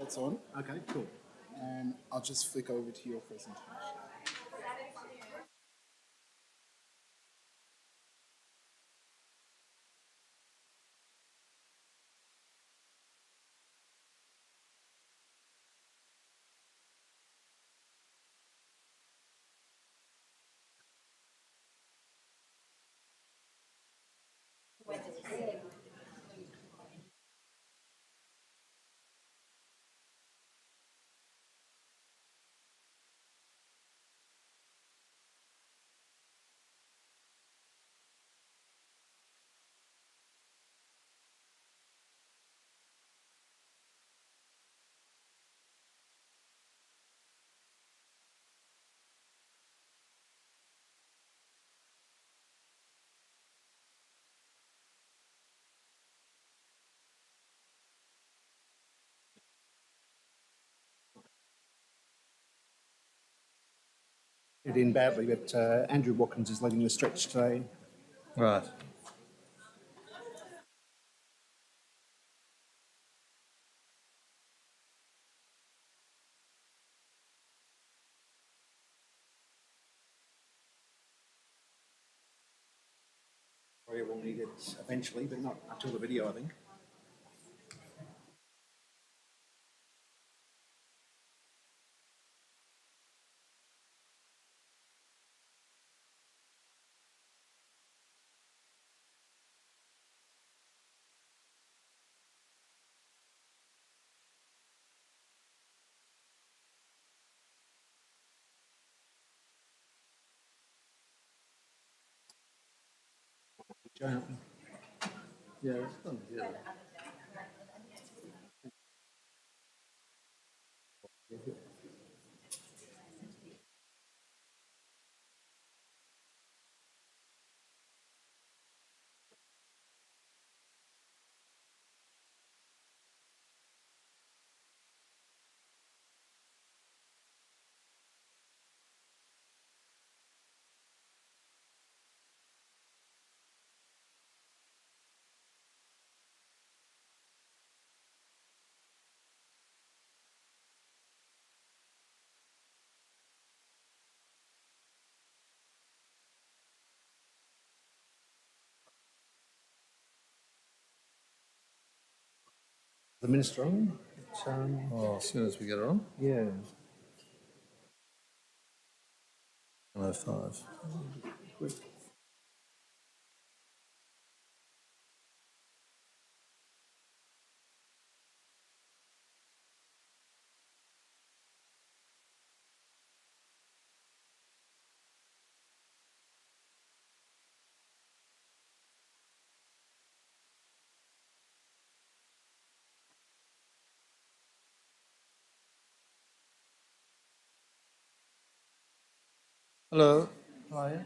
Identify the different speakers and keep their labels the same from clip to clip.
Speaker 1: That's on. Okay, cool. And I'll just flick over to your presentation. It in badly, but Andrew Watkins is leading the stretch today.
Speaker 2: Right.
Speaker 1: Probably will need it eventually, but not until the video, I think.
Speaker 2: Yeah, it's done. Yeah.
Speaker 1: The minister on?
Speaker 2: As soon as we get it on.
Speaker 1: Yeah.
Speaker 2: 105. Hello. How are you?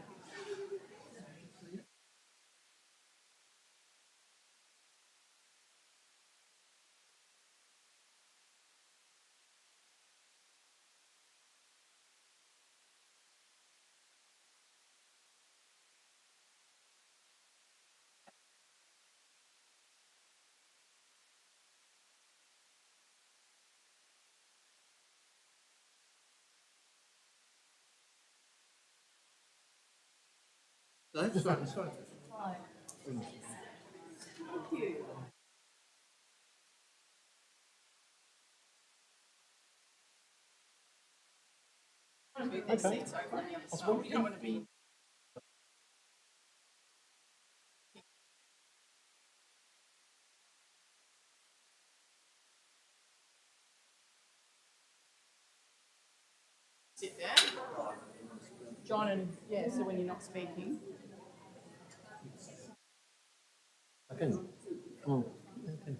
Speaker 2: Dave, sorry.
Speaker 1: Okay.
Speaker 3: Sit there. John and yeah, so when you're not speaking.
Speaker 1: Okay. Oh, okay.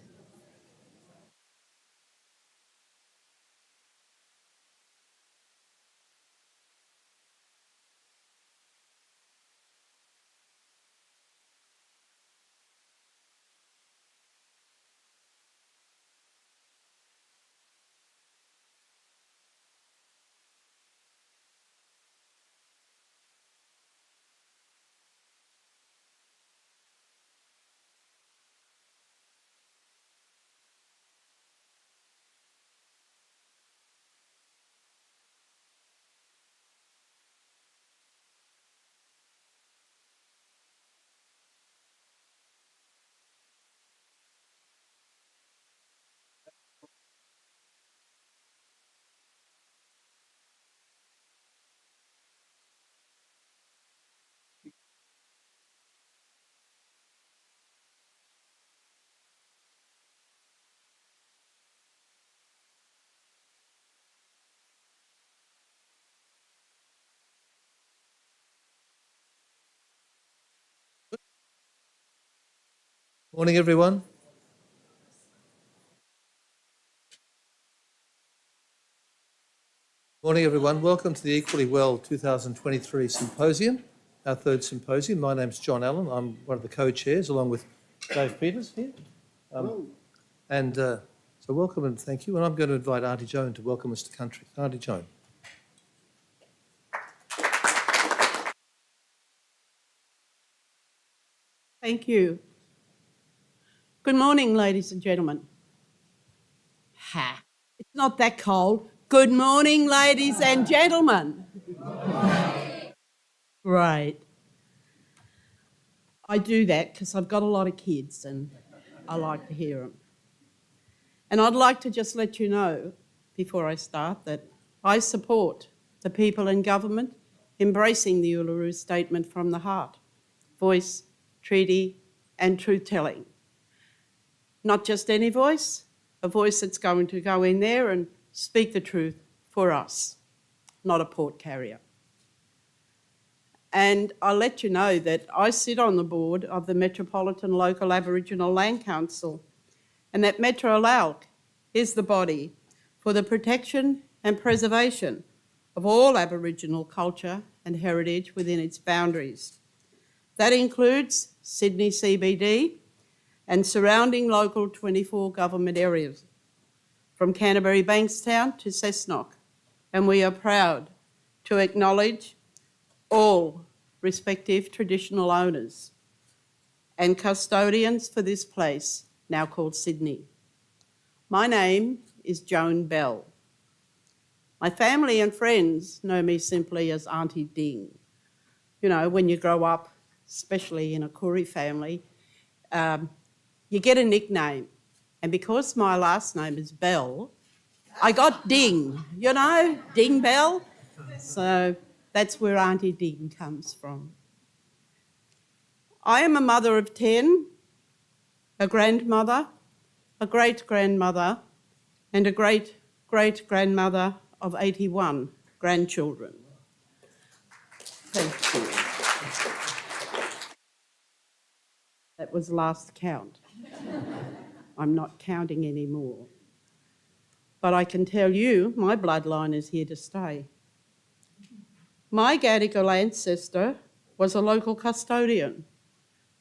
Speaker 2: Morning, everyone. Morning, everyone. Welcome to the Equally Well 2023 Symposium, our third symposium. My name's John Allen. I'm one of the co-chairs, along with Dave Peters here. So welcome and thank you. And I'm going to invite Auntie Joan to welcome us to country. Auntie Joan.
Speaker 4: Thank you. Good morning, ladies and gentlemen. Ha! It's not that cold. Good morning, ladies and gentlemen. Right. I do that because I've got a lot of kids and I like to hear them. And I'd like to just let you know, before I start, that I support the people in government embracing the Uluru Statement from the Heart, voice, treaty and truth-telling. Not just any voice, a voice that's going to go in there and speak the truth for us, not a port carrier. And I'll let you know that I sit on the board of the Metropolitan Local Aboriginal Land Council, and that Metro LALC is the body for the protection and preservation of all Aboriginal culture and heritage within its boundaries. That includes Sydney CBD and surrounding local 24 government areas, from Canterbury Bankstown to Cessnock, and we are proud to acknowledge all respective traditional owners and custodians for this place, now called Sydney. My name is Joan Bell. My family and friends know me simply as Auntie Ding. You know, when you grow up, especially in a Koori family, you get a nickname. And because my last name is Bell, I got Ding, you know, Ding Bell. So that's where Auntie Ding comes from. I am a mother of 10, a grandmother, a great-grandmother, and a great-great-grandmother of 81 grandchildren. Thank you. That was last count. I'm not counting anymore. But I can tell you, my bloodline is here to stay. My Gadigal ancestor was a local custodian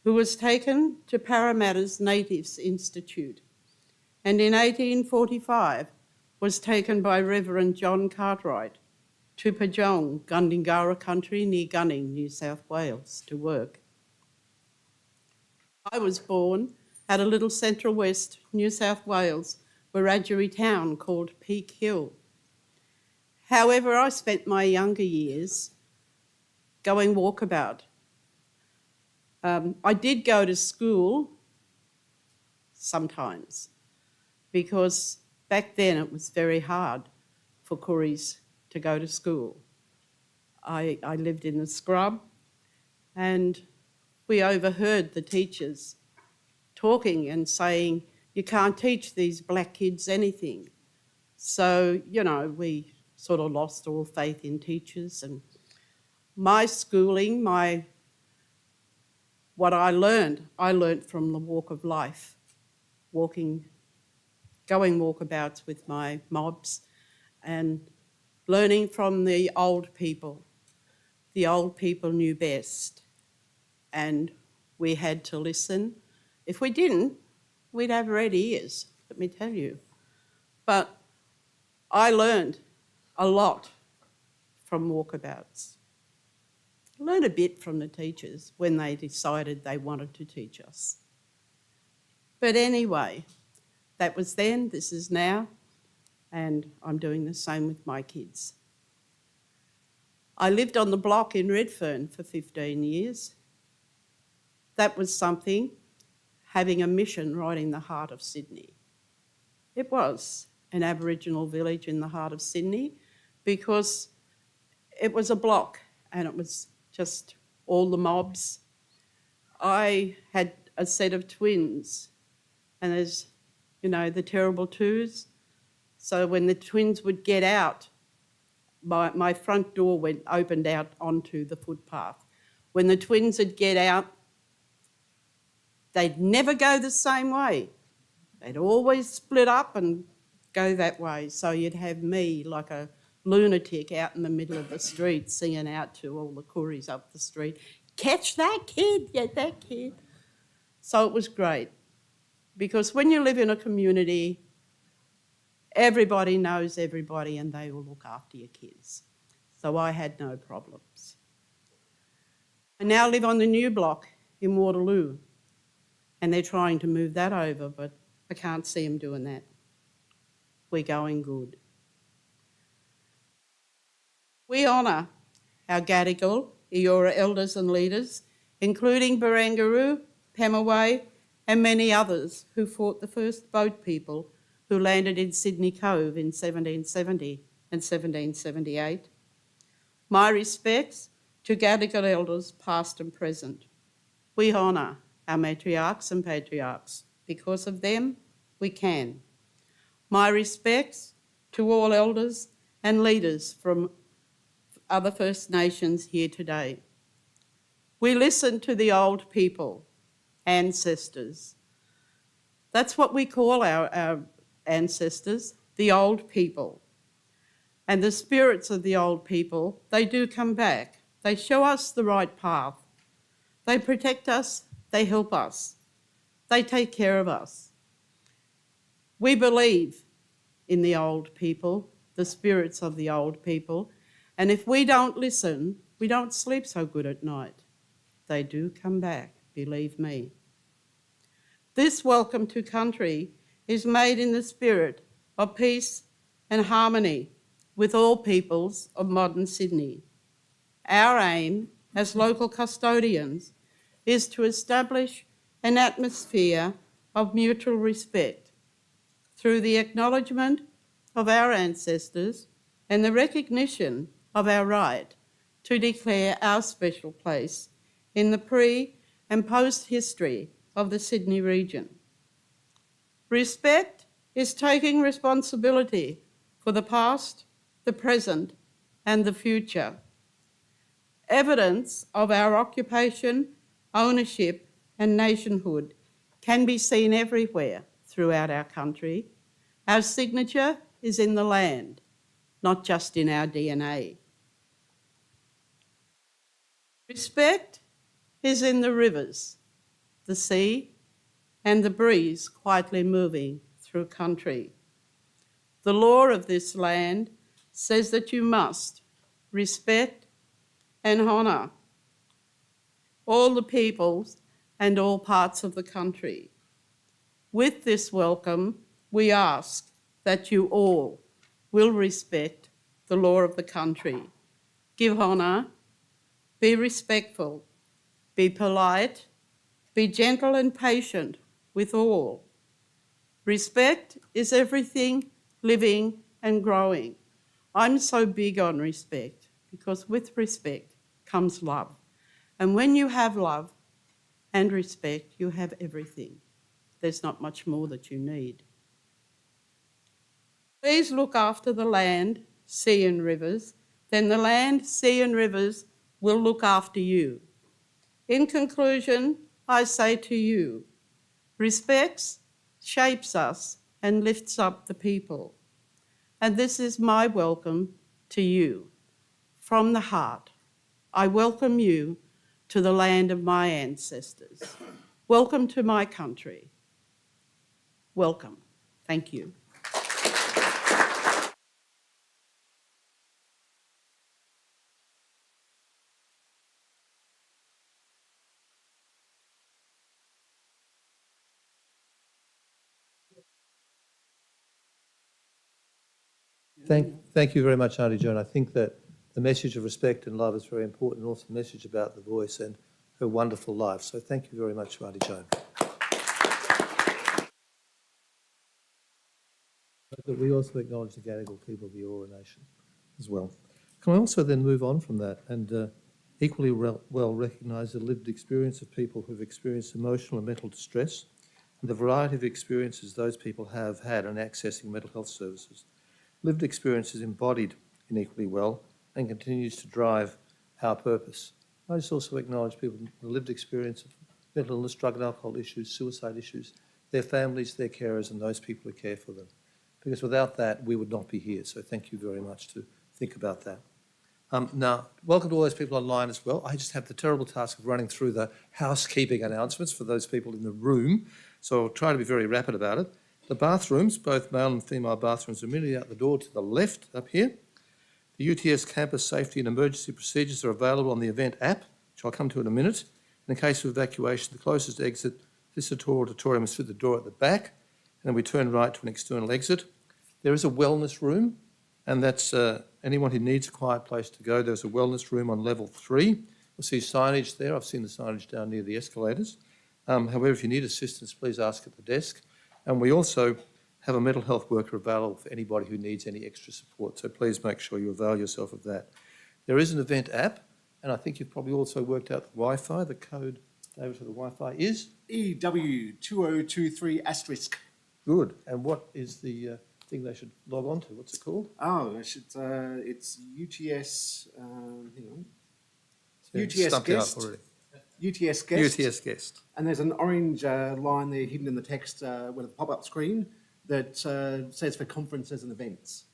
Speaker 4: who was taken to Parramatta's Natives Institute, and in 1845 was taken by Reverend John Cartwright to Pajong, Gundingara country near Gunning, New South Wales, to work. I was born at a little central west New South Wales Wiradjuri town called Peak Hill. However, I spent my younger years going walkabout. I did go to school sometimes because back then it was very hard for Kooris to go to school. I lived in the scrub and we overheard the teachers talking and saying, you can't teach these black kids anything. So, you know, we sort of lost all faith in teachers. And my schooling, what I learned from the walk of life, going walkabouts with my mobs and learning from the old people. The old people knew best and we had to listen. If we didn't, we'd have red ears, let me tell you. But I learned a lot from walkabouts. I learned a bit from the teachers when they decided they wanted to teach us. But anyway, that was then, this is now, and I'm doing the same with my kids. I lived on the block in Redfern for 15 years. That was something, having a mission right in the heart of Sydney. It was an Aboriginal village in the heart of Sydney because it was a block and it was just all the mobs. I had a set of twins and there's, you know, the terrible twos. So when the twins would get out, my front door opened out onto the footpath. When the twins would get out, they'd never go the same way. They'd always split up and go that way. So you'd have me like a lunatic out in the middle of the street singing out to all the Kooris up the street, catch that kid, get that kid. So it was great, because when you live in a community, everybody knows everybody and they will look after your kids. So I had no problems. I now live on the new block in Waterloo, and they're trying to move that over, but I can't see them doing that. We're going good. We honour our Gadigal, Eora elders and leaders, including Barangaroo, Pemaway and many others who fought the first boat people who landed in Sydney Cove in 1770 and 1778. My respects to Gadigal elders past and present. We honour our matriarchs and patriarchs. Because of them, we can. My respects to all elders and leaders from other First Nations here today. We listen to the old people, ancestors. That's what we call our ancestors, the old people. And the spirits of the old people, they do come back. They show us the right path. They protect us, they help us. They take care of us. We believe in the old people, the spirits of the old people, and if we don't listen, we don't sleep so good at night. They do come back, believe me. This welcome to country is made in the spirit of peace and harmony with all peoples of modern Sydney. Our aim as local custodians is to establish an atmosphere of mutual respect through the acknowledgement of our ancestors and the recognition of our right to declare our special place in the pre- and post-history of the Sydney region. Respect is taking responsibility for the past, the present, and the future. Evidence of our occupation, ownership, and nationhood can be seen everywhere throughout our country. Our signature is in the land, not just in our DNA. Respect is in the rivers, the sea, and the breeze quietly moving through country. The law of this land says that you must respect and honour all the peoples and all parts of the country. With this welcome, we ask that you all will respect the law of the country, give honour, be respectful, be polite, be gentle and patient with all. Respect is everything living and growing. I'm so big on respect because with respect comes love. And when you have love and respect, you have everything. There's not much more that you need. Please look after the land, sea and rivers, then the land, sea and rivers will look after you. In conclusion, I say to you, respect shapes us and lifts up the people. And this is my welcome to you. From the heart, I welcome you to the land of my ancestors. Welcome to my country. Welcome. Thank you.
Speaker 2: Thank you very much, Auntie Joan. I think that the message of respect and love is very important, and also the message about the voice and her wonderful life. So thank you very much, Auntie Joan. But we also acknowledge the Gadigal people of the Eora Nation as well. Can I also then move on from that and equally well recognise the lived experience of people who've experienced emotional and mental distress and the variety of experiences those people have had in accessing mental health services. Lived experience is embodied in Equally Well and continues to drive our purpose. I just also acknowledge people the lived experience of mental illness, drug and alcohol issues, suicide issues, their families, their carers, and those people who care for them. Because without that, we would not be here. So thank you very much to think about that. Now, welcome to all those people online as well. I just have the terrible task of running through the housekeeping announcements for those people in the room, so I'll try to be very rapid about it. The bathrooms, both male and female bathrooms, are immediately out the door to the left up here. The UTS campus safety and emergency procedures are available on the event app, which I'll come to in a minute. In the case of evacuation, the closest exit to this auditorium is through the door at the back, and then we turn right to an external exit. There is a wellness room, and that's anyone who needs a quiet place to go. There's a wellness room on level 3. You'll see signage there. I've seen the signage down near the escalators. However, if you need assistance, please ask at the desk. And we also have a mental health worker available for anybody who needs any extra support. So please make sure you avail yourself of that. There is an event app, and I think you've probably also worked out the Wi-Fi. The code, David, for the Wi-Fi is?
Speaker 1: EW2023 asterisk.
Speaker 2: Good. And what is the thing they should log on to? What's it called?
Speaker 1: Oh, it's UTS, hang on.
Speaker 2: Yeah,
Speaker 1: UTS
Speaker 2: stumped you up
Speaker 1: guest.
Speaker 2: already.
Speaker 1: UTS guest.
Speaker 2: UTS guest.
Speaker 1: And there's an orange line there hidden in the text with a pop-up screen that says for conferences and events.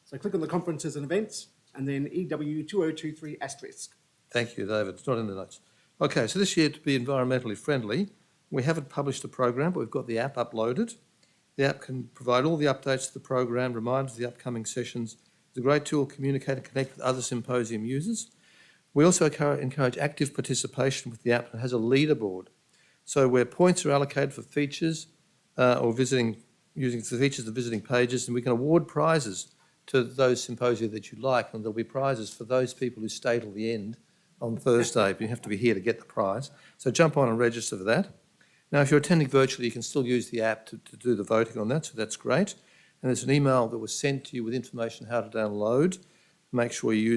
Speaker 1: So click on the conferences and events and then EW2023 asterisk.
Speaker 2: Thank you, David. It's not in the notes. Okay, so this year, to be environmentally friendly, we haven't published a program, but we've got the app uploaded. The app can provide all the updates to the program, reminders of the upcoming sessions. It's a great tool to communicate and connect with other Symposium users. We also encourage active participation with the app, and it has a leaderboard. So where points are allocated for features or using the features of visiting pages, and we can award prizes to those symposia that you like, and there'll be prizes for those people who stay till the end on Thursday, but you have to be here to get the prize. So jump on and register for that. Now, if you're attending virtually, you can still use the app to do the voting on that, so that's great. And there's an email that was sent to you with information how to download. Make sure you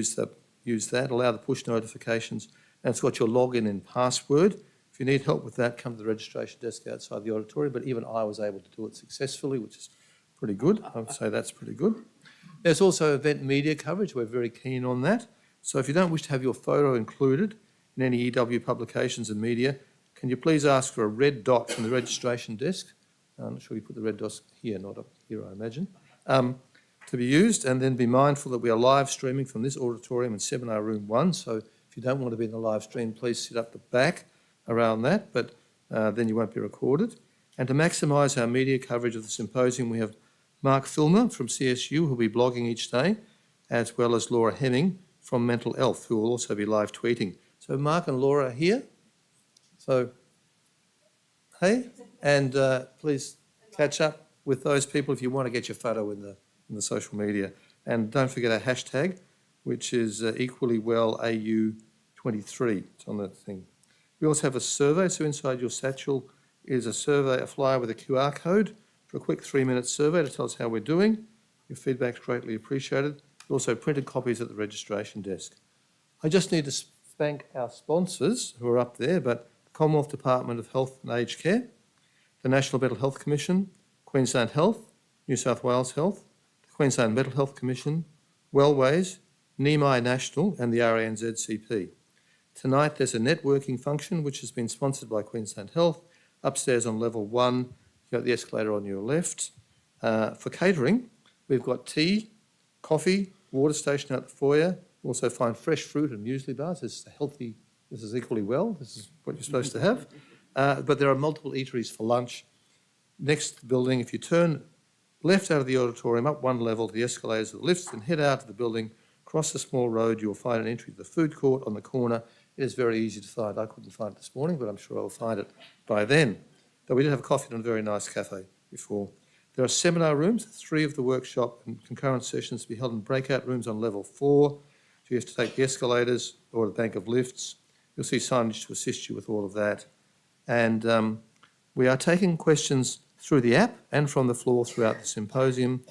Speaker 2: use that, allow the push notifications, and it's got your login and password. If you need help with that, come to the registration desk outside the auditorium, but even I was able to do it successfully, which is pretty good. I would say that's pretty good. There's also event media coverage. We're very keen on that. So if you don't wish to have your photo included in any EW publications and media, can you please ask for a red dot from the registration desk? I'm not sure you put the red dots here, not up here, I imagine, to be used. And then be mindful that we are live streaming from this auditorium in Seminar Room 1. So if you don't want to be in the live stream, please sit up the back around that, but then you won't be recorded. And to maximise our media coverage of the symposium, we have Mark Filmer from CSU, who will be blogging each day, as well as Laura Hemming from Mental Health, who will also be live tweeting. So Mark and Laura are here. So, hey, and please catch up with those people if you want to get your photo in the social media. And don't forget our hashtag, which is equally well AU23. It's on that thing. We also have a survey. So inside your satchel is a survey, a flyer with a QR code for a quick 3-minute survey to tell us how we're doing. Your feedback's greatly appreciated. Also printed copies at the registration desk. I just need to thank our sponsors who are up there, but the Commonwealth Department of Health and Aged Care, the National Mental Health Commission, Queensland Health, New South Wales Health, the Queensland Mental Health Commission, Wellways, NEMI National and the RANZCP. Tonight there's a networking function which has been sponsored by Queensland Health. Upstairs on level 1, you've got the escalator on your left. For catering, we've got tea, coffee, water station out the foyer. We'll also find fresh fruit and muesli bars. This is healthy. This is equally well. This is what you're supposed to have. But there are multiple eateries for lunch. Next to the building, if you turn left out of the auditorium, up one level, the escalators, the lifts, and head out of the building, cross a small road, you'll find an entry to the food court on the corner. It is very easy to find. I couldn't find it this morning, but I'm sure I'll find it by then. Though we did have coffee in a very nice cafe before. There are seminar rooms, 3 of the workshop and concurrent sessions to be held in breakout rooms on level 4. So you have to take the escalators or the bank of lifts. You'll see signage to assist you with all of that. And we are taking questions through the app and from the floor throughout the symposium.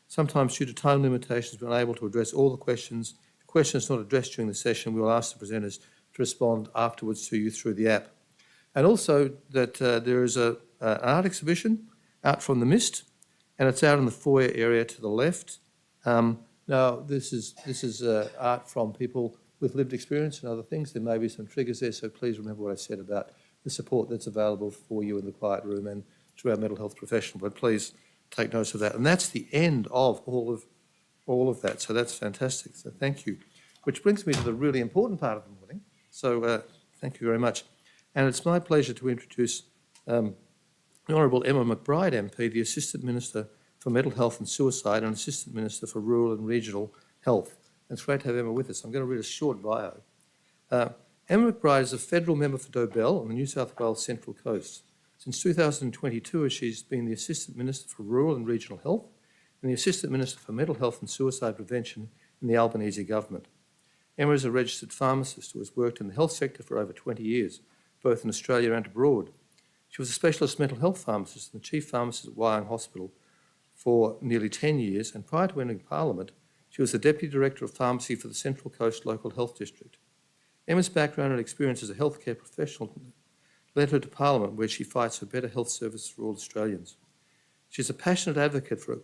Speaker 2: Sometimes due to time limitations, we're unable to address all the questions. If a question is not addressed during the session, we will ask the presenters to respond afterwards to you through the app. And also that there is an art exhibition out from the mist, and it's out in the foyer area to the left. Now, this is art from people with lived experience and other things. There may be some triggers there, so please remember what I said about the support that's available for you in the quiet room and to our mental health professional. But please take notice of that. And that's the end of all of that. So that's fantastic. So thank you. Which brings me to the really important part of the morning. So thank you very much. And it's my pleasure to introduce the Honourable Emma McBride MP, the Assistant Minister for Mental Health and Suicide and Assistant Minister for Rural and Regional Health. And it's great to have Emma with us. I'm going to read a short bio. Emma McBride is a federal member for Dobell on the New South Wales Central Coast. Since 2022, she's been the Assistant Minister for Rural and Regional Health and the Assistant Minister for Mental Health and Suicide Prevention in the Albanese government. Emma is a registered pharmacist who has worked in the health sector for over 20 years, both in Australia and abroad. She was a specialist mental health pharmacist and the chief pharmacist at Wyong Hospital for nearly 10 years, and prior to entering Parliament, she was the Deputy Director of Pharmacy for the Central Coast Local Health District. Emma's background and experience as a healthcare professional led her to Parliament, where she fights for better health service for all Australians. She's a passionate advocate for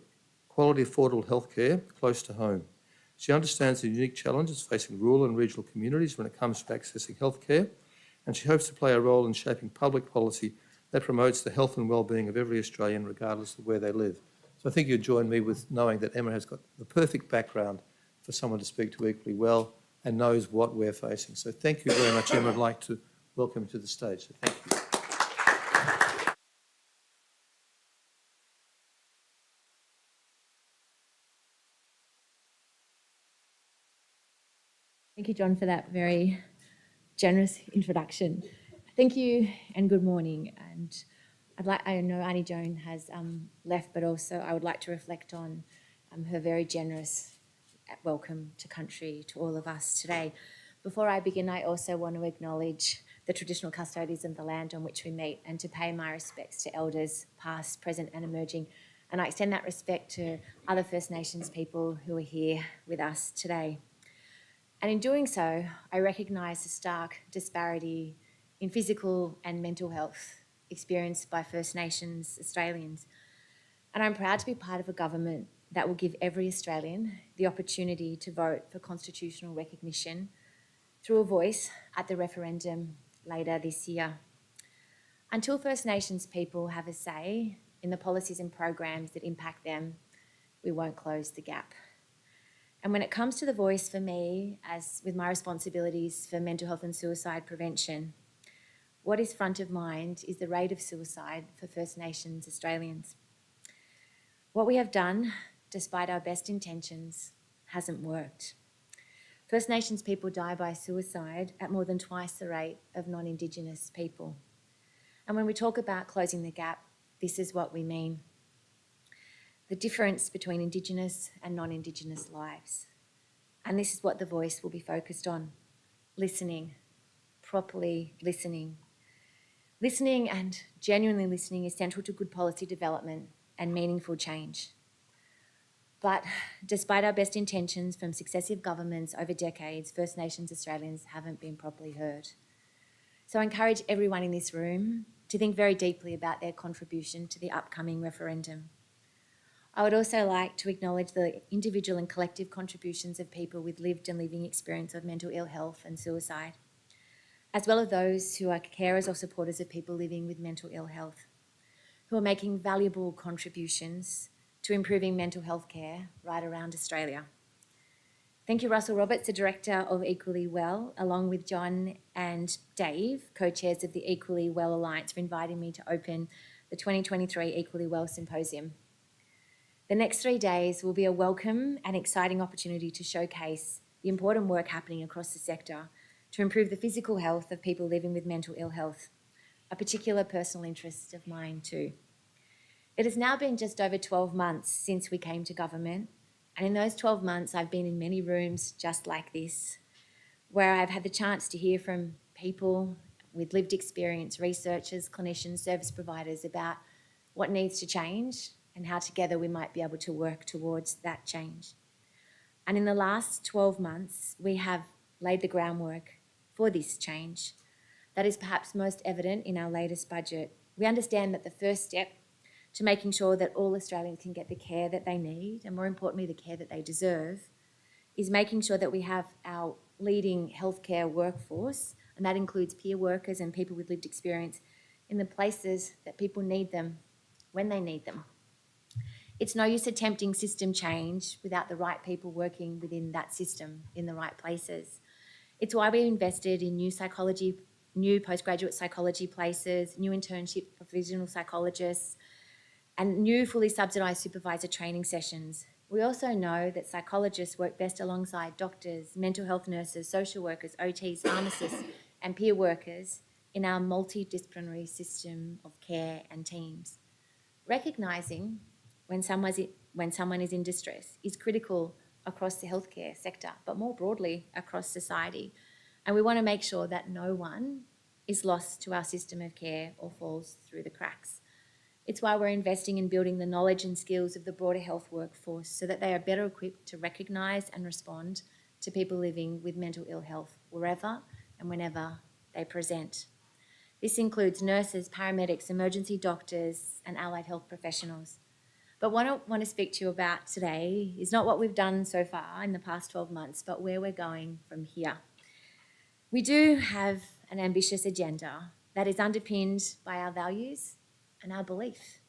Speaker 2: quality, affordable healthcare close to home. She understands the unique challenges facing rural and regional communities when it comes to accessing healthcare, and she hopes to play a role in shaping public policy that promotes the health and well-being of every Australian, regardless of where they live. So I think you'd join me with knowing that Emma has got the perfect background for someone to speak to equally well and knows what we're facing. So thank you very much, Emma. I'd like to welcome you to the stage. So thank you.
Speaker 5: Thank you, John, for that very generous introduction. Thank you and good morning. And I know Annie Joan has left, but also I would like to reflect on her very generous welcome to country to all of us today. Before I begin, I also want to acknowledge the traditional custodians of the land on which we meet and to pay my respects to elders past, present and emerging. And I extend that respect to other First Nations people who are here with us today. And in doing so, I recognise the stark disparity in physical and mental health experienced by First Nations Australians. And I'm proud to be part of a government that will give every Australian the opportunity to vote for constitutional recognition through a voice at the referendum later this year. Until First Nations people have a say in the policies and programs that impact them, we won't close the gap. And when it comes to the voice for me, as with my responsibilities for mental health and suicide prevention, what is front of mind is the rate of suicide for First Nations Australians. What we have done, despite our best intentions, hasn't worked. First Nations people die by suicide at more than twice the rate of non-Indigenous people. And when we talk about closing the gap, this is what we mean. The difference between Indigenous and non-Indigenous lives. And this is what the voice will be focused on. Listening, properly listening. Listening and genuinely listening is central to good policy development and meaningful change. But despite our best intentions from successive governments over decades, First Nations Australians haven't been properly heard. So I encourage everyone in this room to think very deeply about their contribution to the upcoming referendum. I would also like to acknowledge the individual and collective contributions of people with lived and living experience of mental ill health and suicide, as well as those who are carers or supporters of people living with mental ill health, who are making valuable contributions to improving mental health care right around Australia. Thank you, Russell Roberts, the Director of Equally Well, along with John and Dave, co-chairs of the Equally Well Alliance, for inviting me to open the 2023 Equally Well Symposium. The next 3 days will be a welcome and exciting opportunity to showcase the important work happening across the sector to improve the physical health of people living with mental ill health, a particular personal interest of mine too. It has now been just over 12 months since we came to government, and in those 12 months I've been in many rooms just like this, where I've had the chance to hear from people with lived experience, researchers, clinicians, service providers about what needs to change and how together we might be able to work towards that change. And in the last 12 months, we have laid the groundwork for this change. That is perhaps most evident in our latest budget. We understand that the first step to making sure that all Australians can get the care that they need, and more importantly, the care that they deserve, is making sure that we have our leading healthcare workforce and that includes peer workers and people with lived experience in the places that people need them when they need them. It's no use attempting system change without the right people working within that system in the right places. It's why we invested in new postgraduate psychology places, new internship for provisional psychologists, and new fully subsidised supervisor training sessions. We also know that psychologists work best alongside doctors, mental health nurses, social workers, OTs, pharmacists, and peer workers in our multidisciplinary system of care and teams. Recognising when someone is in distress is critical across the healthcare sector, but more broadly across society. And we want to make sure that no one is lost to our system of care or falls through the cracks. It's why we're investing in building the knowledge and skills of the broader health workforce so that they are better equipped to recognise and respond to people living with mental ill health wherever and whenever they present. This includes nurses, paramedics, emergency doctors, and allied health professionals. But what I want to speak to you about today is not what we've done so far in the past 12 months, but where we're going from here. We do have an ambitious agenda that is underpinned by our values and our belief.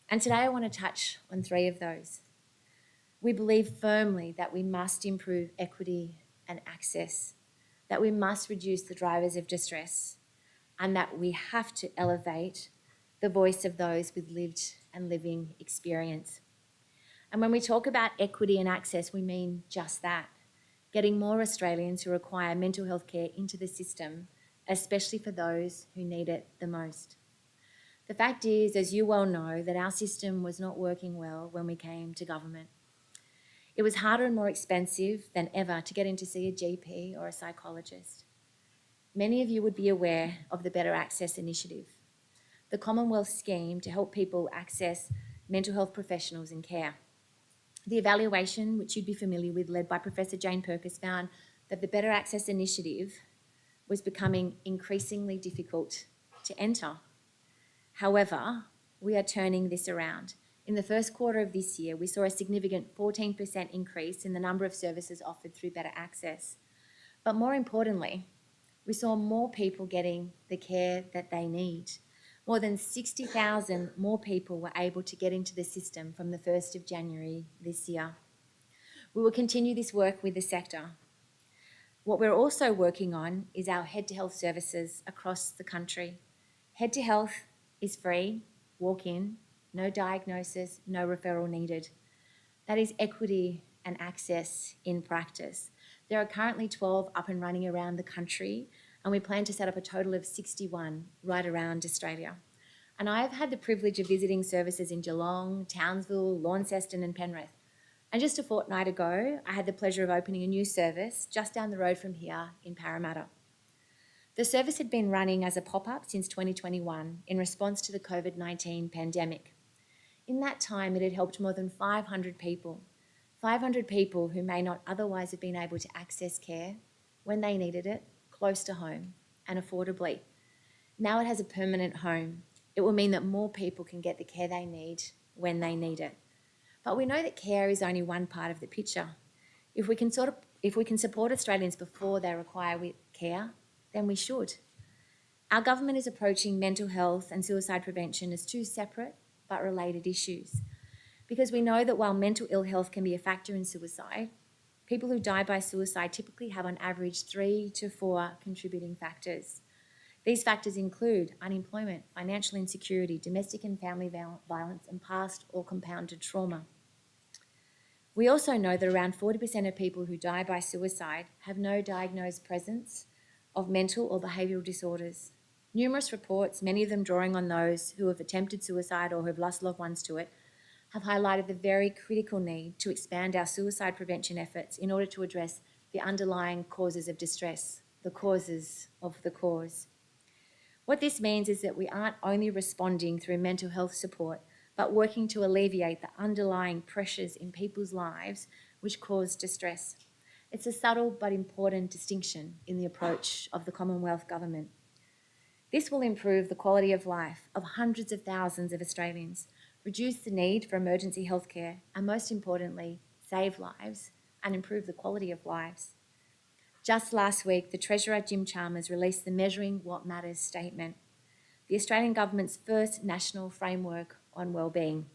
Speaker 5: And today I want to touch on 3 of those. We believe firmly that we must improve equity and access, that we must reduce the drivers of distress, and that we have to elevate the voice of those with lived and living experience. And when we talk about equity and access, we mean just that, getting more Australians who require mental health care into the system, especially for those who need it the most. The fact is, as you well know, that our system was not working well when we came to government. It was harder and more expensive than ever to get in to see a GP or a psychologist. Many of you would be aware of the Better Access Initiative, the Commonwealth scheme to help people access mental health professionals in care. The evaluation, which you'd be familiar with, led by Professor Jane Purkis, found that the Better Access Initiative was becoming increasingly difficult to enter. However, we are turning this around. In the first quarter of this year, we saw a significant 14% increase in the number of services offered through Better Access. But more importantly, we saw more people getting the care that they need. More than 60,000 more people were able to get into the system from the 1st of January this year. We will continue this work with the sector. What we're also working on is our Head to Health services across the country. Head to Health is free, walk in, no diagnosis, no referral needed. That is equity and access in practice. There are currently 12 up and running around the country, and we plan to set up a total of 61 right around Australia. And I have had the privilege of visiting services in Geelong, Townsville, Launceston and Penrith. And just a fortnight ago, I had the pleasure of opening a new service just down the road from here in Parramatta. The service had been running as a pop-up since 2021 in response to the COVID-19 pandemic. In that time, it had helped more than 500 people who may not otherwise have been able to access care when they needed it, close to home and affordably. Now it has a permanent home. It will mean that more people can get the care they need when they need it. But we know that care is only one part of the picture. If we can support Australians before they require care, then we should. Our government is approaching mental health and suicide prevention as 2 separate but related issues, because we know that while mental ill health can be a factor in suicide, people who die by suicide typically have on average 3 to 4 contributing factors. These factors include unemployment, financial insecurity, domestic and family violence, and past or compounded trauma. We also know that around 40% of people who die by suicide have no diagnosed presence of mental or behavioural disorders. Numerous reports, many of them drawing on those who have attempted suicide or who have lost loved ones to it, have highlighted the very critical need to expand our suicide prevention efforts in order to address the underlying causes of distress, the causes of the cause. What this means is that we aren't only responding through mental health support, but working to alleviate the underlying pressures in people's lives which cause distress. It's a subtle but important distinction in the approach of the Commonwealth Government. This will improve the quality of life of hundreds of thousands of Australians, reduce the need for emergency health care, and most importantly, save lives and improve the quality of lives. Just last week, the Treasurer, Jim Chalmers, released the Measuring What Matters statement, the Australian Government's first national framework on wellbeing.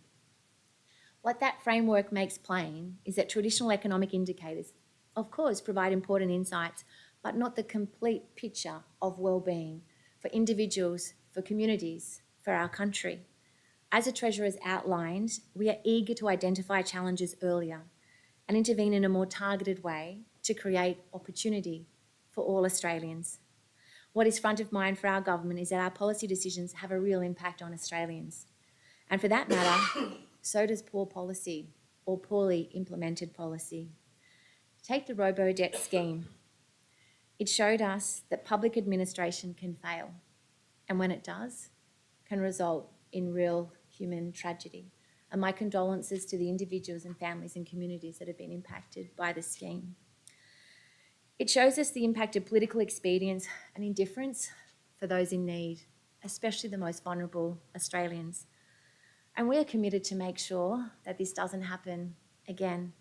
Speaker 5: What that framework makes plain is that traditional economic indicators, of course, provide important insights, but not the complete picture of wellbeing for individuals, for communities, for our country. As the Treasurer has outlined, we are eager to identify challenges earlier and intervene in a more targeted way to create opportunity for all Australians. What is front of mind for our government is that our policy decisions have a real impact on Australians. And for that matter, so does poor policy or poorly implemented policy. Take the robo-debt scheme. It showed us that public administration can fail, and when it does, can result in real human tragedy. And my condolences to the individuals and families and communities that have been impacted by the scheme. It shows us the impact of political expedience and indifference for those in need, especially the most vulnerable Australians. And we are committed to make sure that this doesn't happen again.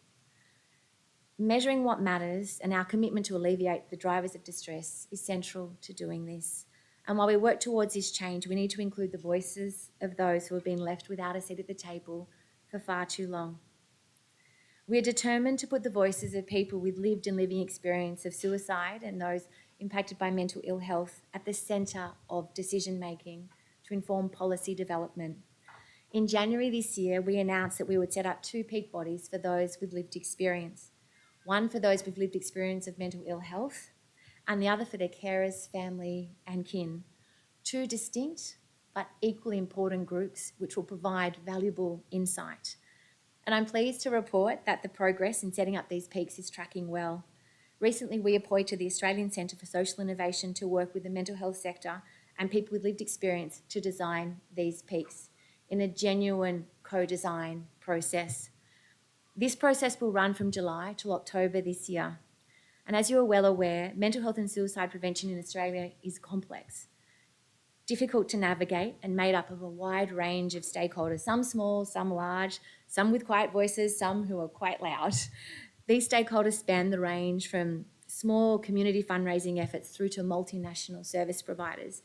Speaker 5: Measuring what matters and our commitment to alleviate the drivers of distress is central to doing this. And while we work towards this change, we need to include the voices of those who have been left without a seat at the table for far too long. We are determined to put the voices of people with lived and living experience of suicide and those impacted by mental ill health at the centre of decision making to inform policy development. In January this year, we announced that we would set up 2 peak bodies for those with lived experience. One for those with lived experience of mental ill health, and the other for their carers, family and kin. 2 distinct but equally important groups which will provide valuable insight. And I'm pleased to report that the progress in setting up these peaks is tracking well. Recently, we appointed the Australian Centre for Social Innovation to work with the mental health sector and people with lived experience to design these peaks in a genuine co-design process. This process will run from July till October this year. And as you are well aware, mental health and suicide prevention in Australia is complex, difficult to navigate and made up of a wide range of stakeholders, some small, some large, some with quiet voices, some who are quite loud. These stakeholders span the range from small community fundraising efforts through to multinational service providers.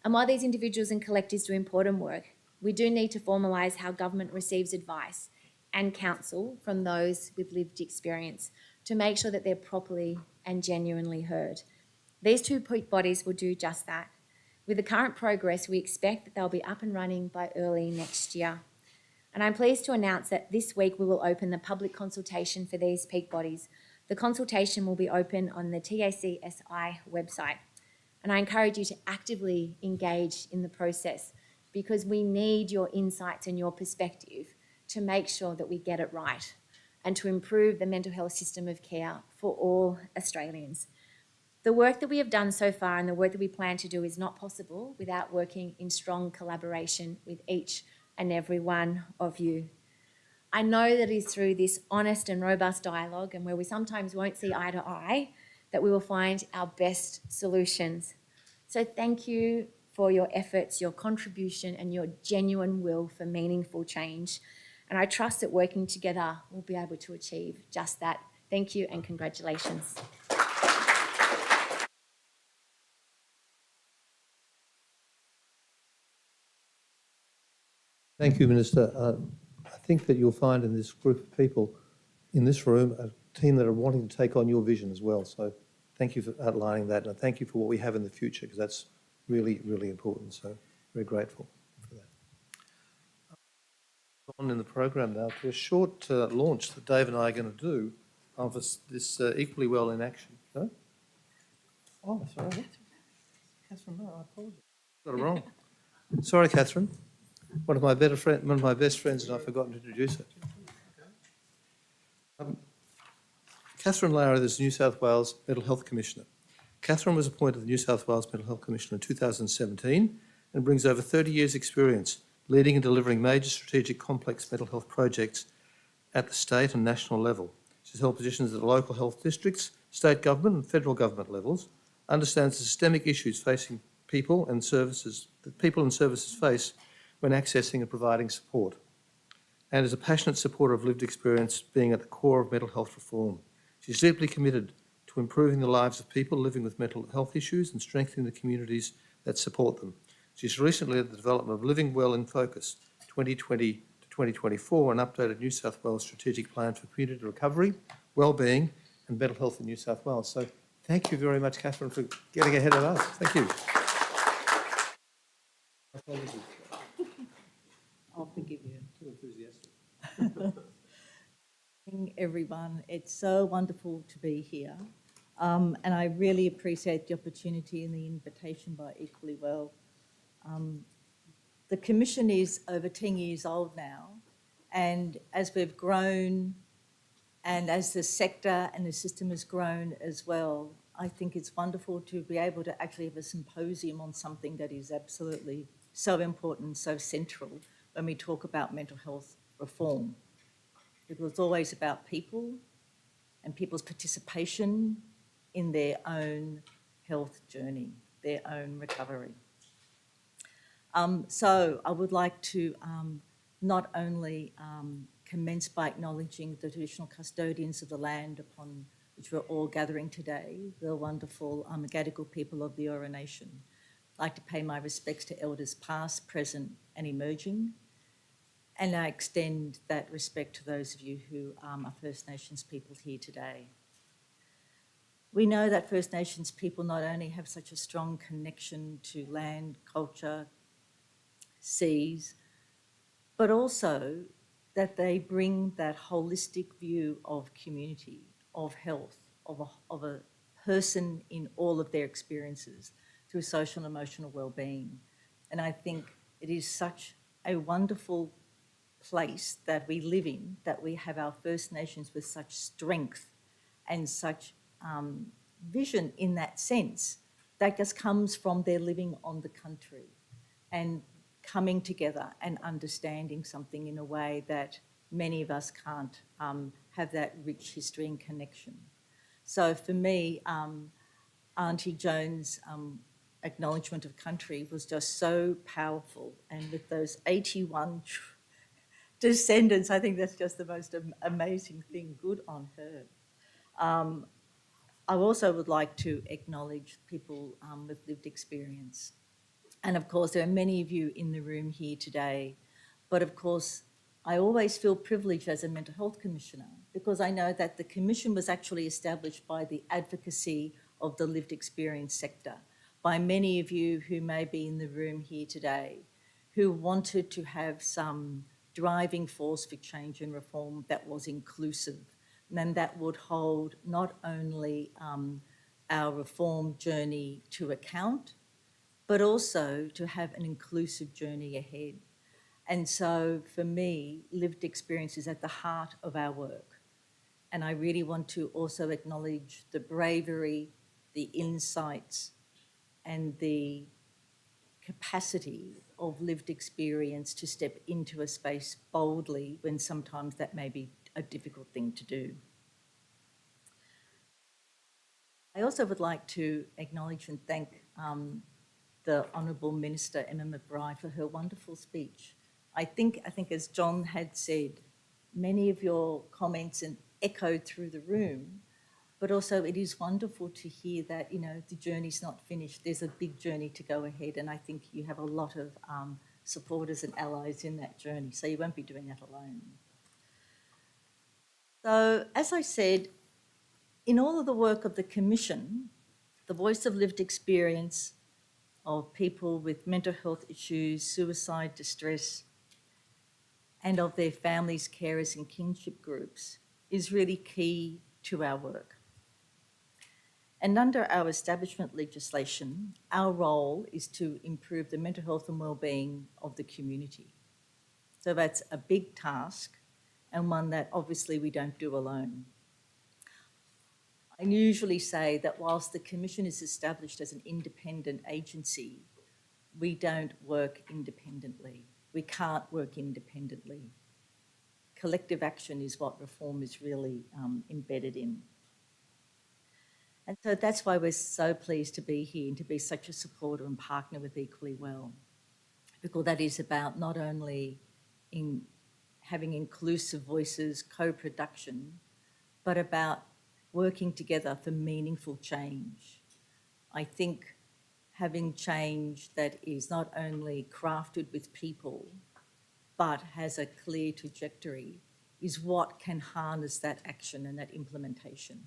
Speaker 5: And while these individuals and collectives do important work, we do need to formalise how government receives advice and counsel from those with lived experience to make sure that they're properly and genuinely heard. These 2 peak bodies will do just that. With the current progress, we expect that they'll be up and running by early next year. And I'm pleased to announce that this week we will open the public consultation for these peak bodies. The consultation will be open on the TACSI website. And I encourage you to actively engage in the process because we need your insights and your perspective to make sure that we get it right and to improve the mental health system of care for all Australians. The work that we have done so far and the work that we plan to do is not possible without working in strong collaboration with each and every one of you. I know that it is through this honest and robust dialogue and where we sometimes won't see eye to eye that we will find our best solutions. So thank you for your efforts, your contribution and your genuine will for meaningful change. And I trust that working together we'll be able to achieve just that. Thank you and congratulations.
Speaker 2: Thank you, Minister. I think that you'll find in this group of people in this room a team that are wanting to take on your vision as well. So thank you for outlining that, and thank you for what we have in the future, because that's really, really important. So very grateful for that. On in the program now to a short launch that Dave and I are going to do of this equally well in action. No? Oh, sorry. Catherine, no, I apologise. Got it wrong. Sorry, Catherine. One of my best friends, and I've forgotten to introduce her. Catherine Lara is New South Wales Mental Health Commissioner. Catherine was appointed the New South Wales Mental Health Commissioner in 2017 and brings over 30 years' experience leading and delivering major strategic complex mental health projects at the state and national level. She's held positions at the local health districts, state government and federal government levels, understands the systemic issues facing people and services face when accessing and providing support, and is a passionate supporter of lived experience being at the core of mental health reform. She's deeply committed to to improving the lives of people living with mental health issues and strengthening the communities that support them. She's recently led the development of Living Well in Focus 2020 to 2024, an updated New South Wales strategic plan for community recovery, wellbeing and mental health in New South Wales. So thank you very much, Catherine, for getting ahead of us. Thank you. Apologies.
Speaker 6: I'll forgive you.
Speaker 2: Too enthusiastic.
Speaker 6: Morning, everyone. It's so wonderful to be here. And I really appreciate the opportunity and the invitation by Equally Well. The Commission is over 10 years old now, and as we've grown and as the sector and the system has grown as well, I think it's wonderful to be able to actually have a symposium on something that is absolutely so important, so central when we talk about mental health reform. Because it's always about people and people's participation in their own health journey, their own recovery. So I would like to not only commence by acknowledging the traditional custodians of the land upon which we're all gathering today, the wonderful Gadigal people of the Eora Nation. I'd like to pay my respects to elders past, present and emerging, and I extend that respect to those of you who are First Nations people here today. We know that First Nations people not only have such a strong connection to land, culture, seas, but also that they bring that holistic view of community, of health, of a person in all of their experiences through social and emotional well-being. And I think it is such a wonderful place that we live in, that we have our First Nations with such strength and such vision in that sense, that just comes from their living on the country and coming together and understanding something in a way that many of us can't have that rich history and connection. So for me, Auntie Joan's acknowledgement of country was just so powerful, and with those 81 descendants, I think that's just the most amazing thing. Good on her. I also would like to acknowledge people with lived experience. And of course, there are many of you in the room here today, but of course, I always feel privileged as a mental health commissioner because I know that the commission was actually established by the advocacy of the lived experience sector, by many of you who may be in the room here today, who wanted to have some driving force for change and reform that was inclusive, and that would hold not only our reform journey to account, but also to have an inclusive journey ahead. And so for me, lived experience is at the heart of our work. And I really want to also acknowledge the bravery, the insights, and the capacity of lived experience to step into a space boldly when sometimes that may be a difficult thing to do. I also would like to acknowledge and thank the Honourable Minister Emma McBride for her wonderful speech. I think as John had said, many of your comments and echoed through the room, but also it is wonderful to hear that, you know, the journey's not finished. There's a big journey to go ahead, and I think you have a lot of supporters and allies in that journey, so you won't be doing that alone. So, as I said, in all of the work of the Commission, the voice of lived experience of people with mental health issues, suicide, distress, and of their families, carers and kinship groups is really key to our work. And under our establishment legislation, our role is to improve the mental health and wellbeing of the community. So that's a big task and one that obviously we don't do alone. I usually say that whilst the Commission is established as an independent agency, we don't work independently. We can't work independently. Collective action is what reform is really embedded in. And so that's why we're so pleased to be here and to be such a supporter and partner with Equally Well, because that is about not only in having inclusive voices, co-production, but about working together for meaningful change. I think having change that is not only crafted with people, but has a clear trajectory is what can harness that action and that implementation.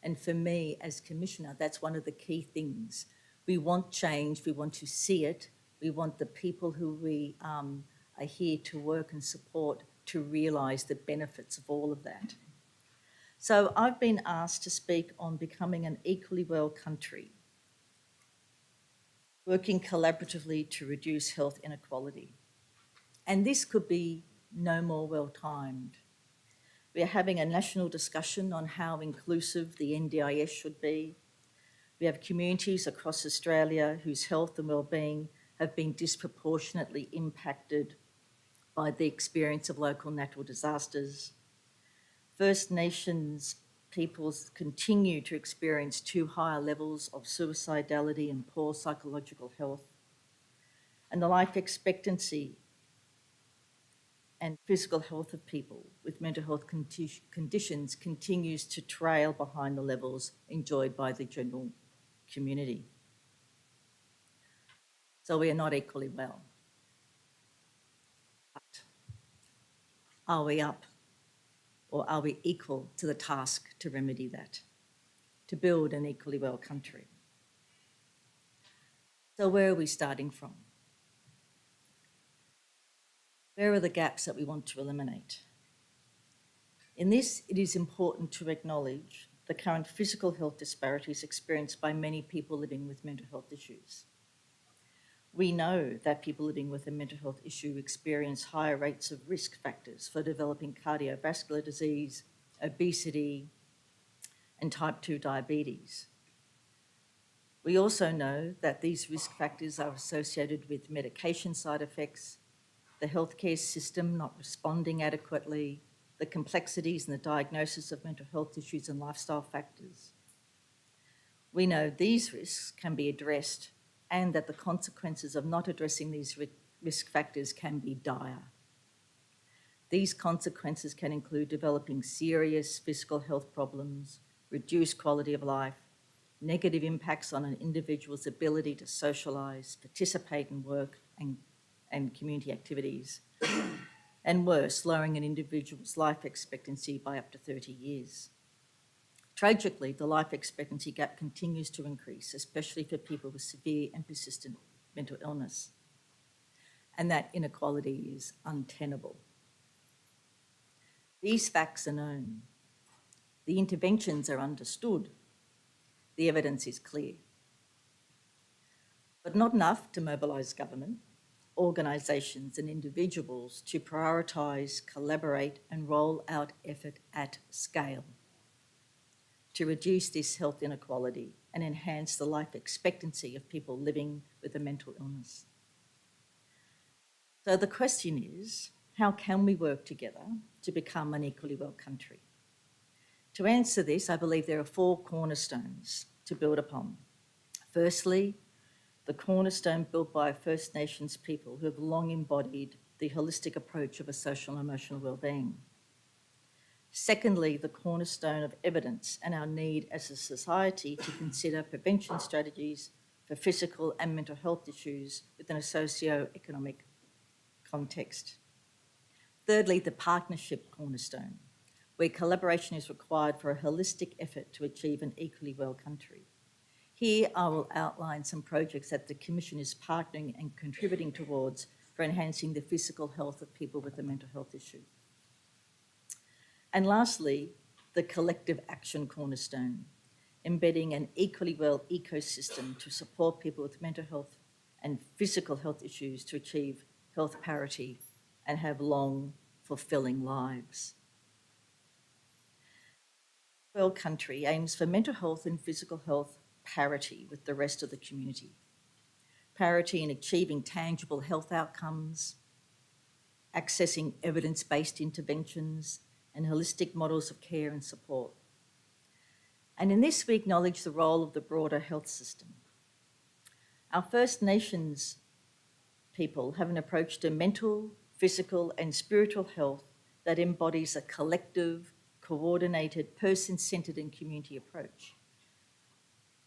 Speaker 6: And for me, as Commissioner, that's one of the key things. We want change, we want to see it, we want the people who we are here to work and support to realise the benefits of all of that. So I've been asked to speak on becoming an equally well country, working collaboratively to reduce health inequality. And this could be no more well-timed. We are having a national discussion on how inclusive the NDIS should be. We have communities across Australia whose health and wellbeing have been disproportionately impacted by the experience of local natural disasters. First Nations peoples continue to experience too high levels of suicidality and poor psychological health. And the life expectancy and physical health of people with mental health conditions continues to trail behind the levels enjoyed by the general community. So we are not equally well. But are we up, or are we equal to the task to remedy that, to build an equally well country? So where are we starting from? Where are the gaps that we want to eliminate? In this, it is important to acknowledge the current physical health disparities experienced by many people living with mental health issues. We know that people living with a mental health issue experience higher rates of risk factors for developing cardiovascular disease, obesity, and type 2 diabetes. We also know that these risk factors are associated with medication side effects, the healthcare system not responding adequately, the complexities in the diagnosis of mental health issues and lifestyle factors. We know these risks can be addressed and that the consequences of not addressing these risk factors can be dire. These consequences can include developing serious physical health problems, reduced quality of life, negative impacts on an individual's ability to socialise, participate in work and community activities, and worse, lowering an individual's life expectancy by up to 30 years. Tragically, the life expectancy gap continues to increase, especially for people with severe and persistent mental illness. And that inequality is untenable. These facts are known. The interventions are understood. The evidence is clear. But not enough to mobilise government, organisations and individuals to prioritise, collaborate and roll out effort at scale to reduce this health inequality and enhance the life expectancy of people living with a mental illness. So the question is, how can we work together to become an equally well country? To answer this, I believe there are 4 cornerstones to build upon. Firstly, the cornerstone built by First Nations people who have long embodied the holistic approach of a social and emotional wellbeing. Secondly, the cornerstone of evidence and our need as a society to consider prevention strategies for physical and mental health issues within a socio-economic context. Thirdly, the partnership cornerstone, where collaboration is required for a holistic effort to achieve an equally well country. Here I will outline some projects that the Commission is partnering and contributing towards for enhancing the physical health of people with a mental health issue. And lastly, the collective action cornerstone, embedding an equally well ecosystem to support people with mental health and physical health issues to achieve health parity and have long, fulfilling lives. Well Country aims for mental health and physical health parity with the rest of the community. Parity in achieving tangible health outcomes, accessing evidence-based interventions, and holistic models of care and support. And in this, we acknowledge the role of the broader health system. Our First Nations people have an approach to mental, physical, and spiritual health that embodies a collective, coordinated, person-centred and community approach.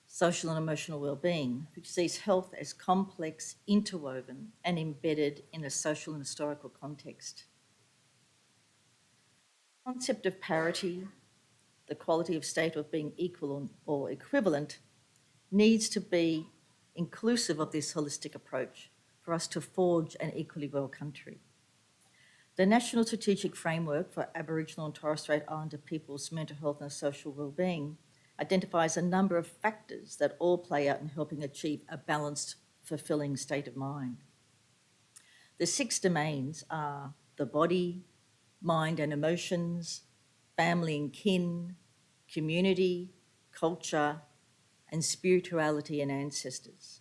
Speaker 6: Social and emotional well-being, which sees health as complex, interwoven and embedded in a social and historical context. The concept of parity, the quality of state of being equal or equivalent, needs to be inclusive of this holistic approach for us to forge an equally well country. The National Strategic Framework for Aboriginal and Torres Strait Islander people's mental health and social well-being identifies a number of factors that all play out in helping achieve a balanced, fulfilling state of mind. The 6 domains are the body, mind and emotions, family and kin, community, culture, and spirituality and ancestors.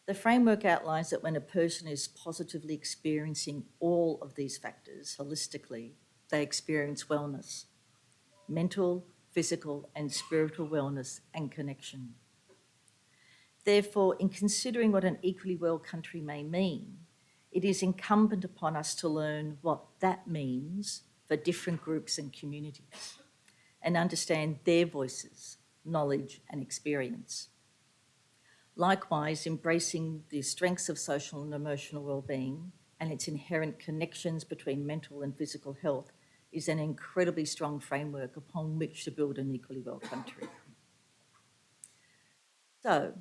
Speaker 6: The framework outlines that when a person is positively experiencing all of these factors holistically, they experience wellness, mental, physical, and spiritual wellness and connection. Therefore, in considering what an equally well country may mean, it is incumbent upon us to learn what that means for different groups and communities and understand their voices, knowledge, and experience. Likewise, embracing the strengths of social and emotional well-being and its inherent connections between mental and physical health is an incredibly strong framework upon which to build an equally well country. So,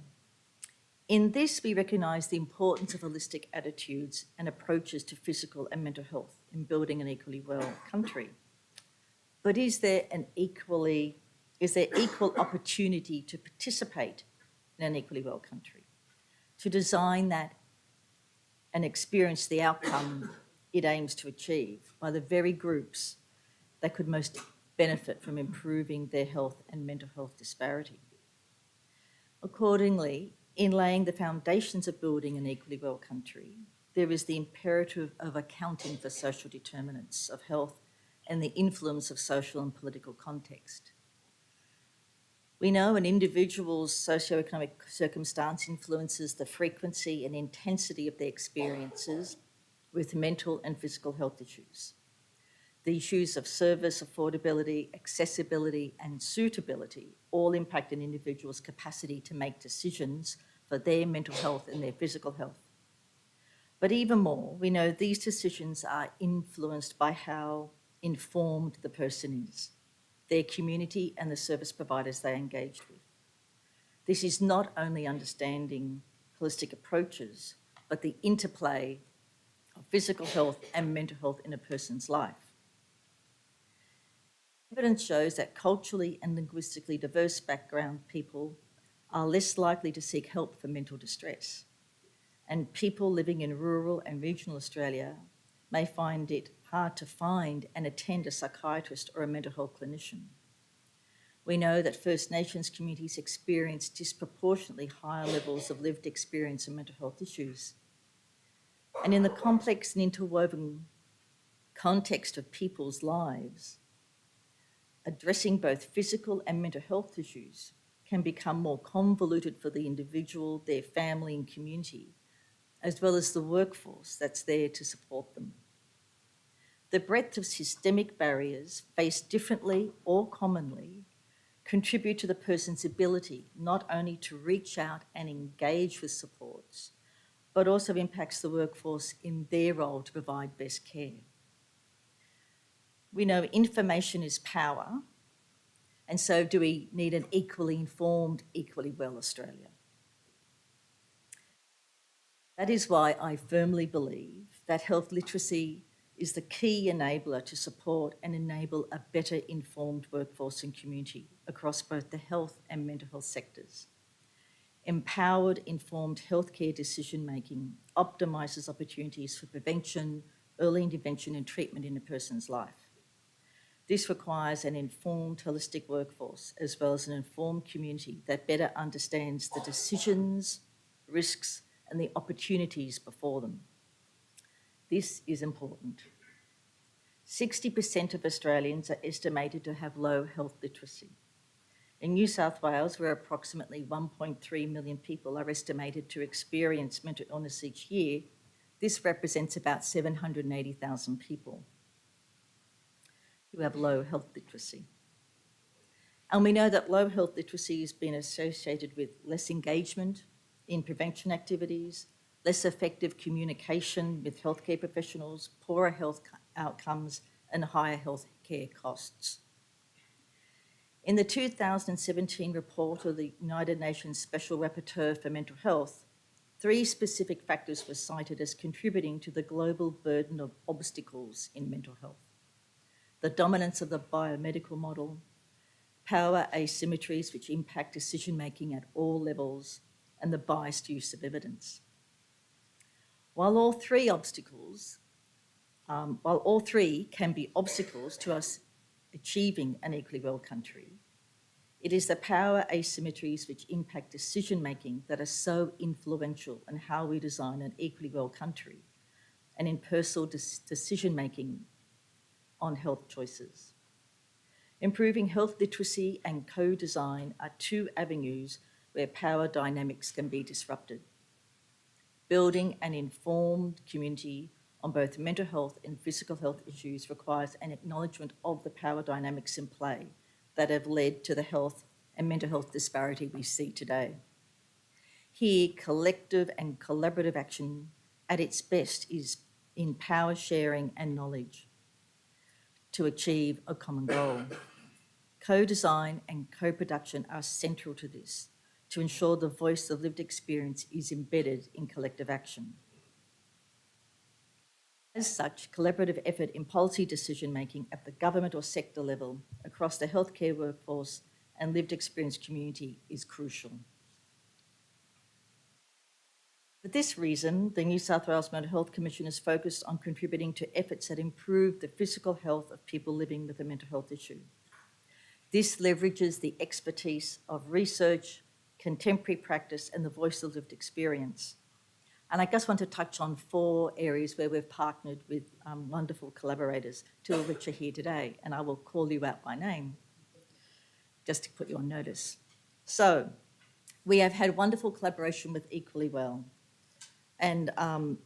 Speaker 6: in this, we recognise the importance of holistic attitudes and approaches to physical and mental health in building an equally well country. But is there equal opportunity to participate in an equally well country, to design that and experience the outcome it aims to achieve by the very groups that could most benefit from improving their health and mental health disparity? Accordingly, in laying the foundations of building an equally well country, there is the imperative of accounting for social determinants of health and the influence of social and political context. We know an individual's socioeconomic circumstance influences the frequency and intensity of their experiences with mental and physical health issues. The issues of service, affordability, accessibility, and suitability all impact an individual's capacity to make decisions for their mental health and their physical health. But even more, we know these decisions are influenced by how informed the person is, their community, and the service providers they engaged with. This is not only understanding holistic approaches, but the interplay of physical health and mental health in a person's life. Evidence shows that culturally and linguistically diverse background people are less likely to seek help for mental distress, and people living in rural and regional Australia may find it hard to find and attend a psychiatrist or a mental health clinician. We know that First Nations communities experience disproportionately higher levels of lived experience in mental health issues. And in the complex and interwoven context of people's lives, addressing both physical and mental health issues can become more convoluted for the individual, their family and community, as well as the workforce that's there to support them. The breadth of systemic barriers faced differently or commonly contribute to the person's ability not only to reach out and engage with supports, but also impacts the workforce in their role to provide best care. We know information is power, and so do we need an equally informed, equally well Australia. That is why I firmly believe that health literacy is the key enabler to support and enable a better informed workforce and community across both the health and mental health sectors. Empowered, informed healthcare decision-making optimises opportunities for prevention, early intervention and treatment in a person's life. This requires an informed, holistic workforce as well as an informed community that better understands the decisions, risks and the opportunities before them. This is important. 60% of Australians are estimated to have low health literacy. In New South Wales, where approximately 1.3 million people are estimated to experience mental illness each year, this represents about 780,000 people. who have low health literacy. And we know that low health literacy has been associated with less engagement in prevention activities, less effective communication with healthcare professionals, poorer health outcomes, and higher healthcare costs. In the 2017 report of the United Nations Special Rapporteur for Mental Health, 3 specific factors were cited as contributing to the global burden of obstacles in mental health: the dominance of the biomedical model, power asymmetries which impact decision-making at all levels, and the biased use of evidence. While all three can be obstacles to us achieving an equally well country, it is the power asymmetries which impact decision-making that are so influential in how we design an equally well country and in personal decision-making on health choices. Improving health literacy and co-design are 2 avenues where power dynamics can be disrupted. Building an informed community on both mental health and physical health issues requires an acknowledgement of the power dynamics in play that have led to the health and mental health disparity we see today. Here, collective and collaborative action at its best is in power sharing and knowledge to achieve a common goal. Co-design and co-production are central to this, to ensure the voice of lived experience is embedded in collective action. As such, collaborative effort in policy decision-making at the government or sector level, across the healthcare workforce and lived experience community is crucial. For this reason, the New South Wales Mental Health Commission is focused on contributing to efforts that improve the physical health of people living with a mental health issue. This leverages the expertise of research, contemporary practice, and the voice of lived experience. And I just want to touch on 4 areas where we've partnered with wonderful collaborators, 2 of which are here today, and I will call you out by name, just to put you on notice. So, we have had wonderful collaboration with Equally Well and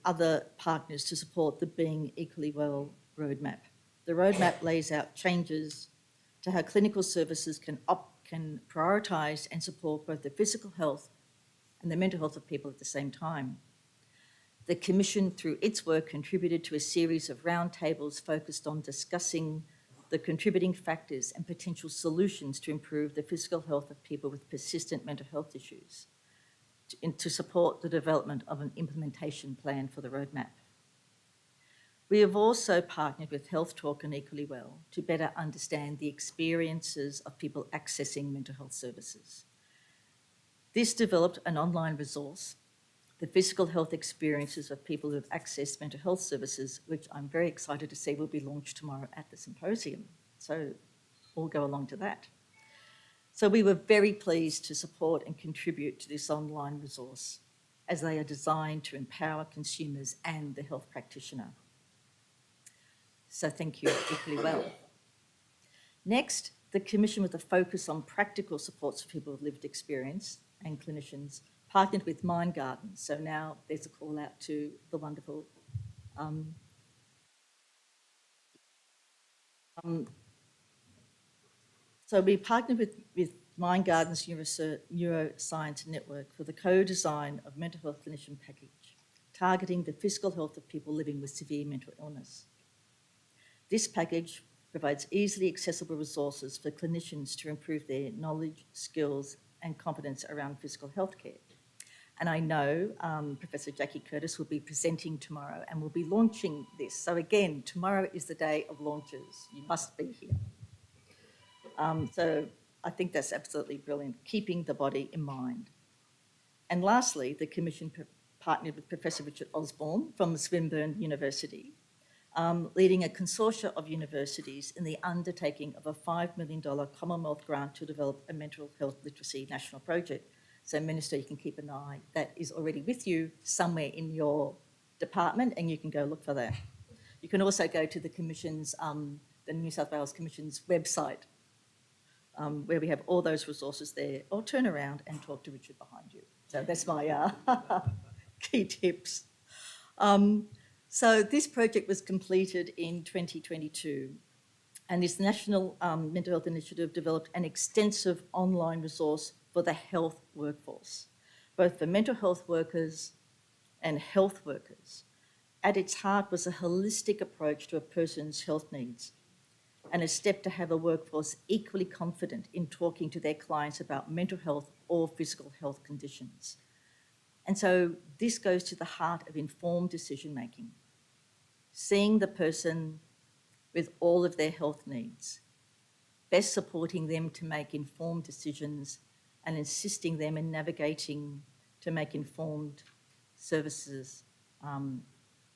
Speaker 6: other partners to support the Being Equally Well roadmap. The roadmap lays out changes to how clinical services can prioritise and support both the physical health and the mental health of people at the same time. The Commission, through its work, contributed to a series of roundtables focused on discussing the contributing factors and potential solutions to improve the physical health of people with persistent mental health issues, to support the development of an implementation plan for the roadmap. We have also partnered with Health Talk and Equally Well to better understand the experiences of people accessing mental health services. This developed an online resource, the physical health experiences of people who have accessed mental health services, which I'm very excited to see will be launched tomorrow at the Symposium. So all go along to that. So we were very pleased to support and contribute to this online resource, as they are designed to empower consumers and the health practitioner. So thank you, Equally Well. Next, the Commission, with a focus on practical supports for people with lived experience and clinicians, partnered with Mind Gardens. So now there's a call out to the wonderful so we partnered with Mind Gardens Neuroscience Network for the co-design of mental health clinician package, targeting the physical health of people living with severe mental illness. This package provides easily accessible resources for clinicians to improve their knowledge, skills, and competence around physical health care. And I know Professor Jackie Curtis will be presenting tomorrow and will be launching this. So again, tomorrow is the day of launches. You must be here. So I think that's absolutely brilliant, keeping the body in mind. And lastly, the Commission partnered with Professor Richard Osborne from Swinburne University, leading a consortia of universities in the undertaking of a $5 million Commonwealth grant to develop a mental health literacy national project. So, Minister, you can keep an eye. That is already with you somewhere in your department, and you can go look for that. You can also go to the Commission's, the New South Wales Commission's website, where we have all those resources there, or turn around and talk to Richard behind you. So that's my key tips. So this project was completed in 2022, And this National Mental Health Initiative developed an extensive online resource for the health workforce, both for mental health workers and health workers. At its heart was a holistic approach to a person's health needs and a step to have a workforce equally confident in talking to their clients about mental health or physical health conditions. And so this goes to the heart of informed decision making, seeing the person with all of their health needs, best supporting them to make informed decisions and assisting them in navigating to make informed services,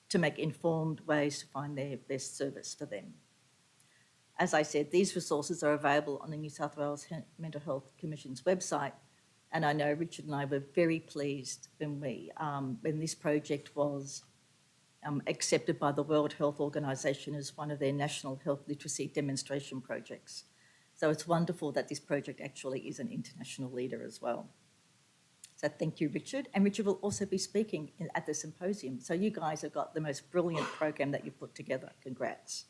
Speaker 6: to make informed ways to find their best service for them. As I said, these resources are available on the New South Wales Mental Health Commission's website, and I know Richard and I were very pleased when this project was accepted by the World Health Organization as one of their national health literacy demonstration projects. So it's wonderful that this project actually is an international leader as well. So thank you, Richard. And Richard will also be speaking at the symposium. So you guys have got the most brilliant program that you've put together. Congrats.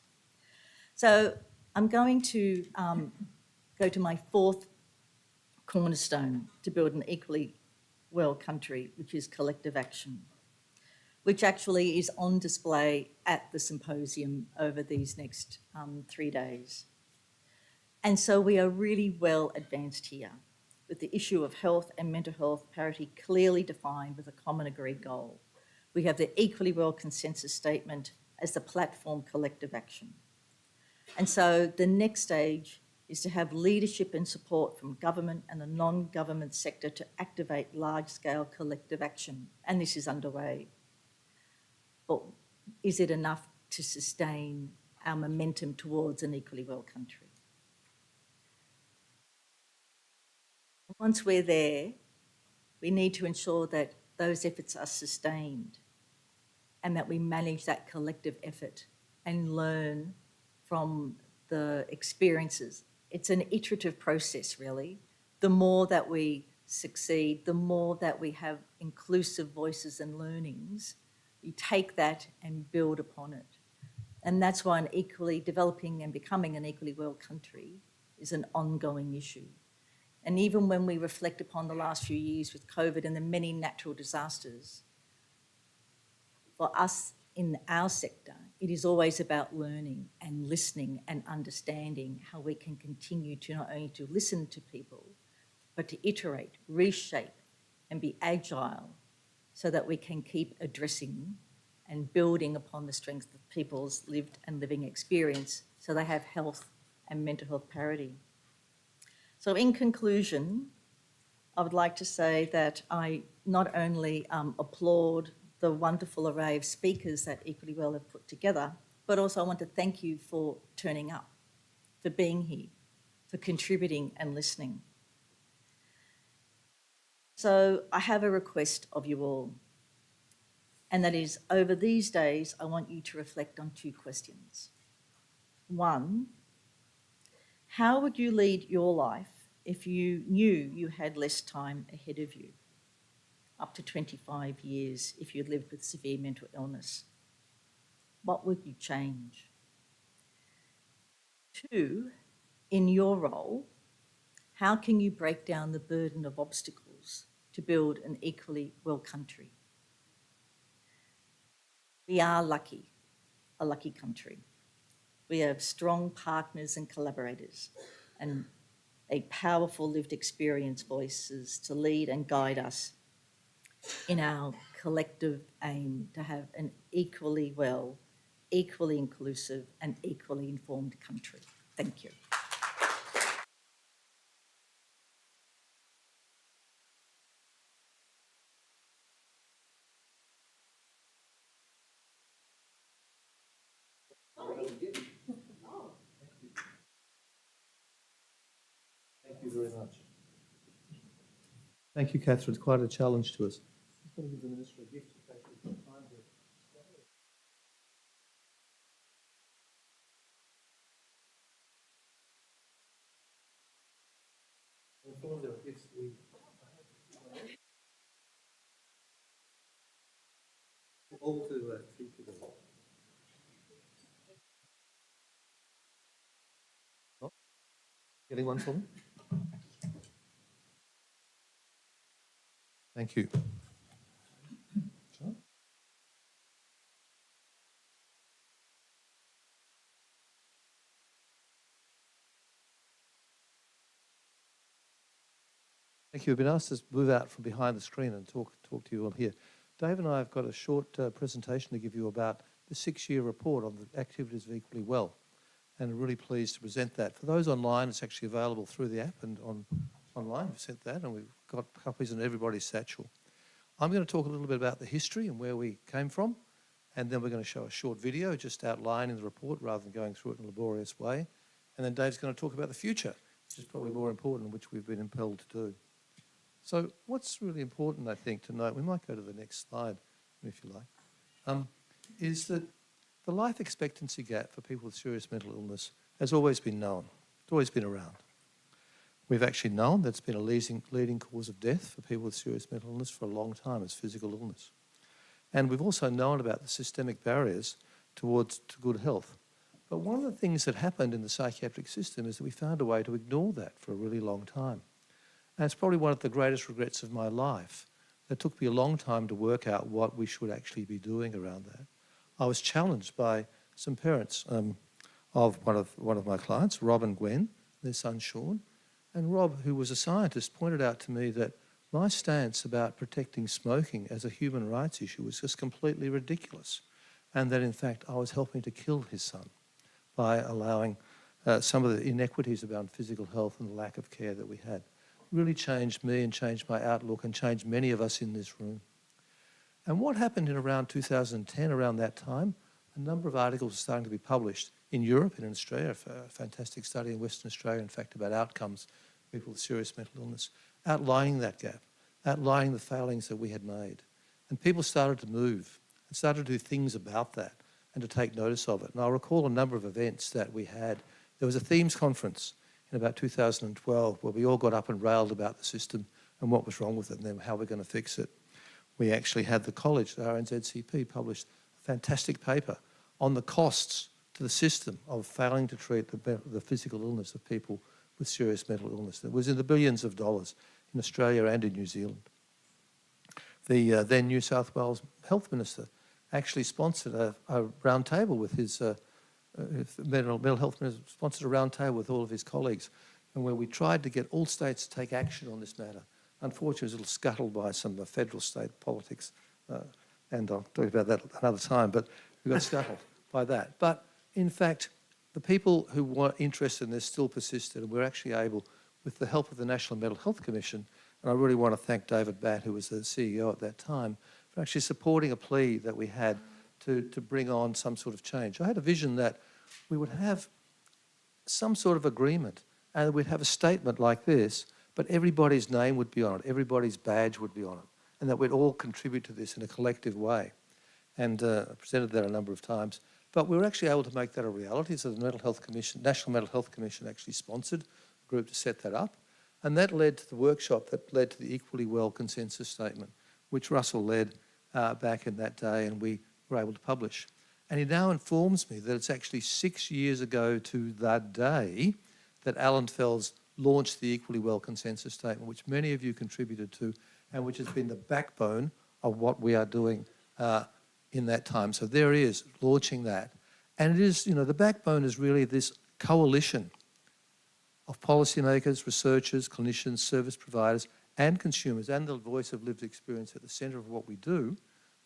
Speaker 6: So I'm going to go to my fourth cornerstone to build an equally well country, which is collective action, which actually is on display at the symposium over these next 3 days. And so we are really well advanced here, with the issue of health and mental health parity clearly defined with a common agreed goal. We have the Equally Well Consensus Statement as the platform collective action. And so the next stage is to have leadership and support from government and the non-government sector to activate large-scale collective action, and this is underway. But is it enough to sustain our momentum towards an equally well country? Once we're there, we need to ensure that those efforts are sustained and that we manage that collective effort and learn from the experiences. It's an iterative process, really. The more that we succeed, the more that we have inclusive voices and learnings, we take that and build upon it. And that's why developing and becoming an equally well country is an ongoing issue. And even when we reflect upon the last few years with COVID and the many natural disasters, for us in our sector, it is always about learning and listening and understanding how we can continue to not only to listen to people, but to iterate, reshape, and be agile so that we can keep addressing and building upon the strengths of people's lived and living experience so they have health and mental health parity. So in conclusion, I would like to say that I not only applaud the wonderful array of speakers that Equally Well have put together, but also I want to thank you for turning up, for being here, for contributing and listening. So I have a request of you all, and that is, over these days, I want you to reflect on 2 questions. 1, how would you lead your life if you knew you had less time ahead of you? Up to 25 years if you lived with severe mental illness. What would you change? 2, in your role, how can you break down the burden of obstacles to build an equally well country? We are lucky, a lucky country. We have strong partners and collaborators and a powerful lived experience voices to lead and guide us in our collective aim to have an equally well, equally inclusive and equally informed country. Thank you.
Speaker 2: Thank you very much. Thank you, Catherine. It's quite a challenge to us. I'm just going to give the Minister a gift in case we've got time to. Informed there are gifts we all to keep together. Getting one for me? Thank you. Sure. Thank you. I've been asked to move out from behind the screen and talk to you all here. Dave and I have got a short presentation to give you about the 6-year report on the activities of Equally Well, and I'm really pleased to present that. For those online, it's actually available through the app and online. We've sent that, and we've got copies in everybody's satchel. I'm going to talk a little bit about the history and where we came from, and then we're going to show a short video just outlining the report rather than going through it in a laborious way. And then Dave's going to talk about the future, which is probably more important, which we've been impelled to do. So what's really important, I think, to note, we might go to the next slide, if you like, is that the life expectancy gap for people with serious mental illness has always been known. It's always been around. We've actually known that it's been a leading cause of death for people with serious mental illness for a long time as physical illness. And we've also known about the systemic barriers to good health. But one of the things that happened in the psychiatric system is that we found a way to ignore that for a really long time. And it's probably one of the greatest regrets of my life. It took me a long time to work out what we should actually be doing around that. I was challenged by some parents of one of my clients, Rob and Gwen, their son Sean. And Rob, who was a scientist, pointed out to me that my stance about protecting smoking as a human rights issue was just completely ridiculous, and that in fact I was helping to kill his son by allowing some of the inequities about physical health and the lack of care that we had. Really changed me and changed my outlook and changed many of us in this room. And what happened in around 2010, around that time, a number of articles were starting to be published in Europe and in Australia, a fantastic study in Western Australia, in fact, about outcomes for people with serious mental illness, outlining that gap, outlining the failings that we had made. And people started to move and started to do things about that and to take notice of it. And I recall a number of events that we had. There was a themes conference in about 2012 where we all got up and railed about the system and what was wrong with it and then how we're going to fix it. We actually had the college, the RNZCP, published a fantastic paper on the costs to the system of failing to treat the physical illness of people with serious mental illness. It was in the billions of dollars in Australia and in New Zealand. The then New South Wales Health Minister actually sponsored a round table with his mental health minister, sponsored a round table with all of his colleagues, and where we tried to get all states to take action on this matter. Unfortunately, it was a little scuttled by some federal state politics, and I'll talk about that another time, but we got scuttled by that. But in fact, the people who were interested in this still persisted, and we're actually able, with the help of the National Mental Health Commission, and I really want to thank David Batt, who was the CEO at that time, for actually supporting a plea that we had to bring on some sort of change. I had a vision that we would have some sort of agreement and we'd have a statement like this, but everybody's name would be on it, everybody's badge would be on it, and that we'd all contribute to this in a collective way. And I presented that a number of times. But we were actually able to make that a reality. So the Mental Health Commission, National Mental Health Commission actually sponsored a group to set that up. And that led to the workshop that led to the Equally Well consensus statement, which Russell led back in that day and we were able to publish. And he now informs me that it's actually 6 years ago to that day that Alan Fels launched the Equally Well consensus statement, which many of you contributed to and which has been the backbone of what we are doing in that time. So there he is, launching that. And it is, the backbone is really this coalition of policymakers, researchers, clinicians, service providers, and consumers, and the voice of lived experience at the centre of what we do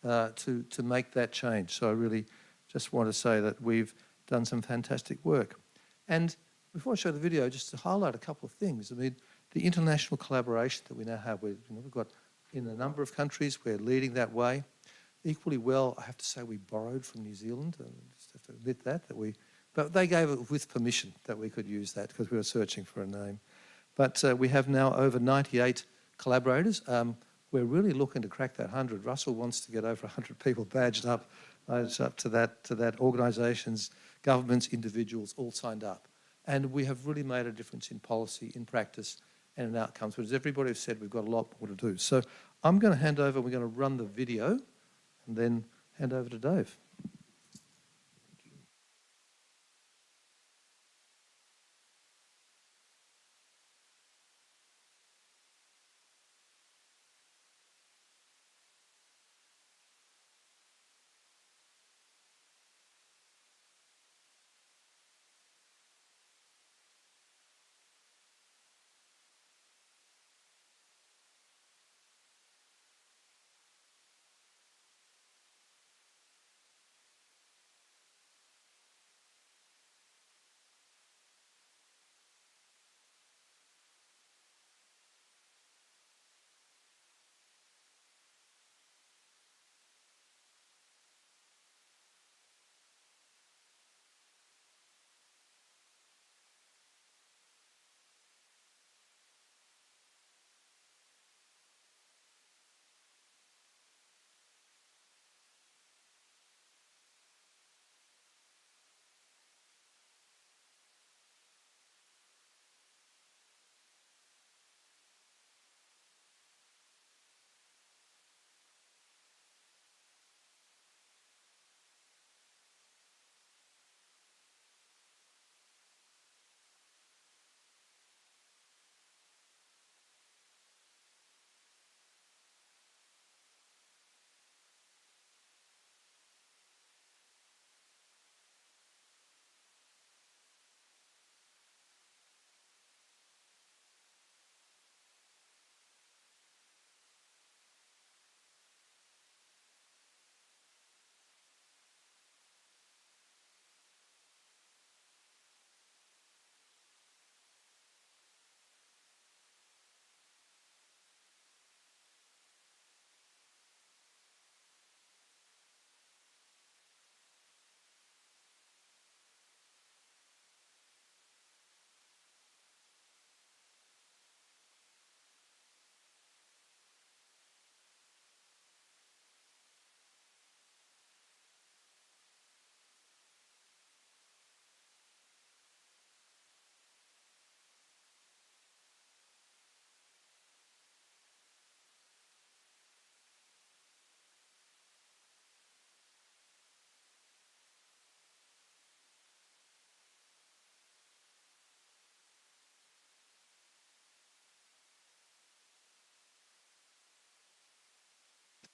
Speaker 2: to make that change. So I really just want to say that we've done some fantastic work. And before I show the video, just to highlight a couple of things. I mean, the international collaboration that we now have, we've got in a number of countries, we're leading that way. Equally Well, I have to say we borrowed from New Zealand, and I just have to admit that but they gave it with permission that we could use that because we were searching for a name. But we have now over 98 collaborators. We're really looking to crack that 100. Russell wants to get over 100 people badged up. It's up to that organisations, governments, individuals, all signed up. And we have really made a difference in policy, in practice, and in outcomes. But as everybody has said, we've got a lot more to do. So I'm going to hand over, we're going to run the video, and then hand over to Dave.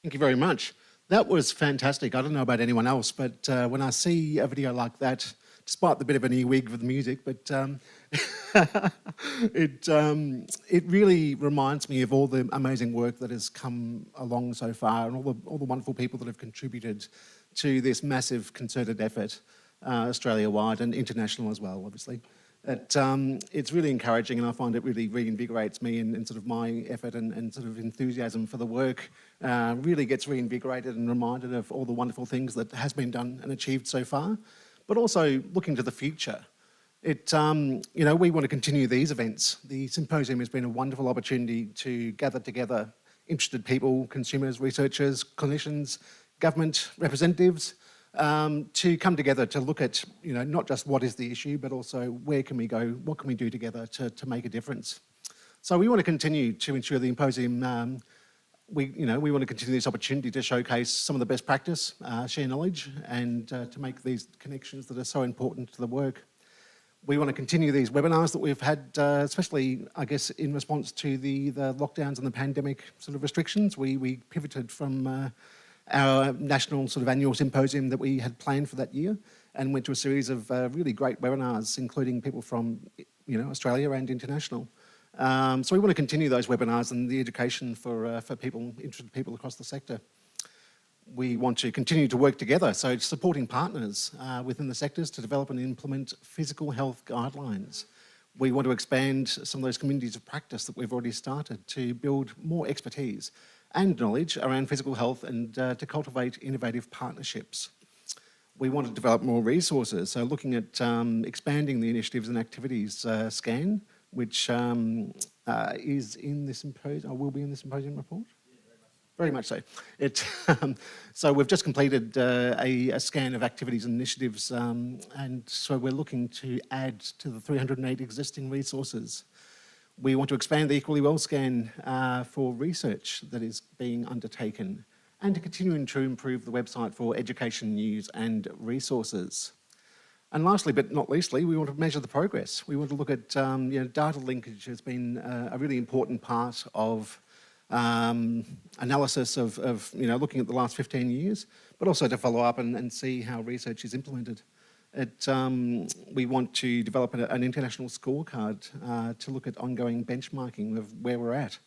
Speaker 1: Thank you very much. That was fantastic. I don't know about anyone else, but when I see a video like that, despite the bit of an earwig with the music, but it really reminds me of all the amazing work that has come along so far, and all the wonderful people that have contributed to this massive concerted effort, Australia-wide and international as well, obviously. It's really encouraging, and I find it really reinvigorates me in sort of my effort and sort of enthusiasm for the work. Really gets reinvigorated and reminded of all the wonderful things that has been done and achieved so far, but also looking to the future. We want to continue these events. The Symposium has been a wonderful opportunity to gather together interested people, consumers, researchers, clinicians, government representatives, to come together to look at, not just what is the issue, but also where can we go, what can we do together to make a difference. So we want to continue to ensure the Symposium, we want to continue this opportunity to showcase some of the best practice, share knowledge, and to make these connections that are so important to the work. We want to continue these webinars that we've had, especially, I guess, in response to the lockdowns and the pandemic sort of restrictions. We pivoted from our national sort of annual symposium that we had planned for that year and went to a series of really great webinars, including people from Australia and international. So we want to continue those webinars and the education for people, interested people across the sector. We want to continue to work together, so supporting partners within the sectors to develop and implement physical health guidelines. We want to expand some of those communities of practice that we've already started to build more expertise and knowledge around physical health and to cultivate innovative partnerships. We want to develop more resources, so looking at expanding the initiatives and activities SCAN, which is in the symposium, or will be in the symposium report? Very much so. So we've just completed a scan of activities and initiatives, and so we're looking to add to the 308 existing resources. We want to expand the Equally Well scan for research that is being undertaken, and to continue to improve the website for education, news and resources. And lastly, but not leastly, we want to measure the progress. We want to look at, data linkage has been a really important part of analysis of looking at the last 15 years, but also to follow up and see how research is implemented. We want to develop an international scorecard to look at ongoing benchmarking of where we're at,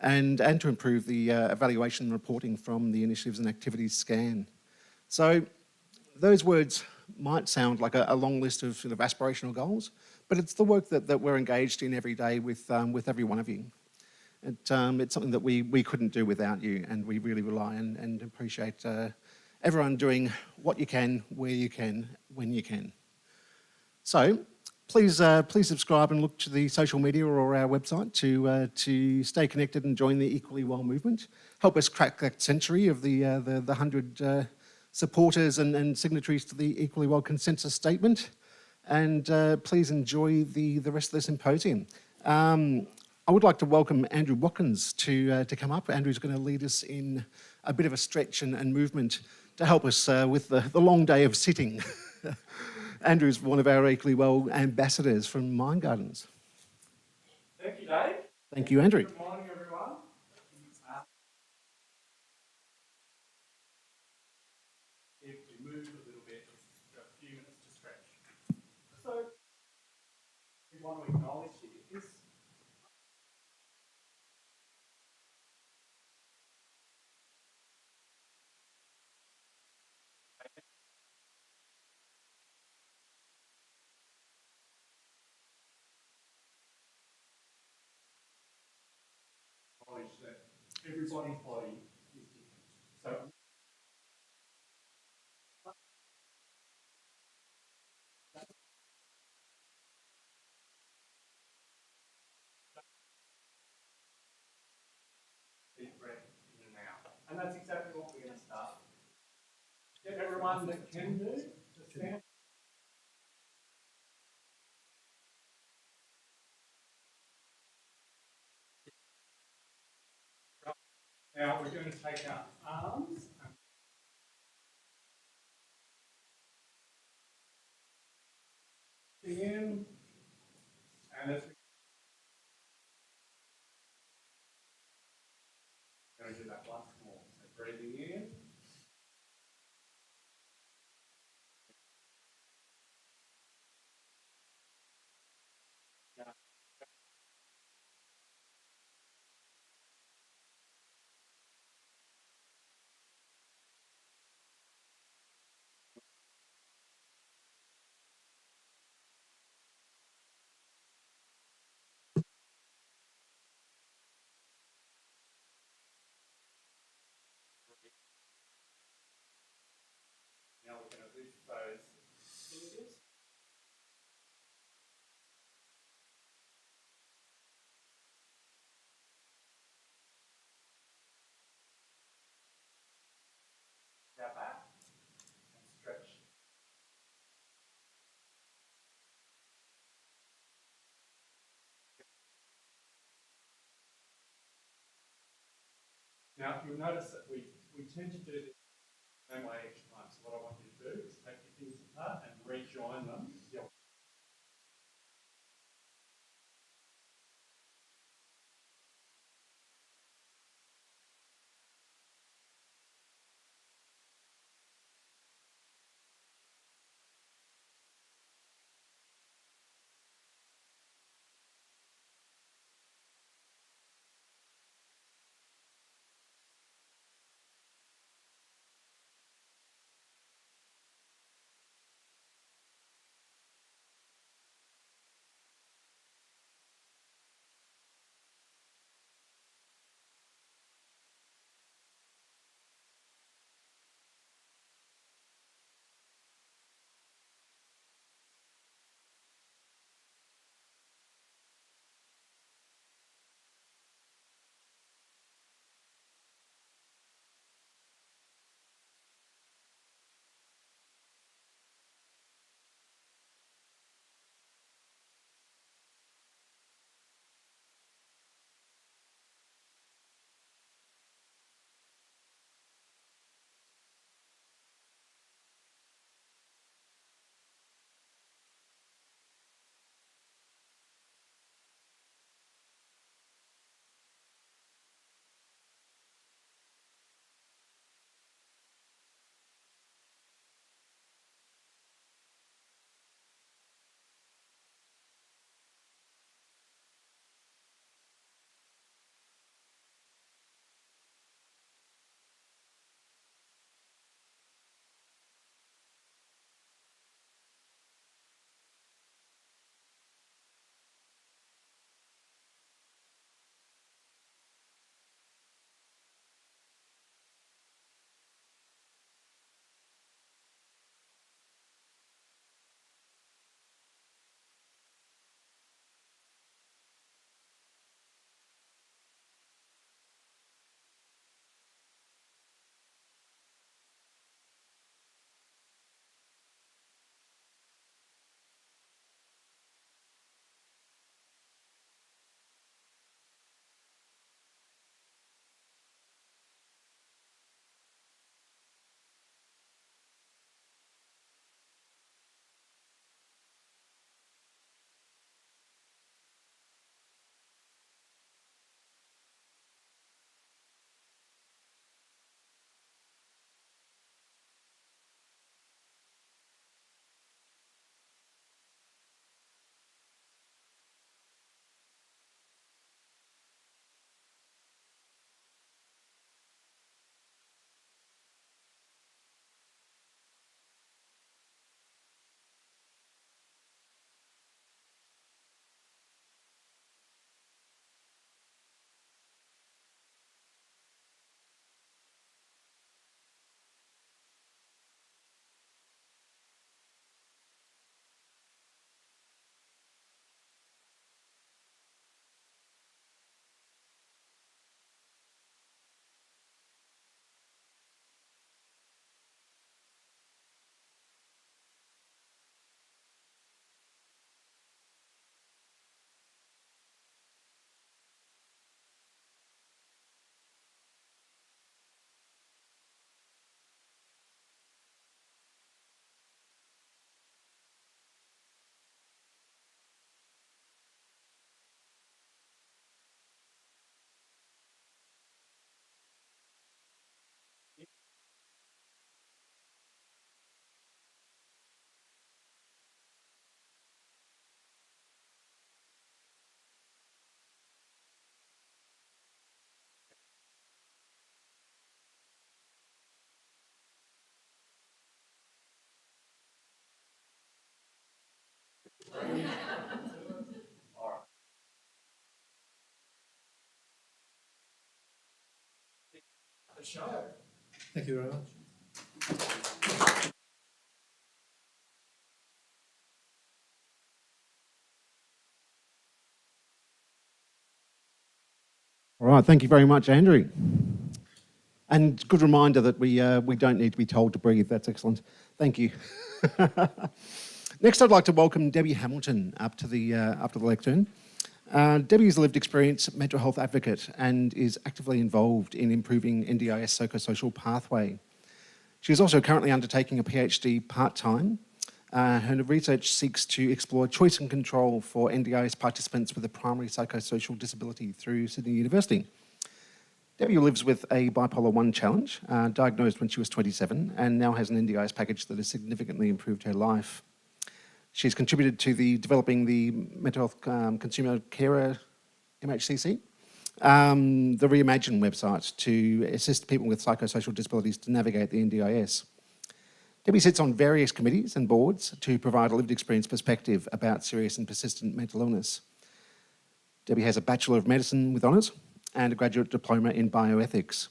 Speaker 1: and to improve the evaluation and reporting from the initiatives and activities scan. So those words might sound like a long list of sort of aspirational goals, but it's the work that we're engaged in every day with every one of you. It's something that we couldn't do without you, and we really rely on and appreciate everyone doing what you can, where you can, when you can. So please subscribe and look to the social media or our website to stay connected and join the Equally Well movement. Help us crack that century of the 100 supporters and signatories to the Equally Well consensus statement. And please enjoy the rest of the symposium. I would like to welcome Andrew Watkins to come up. Andrew's going to lead us in a bit of a stretch and movement to help us with the long day of sitting. Andrew's one of our Equally Well ambassadors from Mind Gardens.
Speaker 7: Thank you, Dave.
Speaker 1: Thank you, Andrew.
Speaker 7: Good morning, everyone. If we move a little bit, just a few minutes to stretch. So, we want to acknowledge this. Acknowledge that everybody's body is different. So, deep breath in and out. And that's exactly what we're going to start. Get everyone that can do to stand. Now we're going to take our arms and in, and as we're going to do that once more. So breathe Now, you'll notice that we tend to do this the same way each time. So what I want you to do is take your fingers apart and rejoin them. The show.
Speaker 2: Thank you very much.
Speaker 1: All right, thank you very much, Andrew. And good reminder that we don't need to be told to breathe. That's excellent. Thank you. Next, I'd like to welcome Debbie Hamilton up to the lectern. Debbie is a lived experience mental health advocate and is actively involved in improving NDIS psychosocial pathway. She is also currently undertaking a PhD part-time. Her research seeks to explore choice and control for NDIS participants with a primary psychosocial disability through Sydney University. Debbie lives with a bipolar 1 challenge, diagnosed when she was 27, and now has an NDIS package that has significantly improved her life. She's contributed to developing the Mental Health Consumer Carer MHCC, the Reimagine website to assist people with psychosocial disabilities to navigate the NDIS. Debbie sits on various committees and boards to provide a lived experience perspective about serious and persistent mental illness. Debbie has a Bachelor of Medicine with honours and a graduate diploma in bioethics.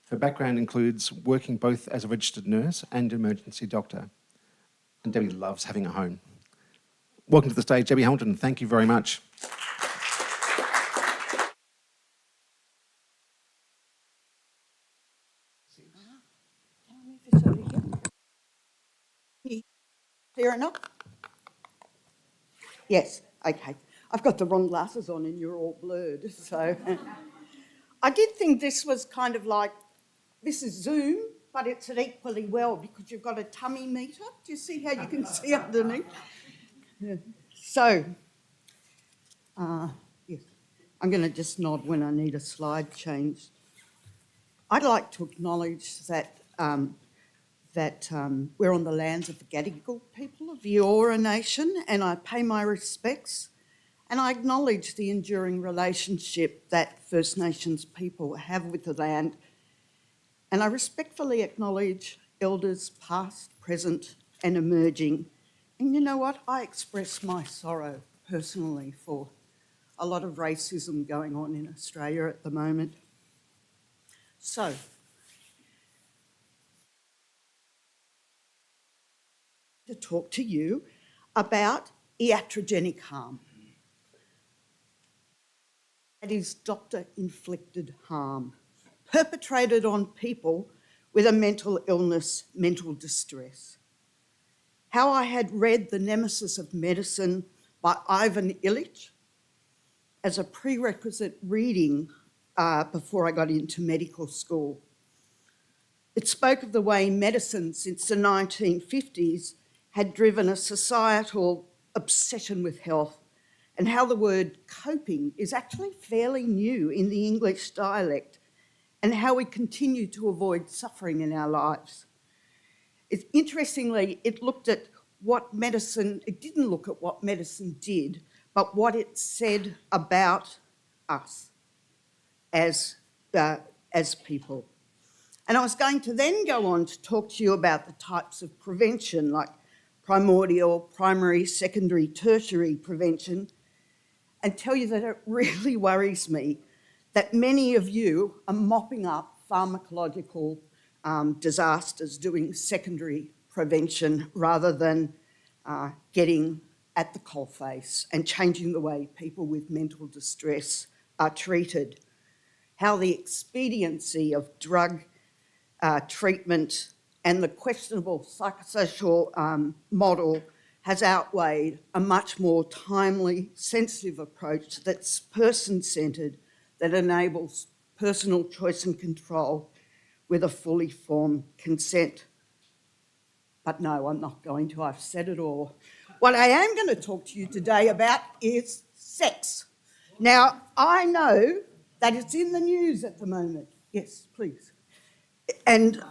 Speaker 1: Her background includes working both as a registered nurse and emergency doctor. And Debbie loves having a home. Welcome to the stage, Debbie Hamilton. Thank you very much.
Speaker 8: Clear enough? Yes, okay. I've got the wrong glasses on and you're all blurred, so. I did think this was kind of like, this is Zoom, but it's at equally well because you've got a tummy meter. Do you see how you can see underneath? So, yes, I'm going to just nod when I need a slide changed. I'd like to acknowledge that we're on the lands of the Gadigal people of the Eora Nation, and I pay my respects and I acknowledge the enduring relationship that First Nations people have with the land, and I respectfully acknowledge elders past, present and emerging. And you know what? I express my sorrow personally for a lot of racism going on in Australia at the moment. So, to talk to you about iatrogenic harm. That is doctor-inflicted harm perpetrated on people with a mental illness, mental distress. How I had read The Nemesis of Medicine by Ivan Illich as a prerequisite reading before I got into medical school. It spoke of the way medicine since the 1950s had driven a societal obsession with health, and how the word coping is actually fairly new in the English dialect, and how we continue to avoid suffering in our lives. Interestingly, it looked at what medicine, it didn't look at what medicine did, but what it said about us as people. And I was going to then go on to talk to you about the types of prevention, like primordial, primary, secondary, tertiary prevention, and tell you that it really worries me that many of you are mopping up pharmacological disasters doing secondary prevention rather than getting at the coalface and changing the way people with mental distress are treated. How the expediency of drug treatment and the questionable psychosocial model has outweighed a much more timely, sensitive approach that's person-centred, that enables personal choice and control with a fully formed consent. But no, I'm not going to. I've said it all. What I am going to talk to you today about is sex. Now, I know that it's in the news at the moment. Yes, please. And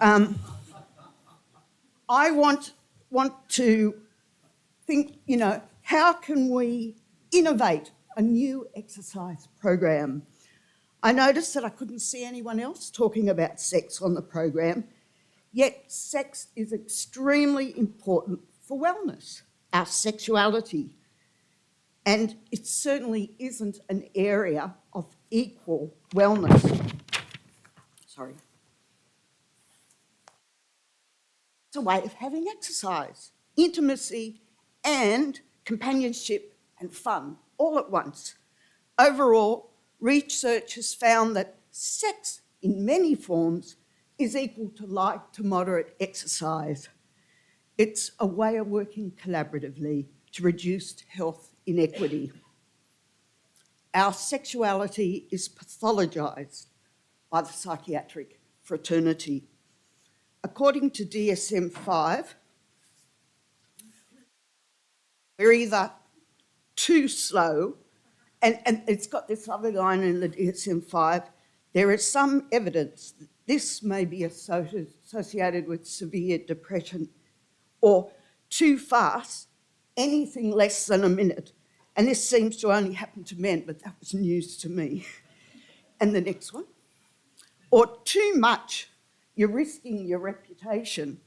Speaker 8: I want to think, you know, how can we innovate a new exercise program? I noticed that I couldn't see anyone else talking about sex on the program, yet sex is extremely important for wellness, our sexuality. And it certainly isn't an area of equal wellness. Sorry. It's a way of having exercise, intimacy, and companionship and fun all at once. Overall, research has found that sex in many forms is equal to light to moderate exercise. It's a way of working collaboratively to reduce health inequity. our sexuality is pathologised by the psychiatric fraternity. According to DSM-5, we're either too slow, and it's got this other line in the DSM-5, there is some evidence that this may be associated with severe depression, or too fast, anything less than a minute. And this seems to only happen to men, but that was news to me. And the next one. Or too much, you're risking your reputation,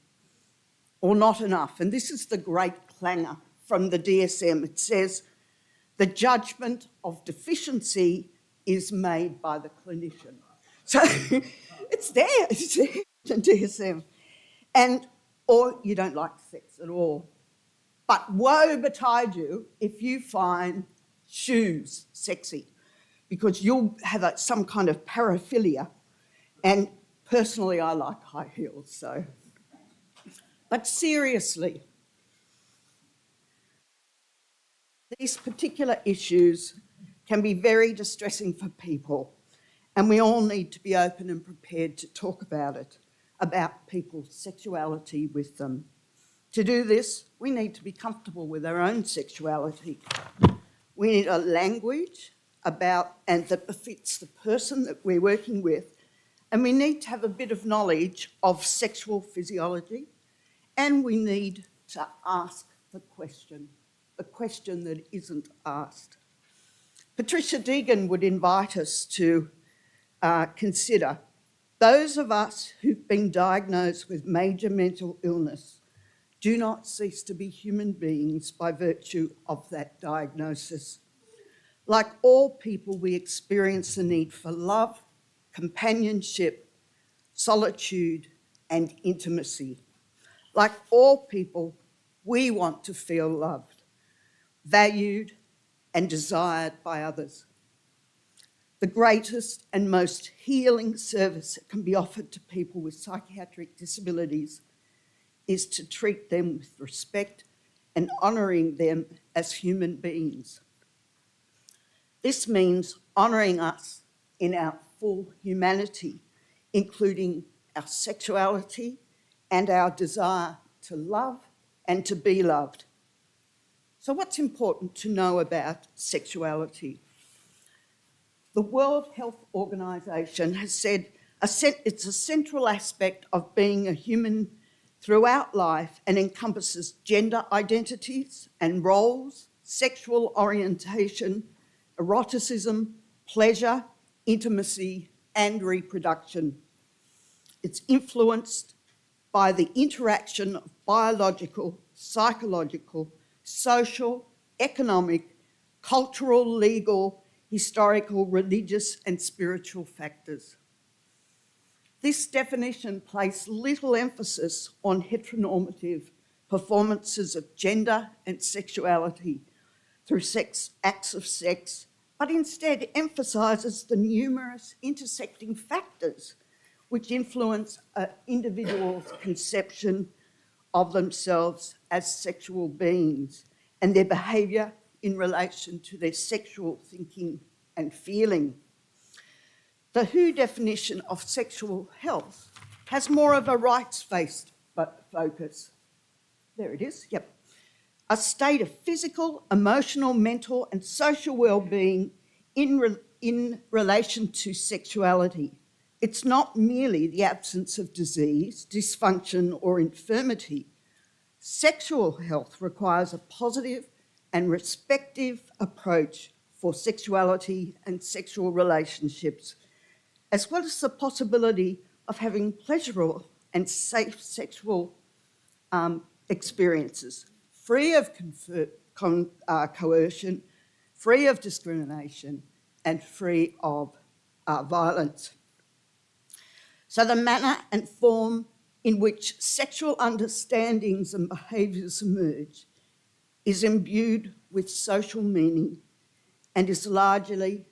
Speaker 8: or not enough. And this is the great clangor from the DSM. It says, the judgment of deficiency is made by the clinician. So it's there in DSM. And, or you don't like sex at all. But woe betide you if you find shoes sexy, because you'll have some kind of paraphilia. And personally, I like high heels, so. But seriously, these particular issues can be very distressing for people, and we all need to be open and prepared to talk about it, about people's sexuality with them. To do this, we need to be comfortable with our own sexuality. We need a language about and that befits the person that we're working with, and we need to have a bit of knowledge of sexual physiology, and we need to ask the question that isn't asked. Patricia Deegan would invite us to consider those of us who've been diagnosed with major mental illness do not cease to be human beings by virtue of that diagnosis. Like all people, we experience the need for love, companionship, solitude, and intimacy. Like all people, we want to feel loved, valued, and desired by others. The greatest and most healing service that can be offered to people with psychiatric disabilities is to treat them with respect and honouring them as human beings. This means honouring us in our full humanity, including our sexuality and our desire to love and to be loved. So what's important to know about sexuality? The World Health Organization has said it's a central aspect of being a human throughout life and encompasses gender identities and roles, sexual orientation, eroticism, pleasure, intimacy, and reproduction. It's influenced by the interaction of biological, psychological, social, economic, cultural, legal, historical, religious, and spiritual factors. This definition placed little emphasis on heteronormative performances of gender and sexuality through acts of sex, but instead emphasises the numerous intersecting factors which influence an individual's conception of themselves as sexual beings and their behaviour in relation to their sexual thinking and feeling. The WHO definition of sexual health has more of a rights-based focus. There it is, yep. A state of physical, emotional, mental and social well-being in relation to sexuality. It's not merely the absence of disease, dysfunction or infirmity. Sexual health requires a positive and respectful approach for sexuality and sexual relationships, as well as the possibility of having pleasurable and safe sexual experiences, free of coercion, free of discrimination, and free of violence. So the manner and form in which sexual understandings and behaviours emerge is imbued with social meaning and is largely,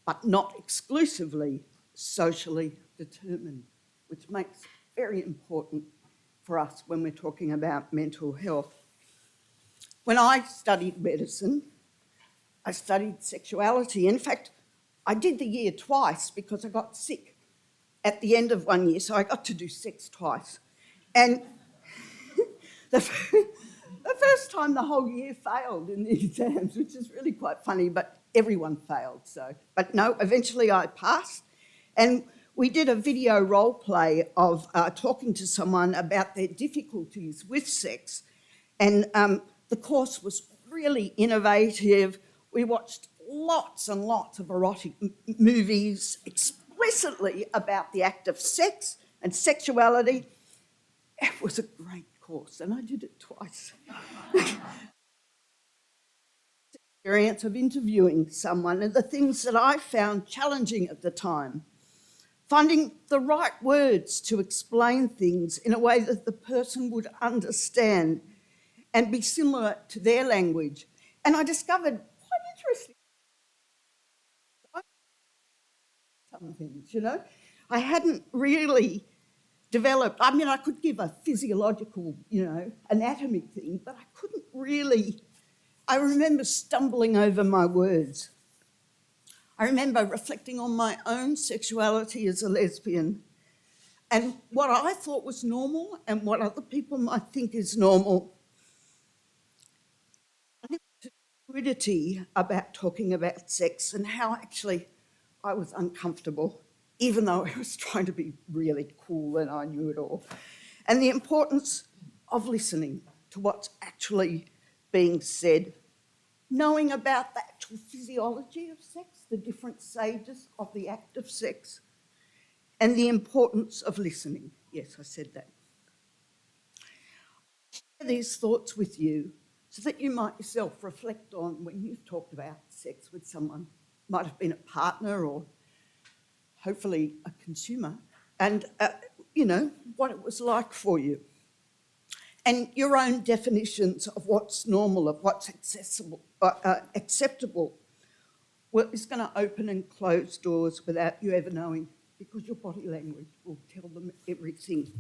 Speaker 8: but not exclusively, socially determined, which makes it very important for us when we're talking about mental health. When I studied medicine, I studied sexuality. In fact, I did the year twice because I got sick at the end of one year, so I got to do sex twice. And the first time the whole year failed in the exams, which is really quite funny, but everyone failed. But no, eventually I passed. And we did a video role play of talking to someone about their difficulties with sex. And the course was really innovative. We watched lots and lots of erotic movies explicitly about the act of sex and sexuality. It was a great course, and I did it twice. Experience of interviewing someone and the things that I found challenging at the time. Finding the right words to explain things in a way that the person would understand and be similar to their language. And I discovered quite interesting some things, you know. I hadn't really developed, I mean, I could give a physiological, anatomy thing, but I couldn't really, I remember stumbling over my words. I remember reflecting on my own sexuality as a lesbian and what I thought was normal and what other people might think is normal. Fluidity about talking about sex and how actually I was uncomfortable, even though I was trying to be really cool and I knew it all. And the importance of listening to what's actually being said, knowing about the actual physiology of sex, the different stages of the act of sex, and the importance of listening. Yes, I said that. I share these thoughts with you so that you might yourself reflect on when you've talked about sex with someone, might have been a partner or hopefully a consumer, and what it was like for you. And your own definitions of what's normal, of what's acceptable, well, it's going to open and close doors without you ever knowing, because your body language will tell them everything.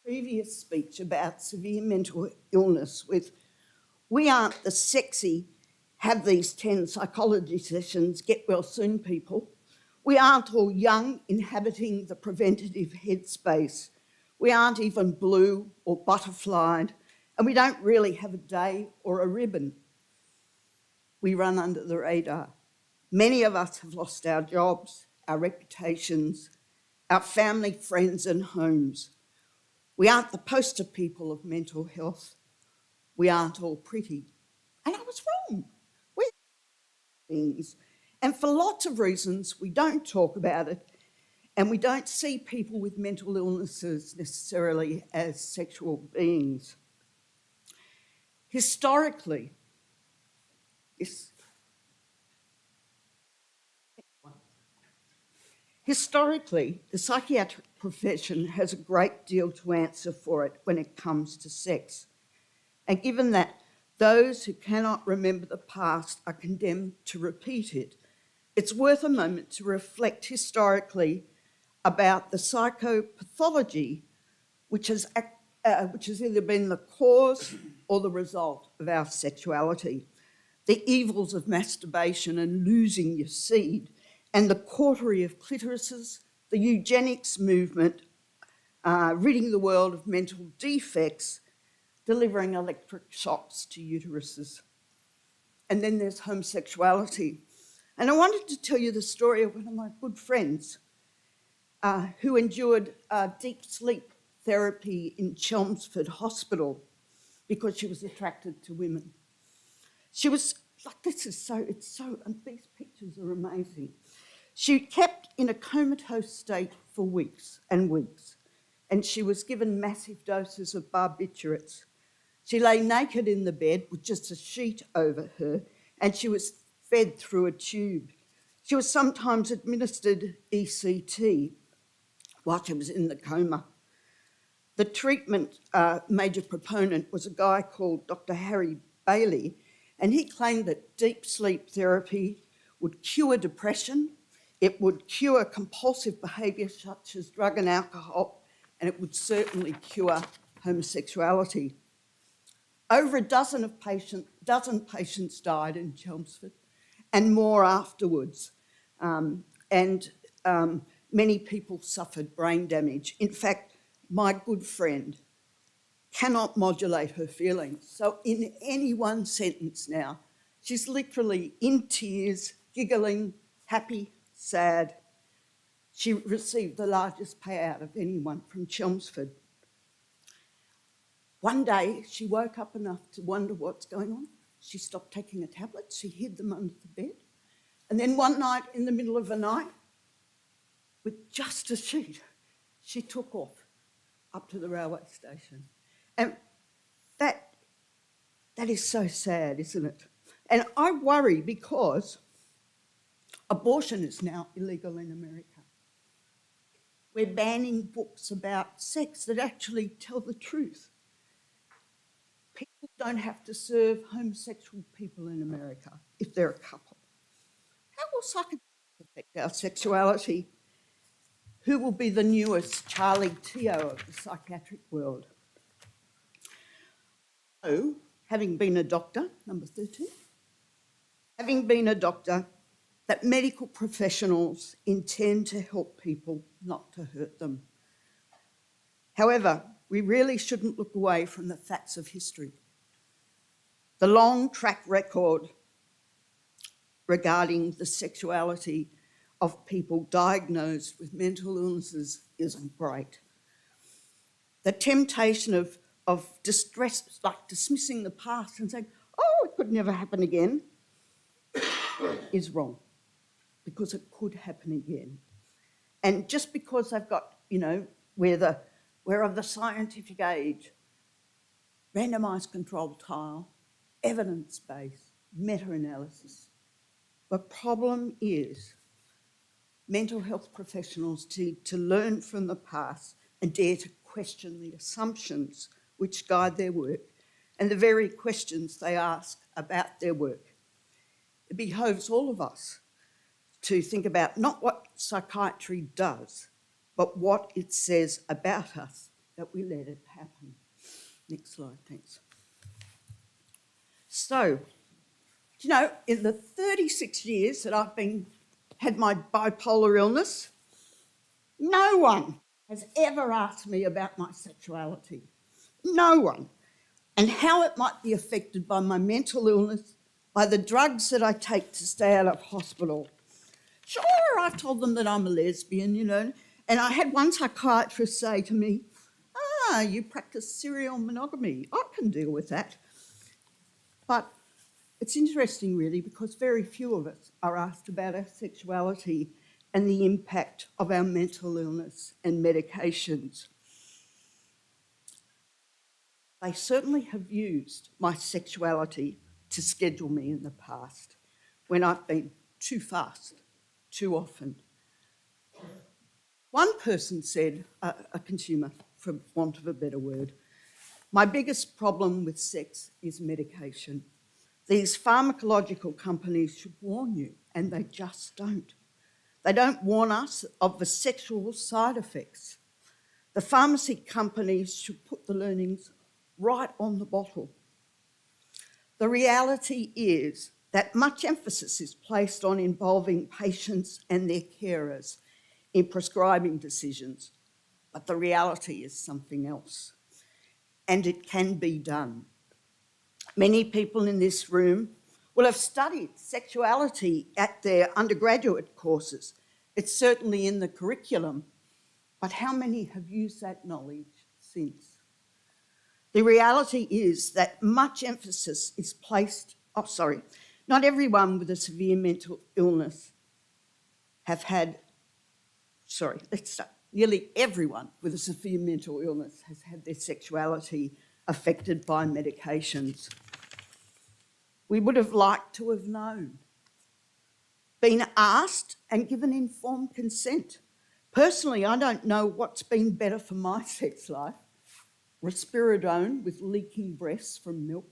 Speaker 8: Previous speech about severe mental illness with, we aren't the sexy, have these 10 psychology sessions, get well soon people. We aren't all young, inhabiting the preventative headspace. We aren't even blue or butterflied, and we don't really have a day or a ribbon. We run under the radar. Many of us have lost our jobs, our reputations, our family, friends and homes. We aren't the poster people of mental health. We aren't all pretty. And I was wrong. We're things. And for lots of reasons, we don't talk about it, and we don't see people with mental illnesses necessarily as sexual beings. Historically, the psychiatric profession has a great deal to answer for it when it comes to sex. And given that those who cannot remember the past are condemned to repeat it, it's worth a moment to reflect historically about the psychopathology which has either been the cause or the result of our sexuality. The evils of masturbation and losing your seed, and the cautery of clitorises, the eugenics movement, ridding the world of mental defects, delivering electric shocks to uteruses. And then there's homosexuality. And I wanted to tell you the story of one of my good friends who endured deep sleep therapy in Chelmsford Hospital because she was attracted to women. She was, like, and these pictures are amazing. She kept in a comatose state for weeks and weeks, and she was given massive doses of barbiturates. She lay naked in the bed with just a sheet over her, and she was fed through a tube. She was sometimes administered ECT while she was in the coma. The treatment major proponent was a guy called Dr. Harry Bailey, and he claimed that deep sleep therapy would cure depression, it would cure compulsive behaviour such as drug and alcohol, and it would certainly cure homosexuality. Over a dozen patients died in Chelmsford and more afterwards. Many people suffered brain damage. In fact, my good friend cannot modulate her feelings. So in any one sentence now, she's literally in tears, giggling, happy, sad. She received the largest payout of anyone from Chelmsford. One day, she woke up enough to wonder what's going on. She stopped taking her tablets, she hid them under the bed. And then one night, in the middle of the night, with just a sheet, she took off up to the railway station. And that is so sad, isn't it? And I worry because abortion is now illegal in America. We're banning books about sex that actually tell the truth. People don't have to serve homosexual people in America if they're a couple. How will psychedelics affect our sexuality? Who will be the newest Charlie Teo of the psychiatric world? So, having been a doctor, number 13, having been a doctor, that medical professionals intend to help people, not to hurt them. However, we really shouldn't look away from the facts of history. The long track record regarding the sexuality of people diagnosed with mental illnesses isn't great. The temptation of distress, like dismissing the past and saying, oh, it could never happen again, is wrong, because it could happen again. And just because they've got, we're of the scientific age, randomised controlled trial, evidence-based, meta-analysis. The problem is mental health professionals need to learn from the past and dare to question the assumptions which guide their work and the very questions they ask about their work. It behoves all of us to think about not what psychiatry does, but what it says about us that we let it happen. Next slide, thanks. So, in the 36 years that I've had my bipolar illness, no one has ever asked me about my sexuality. No one. And how it might be affected by my mental illness, by the drugs that I take to stay out of hospital. Sure, I've told them that I'm a lesbian, and I had one psychiatrist say to me, you practice serial monogamy. I can deal with that. But it's interesting, really, because very few of us are asked about our sexuality and the impact of our mental illness and medications. They certainly have used my sexuality to schedule me in the past when I've been too fast, too often. One person said, a consumer, for want of a better word, my biggest problem with sex is medication. These pharmacological companies should warn you, and they just don't. They don't warn us of the sexual side effects. The pharmacy companies should put the learnings right on the bottle. The reality is that much emphasis is placed on involving patients and their carers in prescribing decisions, but the reality is something else, and it can be done. Many people in this room will have studied sexuality at their undergraduate courses. It's certainly in the curriculum, but how many have used that knowledge since? The reality is that much emphasis is placed, not everyone with a severe mental illness nearly everyone with a severe mental illness has had their sexuality affected by medications. We would have liked to have known, been asked and given informed consent. Personally, I don't know what's been better for my sex life, risperidone with leaking breasts from milk,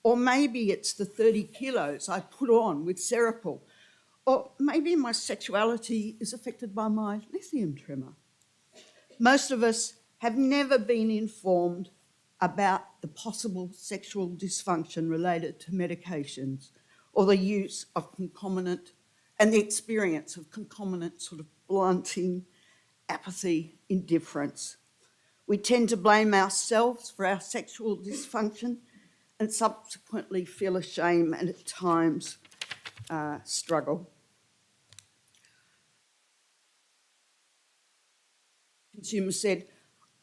Speaker 8: or maybe it's the 30 kilos I put on with Seroquel, or maybe my sexuality is affected by my lithium tremor. Most of us have never been informed about the possible sexual dysfunction related to medications or the use of concomitant and the experience of concomitant sort of blunting, apathy, indifference. We tend to blame ourselves for our sexual dysfunction and subsequently feel ashamed and at times struggle. Consumer said,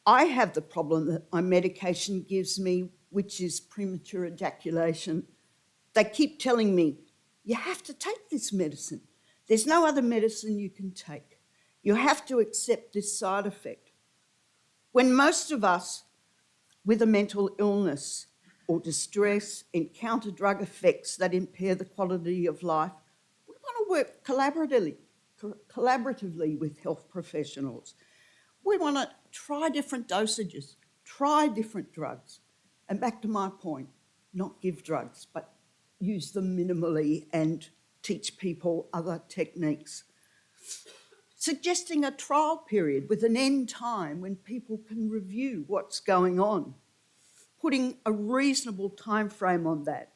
Speaker 8: I have the problem that my medication gives me, which is premature ejaculation. They keep telling me, you have to take this medicine. There's no other medicine you can take. You have to accept this side effect. When most of us with a mental illness or distress encounter drug effects that impair the quality of life, we want to work collaboratively with health professionals. We want to try different dosages, try different drugs. And back to my point, not give drugs, but use them minimally and teach people other techniques. Suggesting a trial period with an end time when people can review what's going on. Putting a reasonable time frame on that.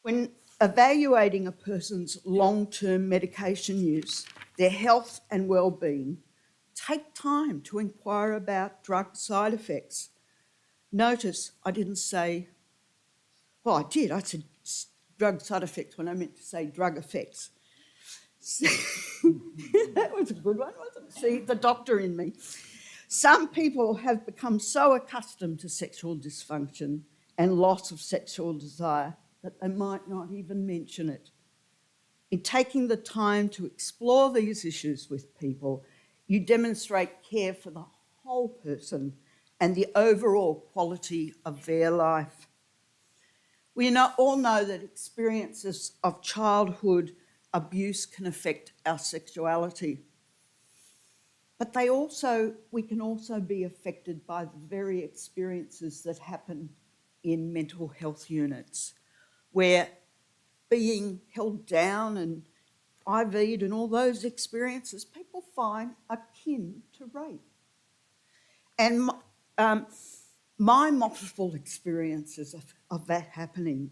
Speaker 8: When evaluating a person's long-term medication use, their health and well-being, take time to inquire about drug side effects. Notice I didn't say, well, I did. I said drug side effects when I meant to say drug effects. That was a good one, wasn't it? See, the doctor in me. Some people have become so accustomed to sexual dysfunction and loss of sexual desire that they might not even mention it. In taking the time to explore these issues with people, you demonstrate care for the whole person and the overall quality of their life. We all know that experiences of childhood abuse can affect our sexuality. But we can also be affected by the very experiences that happen in mental health units, where being held down and IV'd and all those experiences, people find akin to rape. And my multiple experiences of that happening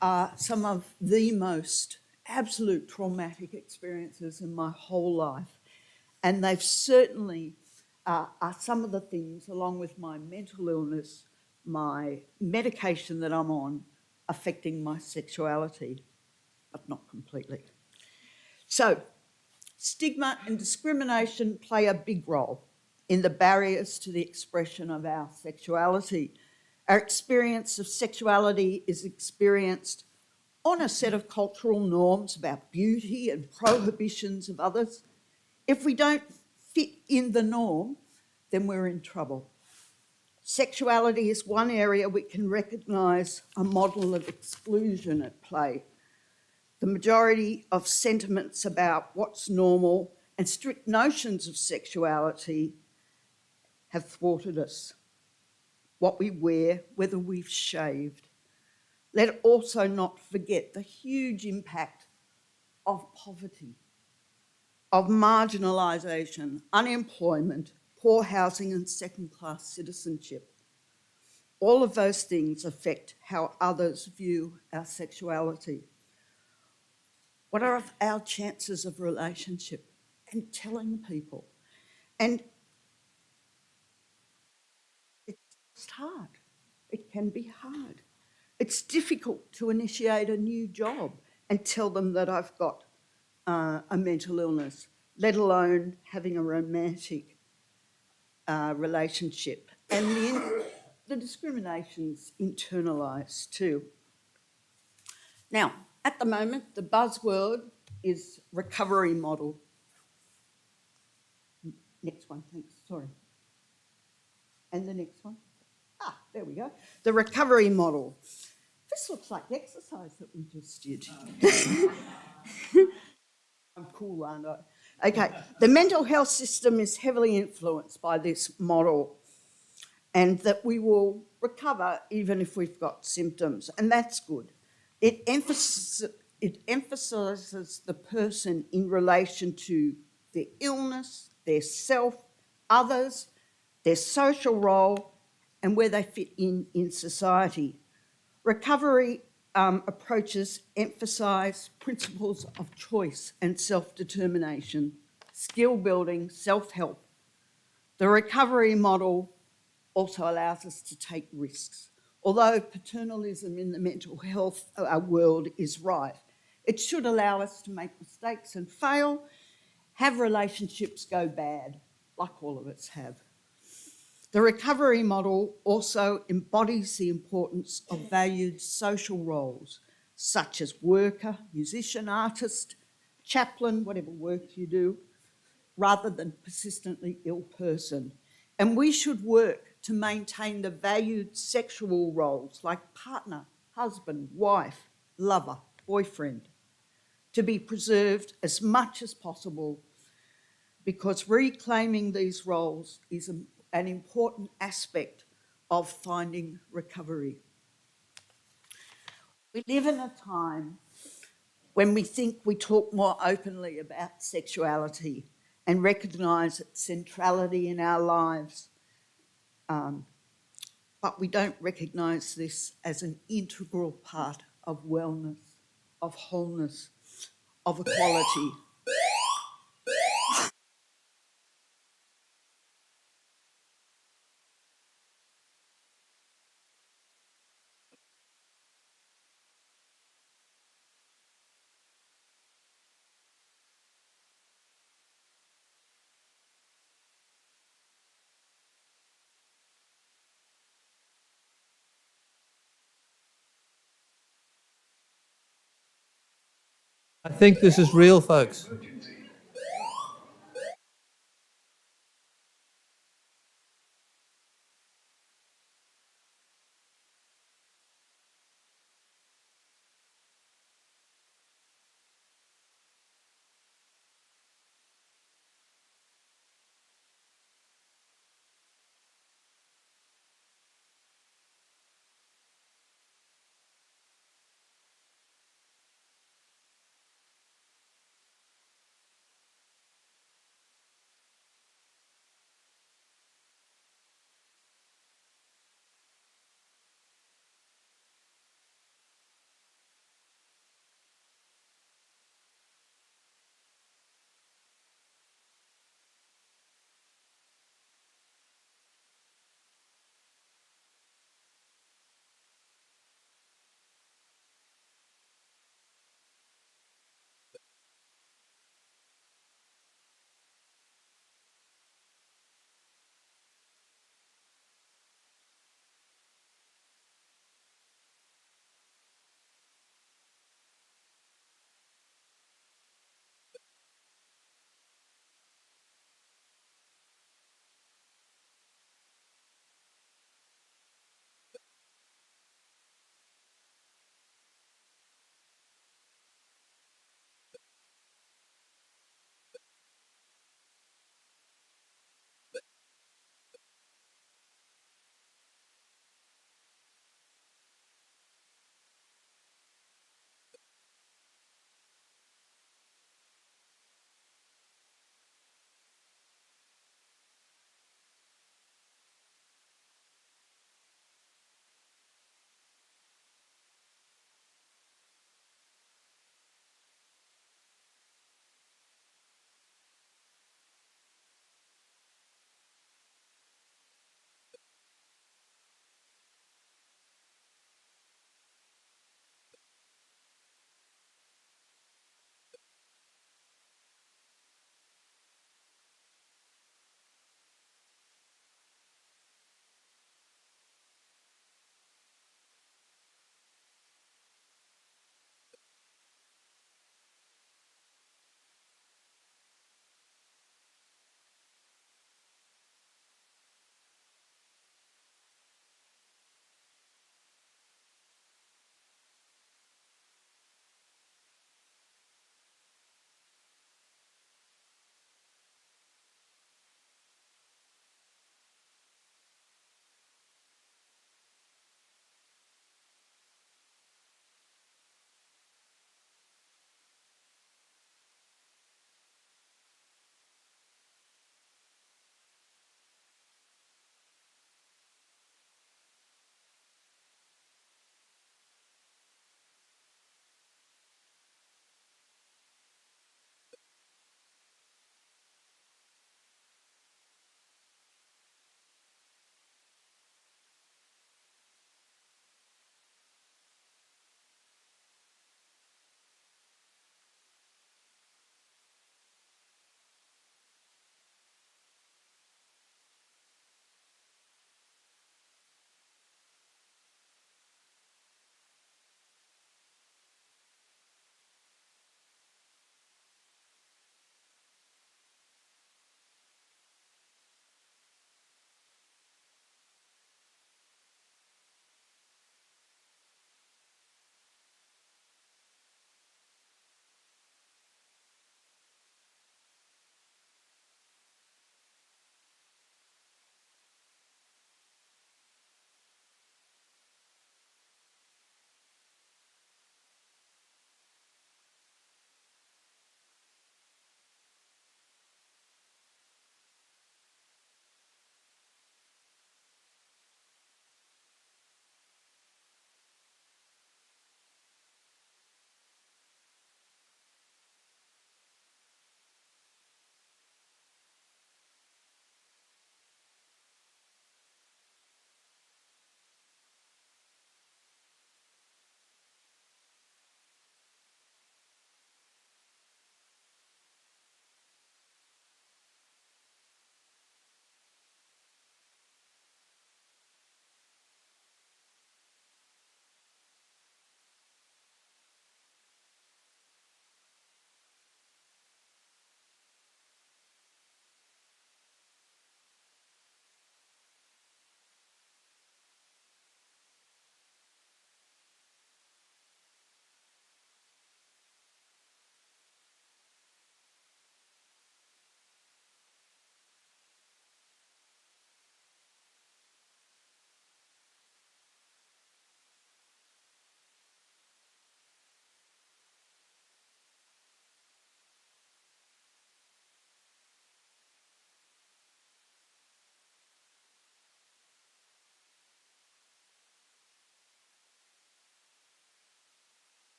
Speaker 8: are some of the most absolute traumatic experiences in my whole life. And they've certainly are some of the things, along with my mental illness, my medication that I'm on, affecting my sexuality, but not completely. So, stigma and discrimination play a big role in the barriers to the expression of our sexuality. Our experience of sexuality is experienced on a set of cultural norms about beauty and prohibitions of others. If we don't fit in the norm, then we're in trouble. Sexuality is one area we can recognise a model of exclusion at play. The majority of sentiments about what's normal and strict notions of sexuality have thwarted us. What we wear, whether we've shaved. Let also not forget the huge impact of poverty, of marginalisation, unemployment, poor housing and second-class citizenship. All of those things affect how others view our sexuality. What are our chances of relationship and telling people? And it's hard. It can be hard. It's difficult to initiate a new job and tell them that I've got a mental illness, let alone having a romantic relationship. And the discrimination's internalised too. Now, at the moment, the buzzword is recovery model. Next one, thanks, sorry. And the next one. There we go. The recovery model. This looks like the exercise that we just did. I'm cool, aren't I? Okay, the mental health system is heavily influenced by this model, and that we will recover even if we've got symptoms, and that's good. It emphasises the person in relation to their illness, their self, others, their social role, and where they fit in society. Recovery approaches emphasise principles of choice and self-determination, skill building, self-help. The recovery model also allows us to take risks. Although paternalism in the mental health world is right, it should allow us to make mistakes and fail, have relationships go bad, like all of us have. The recovery model also embodies the importance of valued social roles, such as worker, musician, artist, chaplain, whatever work you do, rather than persistently ill person. And we should work to maintain the valued sexual roles like partner, husband, wife, lover, boyfriend, to be preserved as much as possible, because reclaiming these roles is an important aspect of finding recovery. We live in a time when we think we talk more openly about sexuality and recognise its centrality in our lives, but we don't recognise this as an integral part of wellness, of wholeness, of equality.
Speaker 2: I think this is real, folks.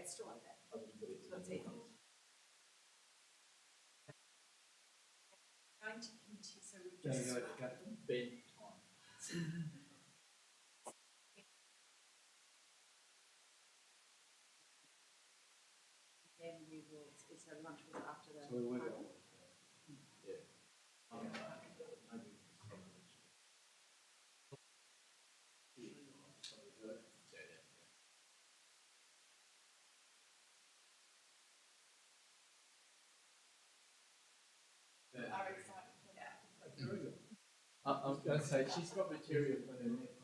Speaker 5: it's still up there. So it's easy. Going to continue, so we've just. Then we will, so lunch was after the. So we won't go.
Speaker 9: I was going to say, she's got material for the next.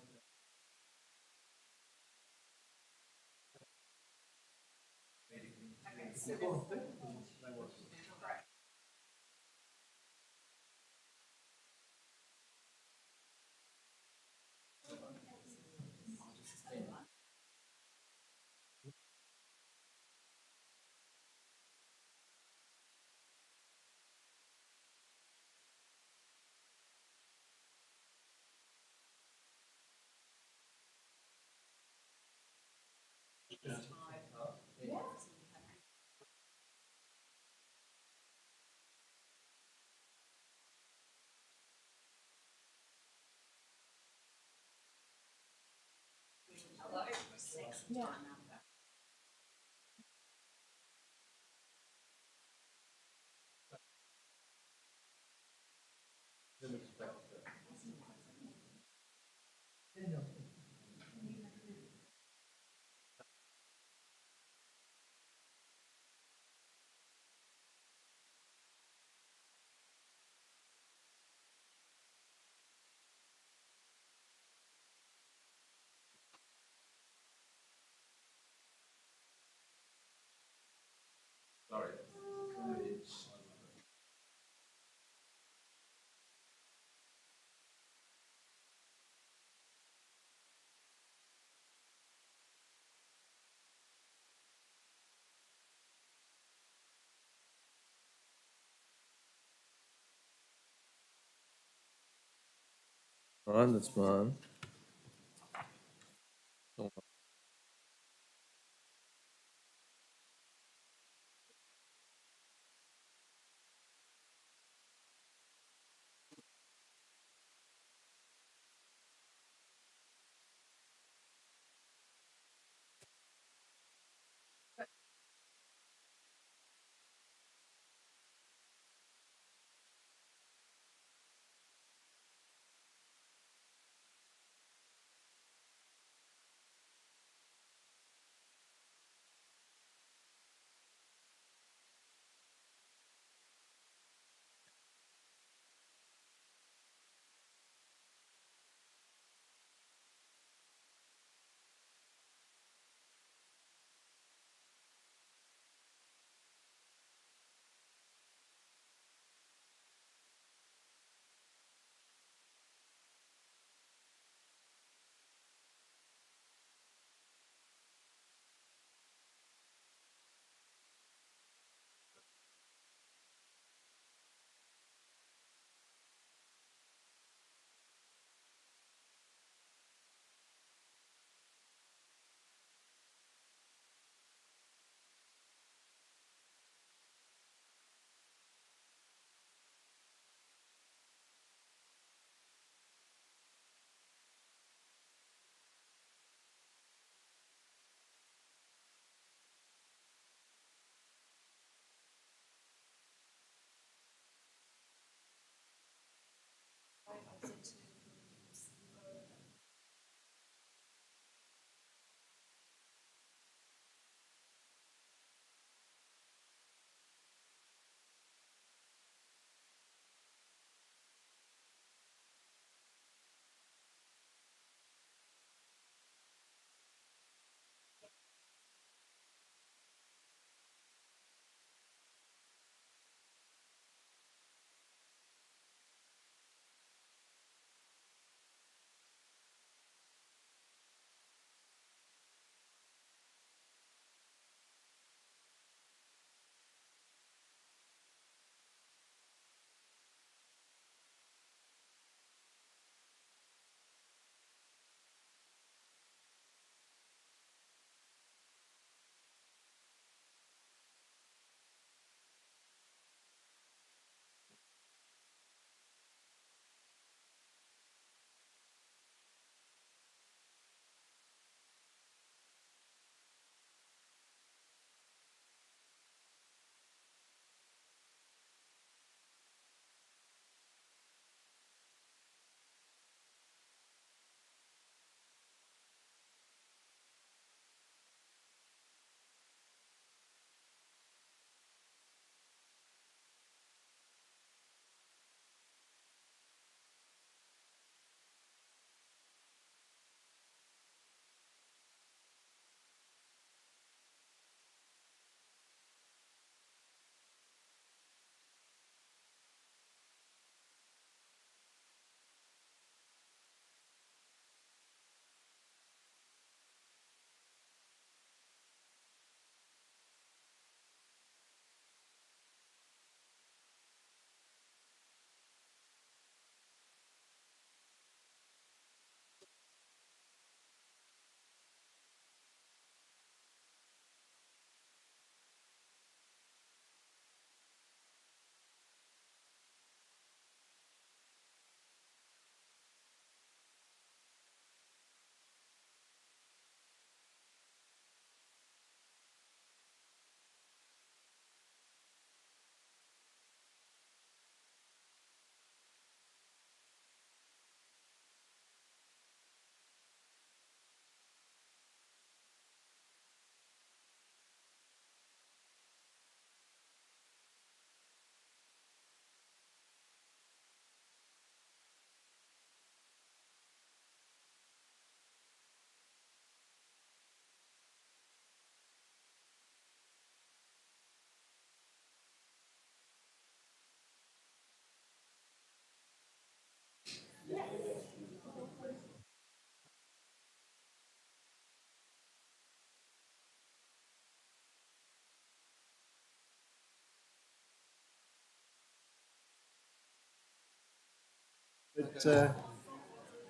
Speaker 9: Sorry.
Speaker 2: Mine, that's mine.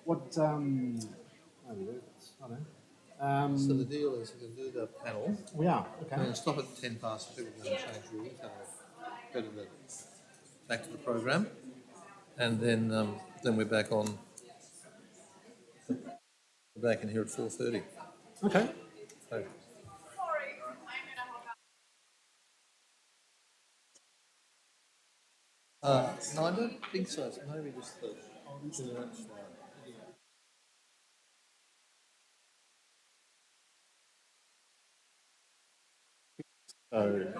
Speaker 1: what, oh, there we go. I don't know.
Speaker 2: So the deal is we can do the panel.
Speaker 1: We are, okay.
Speaker 2: I'm going to stop at 10 past, so people are going to change rooms. Go to the, back to the program. And then we're back on, back in here at 4:30.
Speaker 1: Okay.
Speaker 2: So, no, I don't think so. So maybe just the next slide.
Speaker 1: So,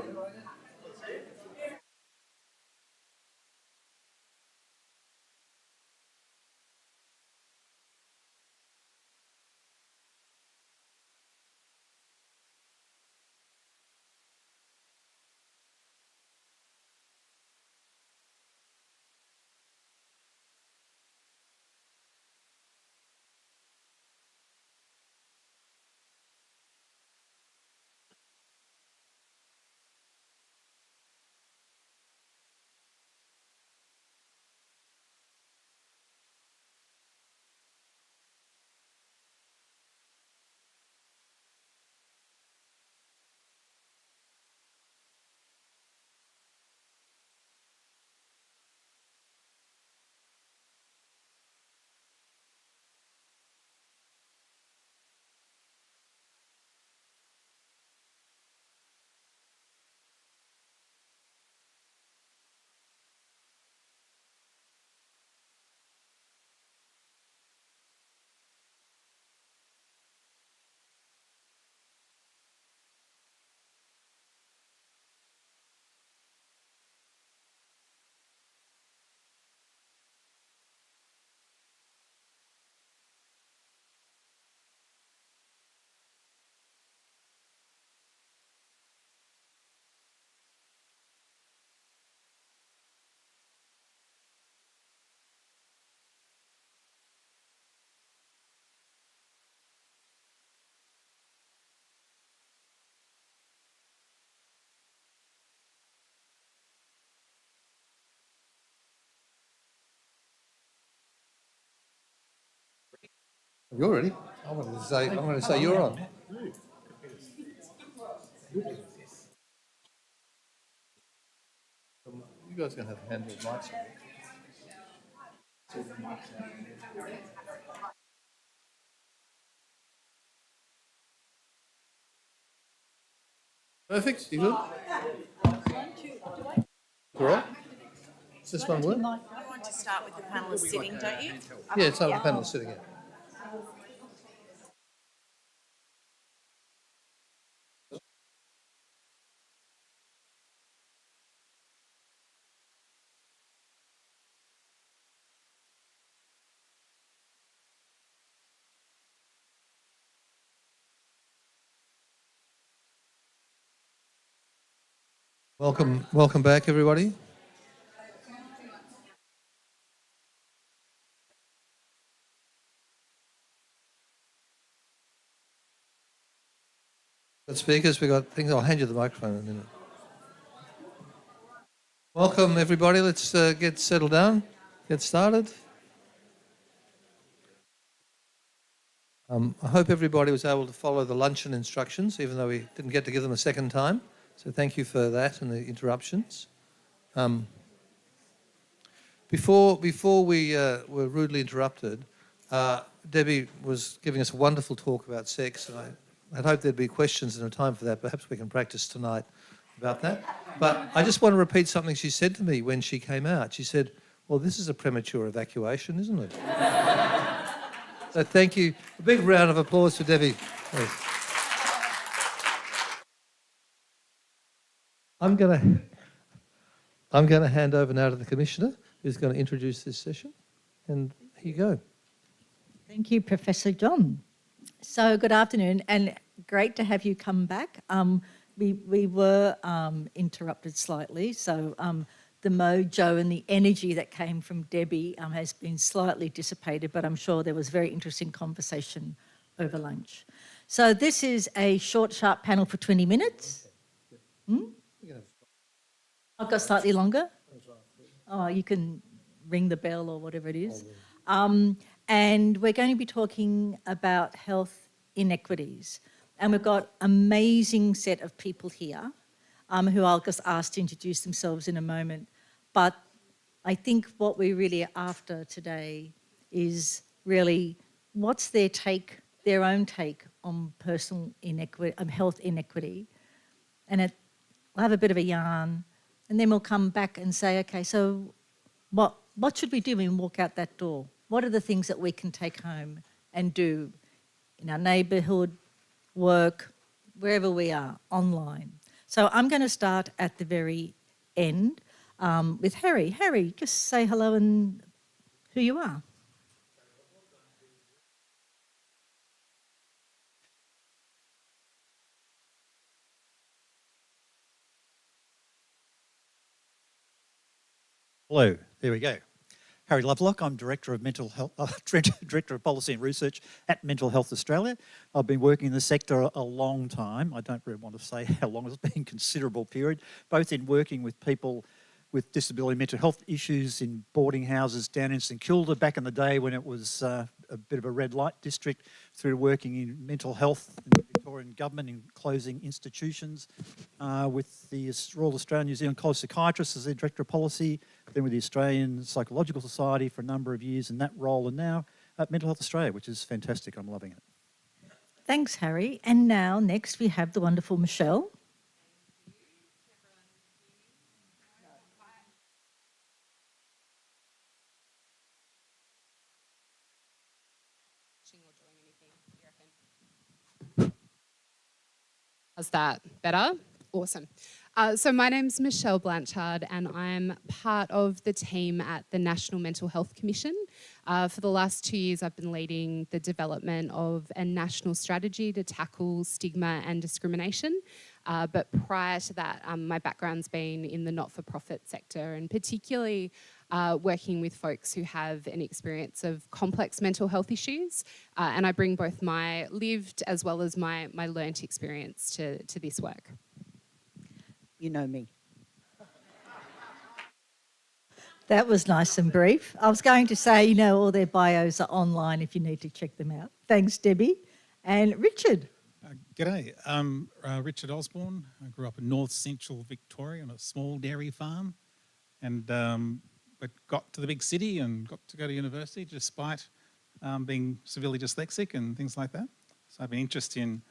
Speaker 2: You're ready. I'm going to say you're on. You guys are going to have handheld mics. Perfect. You good? All right. Does this one work?
Speaker 3: You want to start with the panellists sitting, don't you?
Speaker 2: Yeah, it's on the panel sitting here. Welcome back, everybody. Got speakers. We got things. I'll hand you the microphone in a minute. Welcome, everybody. Let's get settled down. Get started. I hope everybody was able to follow the luncheon instructions, even though we didn't get to give them a second time. So thank you for that and the interruptions. Before we were rudely interrupted, Debbie was giving us a wonderful talk about sex, and I'd hoped there'd be questions and a time for that. Perhaps we can practice tonight about that. But I just want to repeat something she said to me when she came out. She said, "Well, this is a premature evacuation, isn't it?" So thank you. A big round of applause for Debbie, please. I'm going to hand over now to the Commissioner, who's going to introduce this session. And here you go.
Speaker 6: Thank you, Professor John. So good afternoon, and great to have you come back. We were interrupted slightly, so the mojo and the energy that came from Debbie has been slightly dissipated, but I'm sure there was very interesting conversation over lunch. So this is a short, sharp panel for 20 minutes. I've got slightly longer. Oh, you can ring the bell or whatever it is. And we're going to be talking about health inequities. And we've got an amazing set of people here who I'll just ask to introduce themselves in a moment. But I think what we're really after today is really what's their take, their own take on personal inequity, health inequity. And we'll have a bit of a yarn, and then we'll come back and say, okay, so what should we do when we walk out that door? What are the things that we can take home and do in our neighbourhood, work, wherever we are, online? So I'm going to start at the very end with Harry. Harry, just say hello and who you are.
Speaker 10: Hello, there we go. Harry Lovelock, I'm Director of Mental Health, Director of Policy and Research at Mental Health Australia. I've been working in the sector a long time. I don't really want to say how long, it's been a considerable period, both in working with people with disability mental health issues in boarding houses down in St Kilda back in the day when it was a bit of a red light district, through working in mental health in the Victorian government in closing institutions, with the Royal Australian New Zealand College of Psychiatrists as their Director of Policy, then with the Australian Psychological Society for a number of years in that role, and now at Mental Health Australia, which is fantastic. I'm loving it.
Speaker 6: Thanks, Harry. And now next we have the wonderful Michelle.
Speaker 11: How's that? Better? Awesome. So my name's Michelle Blanchard and I'm part of the team at the National Mental Health Commission. For the last 2 years, I've been leading the development of a national strategy to tackle stigma and discrimination. But prior to that, my background's been in the not-for-profit sector and particularly working with folks who have an experience of complex mental health issues. And I bring both my lived as well as my learnt experience to this work.
Speaker 8: You know me.
Speaker 6: That was nice and brief. I was going to say, you know, all their bios are online if you need to check them out. Thanks, Debbie. And Richard.
Speaker 12: G'day, I'm Richard Osborne. I grew up in north central Victoria on a small dairy farm, and but got to the big city and got to go to university despite being severely dyslexic and things like that. So I've been interested in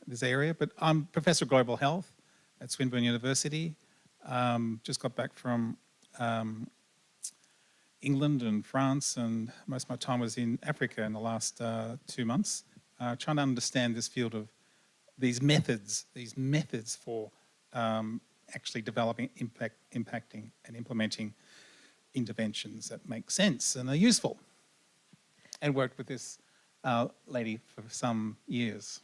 Speaker 12: this area, but I'm Professor of Global Health at Swinburne University. Just got back from England and France, and most of my time was in Africa in the last 2 months, trying to understand this field of these methods for actually developing, impacting and implementing interventions that make sense and are useful. And worked with this lady for some years.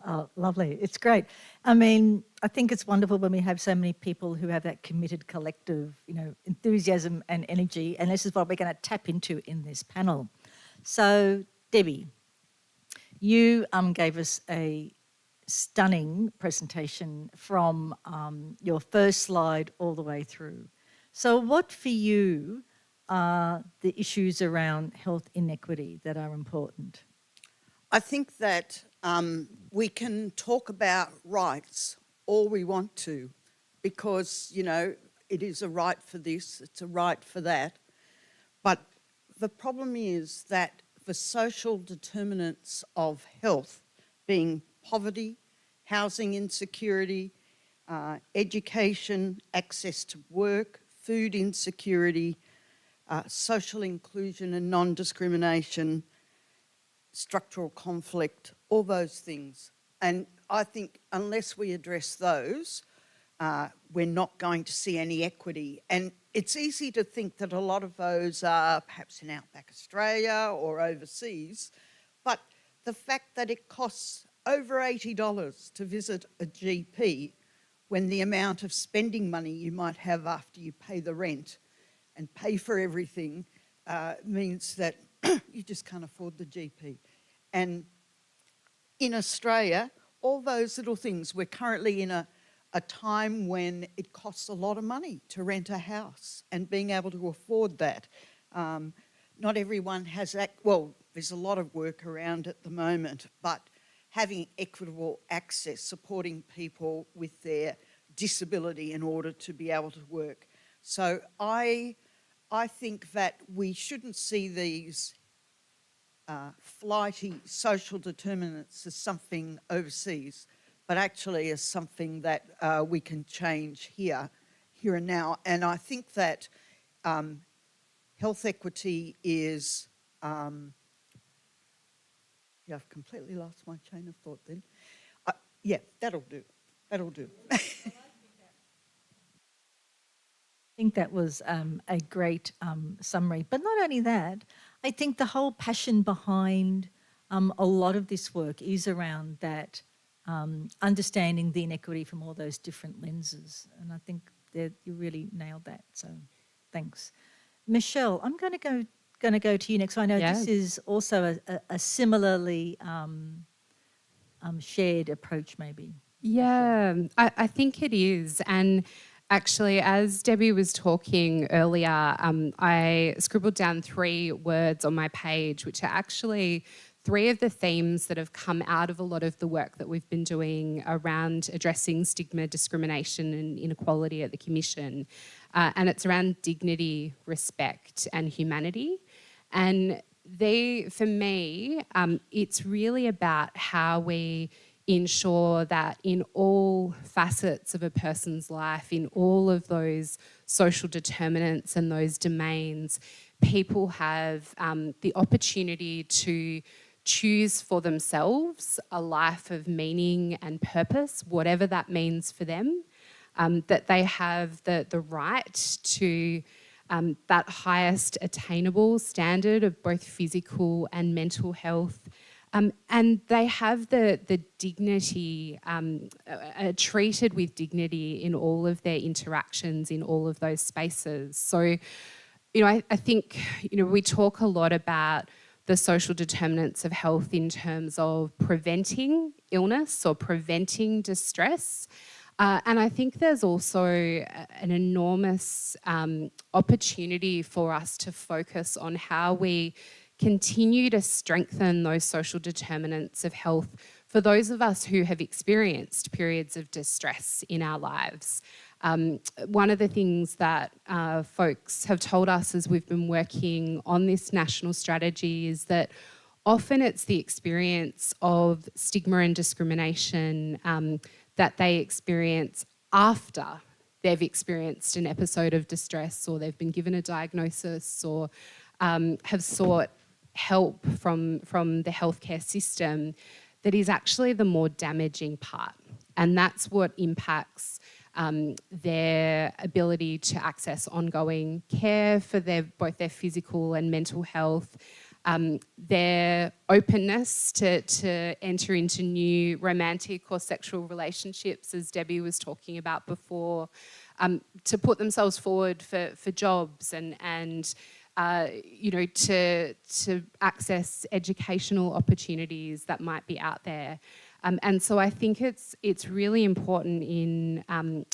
Speaker 6: Oh, lovely. It's great. I mean, I think it's wonderful when we have so many people who have that committed collective, you know, enthusiasm and energy, and this is what we're going to tap into in this panel. So, Debbie, you gave us a stunning presentation from your first slide all the way through. So what for you are the issues around health inequity that are important?
Speaker 8: I think that we can talk about rights all we want to, because, you know, it is a right for this, it's a right for that. But the problem is that the social determinants of health, being poverty, housing insecurity, education, access to work, food insecurity, social inclusion and non-discrimination, structural conflict, all those things. And I think unless we address those, we're not going to see any equity. And it's easy to think that a lot of those are perhaps in outback Australia or overseas, but the fact that it costs over $80 to visit a GP, when the amount of spending money you might have after you pay the rent and pay for everything means that you just can't afford the GP. And in Australia, all those little things, we're currently in a time when it costs a lot of money to rent a house, and being able to afford that not everyone has that. Well, there's a lot of work around at the moment, but having equitable access, supporting people with their disability in order to be able to work. So I think that we shouldn't see these flighty social determinants as something overseas, but actually as something that we can change here and now. And I think that health equity is, yeah, I've completely lost my chain of thought then. Yeah, that'll do.
Speaker 6: I think that was a great summary. But not only that, I think the whole passion behind a lot of this work is around that understanding the inequity from all those different lenses. And I think that you really nailed that. So thanks. Michelle, I'm going to go to you next. I know this is also a similarly shared approach, maybe.
Speaker 11: Yeah, I think it is. And actually, as Debbie was talking earlier, I scribbled down 3 words on my page, which are actually 3 of the themes that have come out of a lot of the work that we've been doing around addressing stigma, discrimination and inequality at the Commission. And it's around dignity, respect and humanity. And for me, it's really about how we ensure that in all facets of a person's life, in all of those social determinants and those domains, people have the opportunity to choose for themselves a life of meaning and purpose, whatever that means for them, that they have the right to that highest attainable standard of both physical and mental health. And they have the dignity, treated with dignity in all of their interactions, in all of those spaces. So, I think, we talk a lot about the social determinants of health in terms of preventing illness or preventing distress. And I think there's also an enormous opportunity for us to focus on how we continue to strengthen those social determinants of health for those of us who have experienced periods of distress in our lives. One of the things that folks have told us as we've been working on this national strategy is that often it's the experience of stigma and discrimination that they experience after they've experienced an episode of distress, or they've been given a diagnosis, or have sought help from the healthcare system, that is actually the more damaging part. And that's what impacts their ability to access ongoing care for both their physical and mental health, their openness to enter into new romantic or sexual relationships, as Debbie was talking about before, to put themselves forward for jobs and to access educational opportunities that might be out there. And so I think it's really important in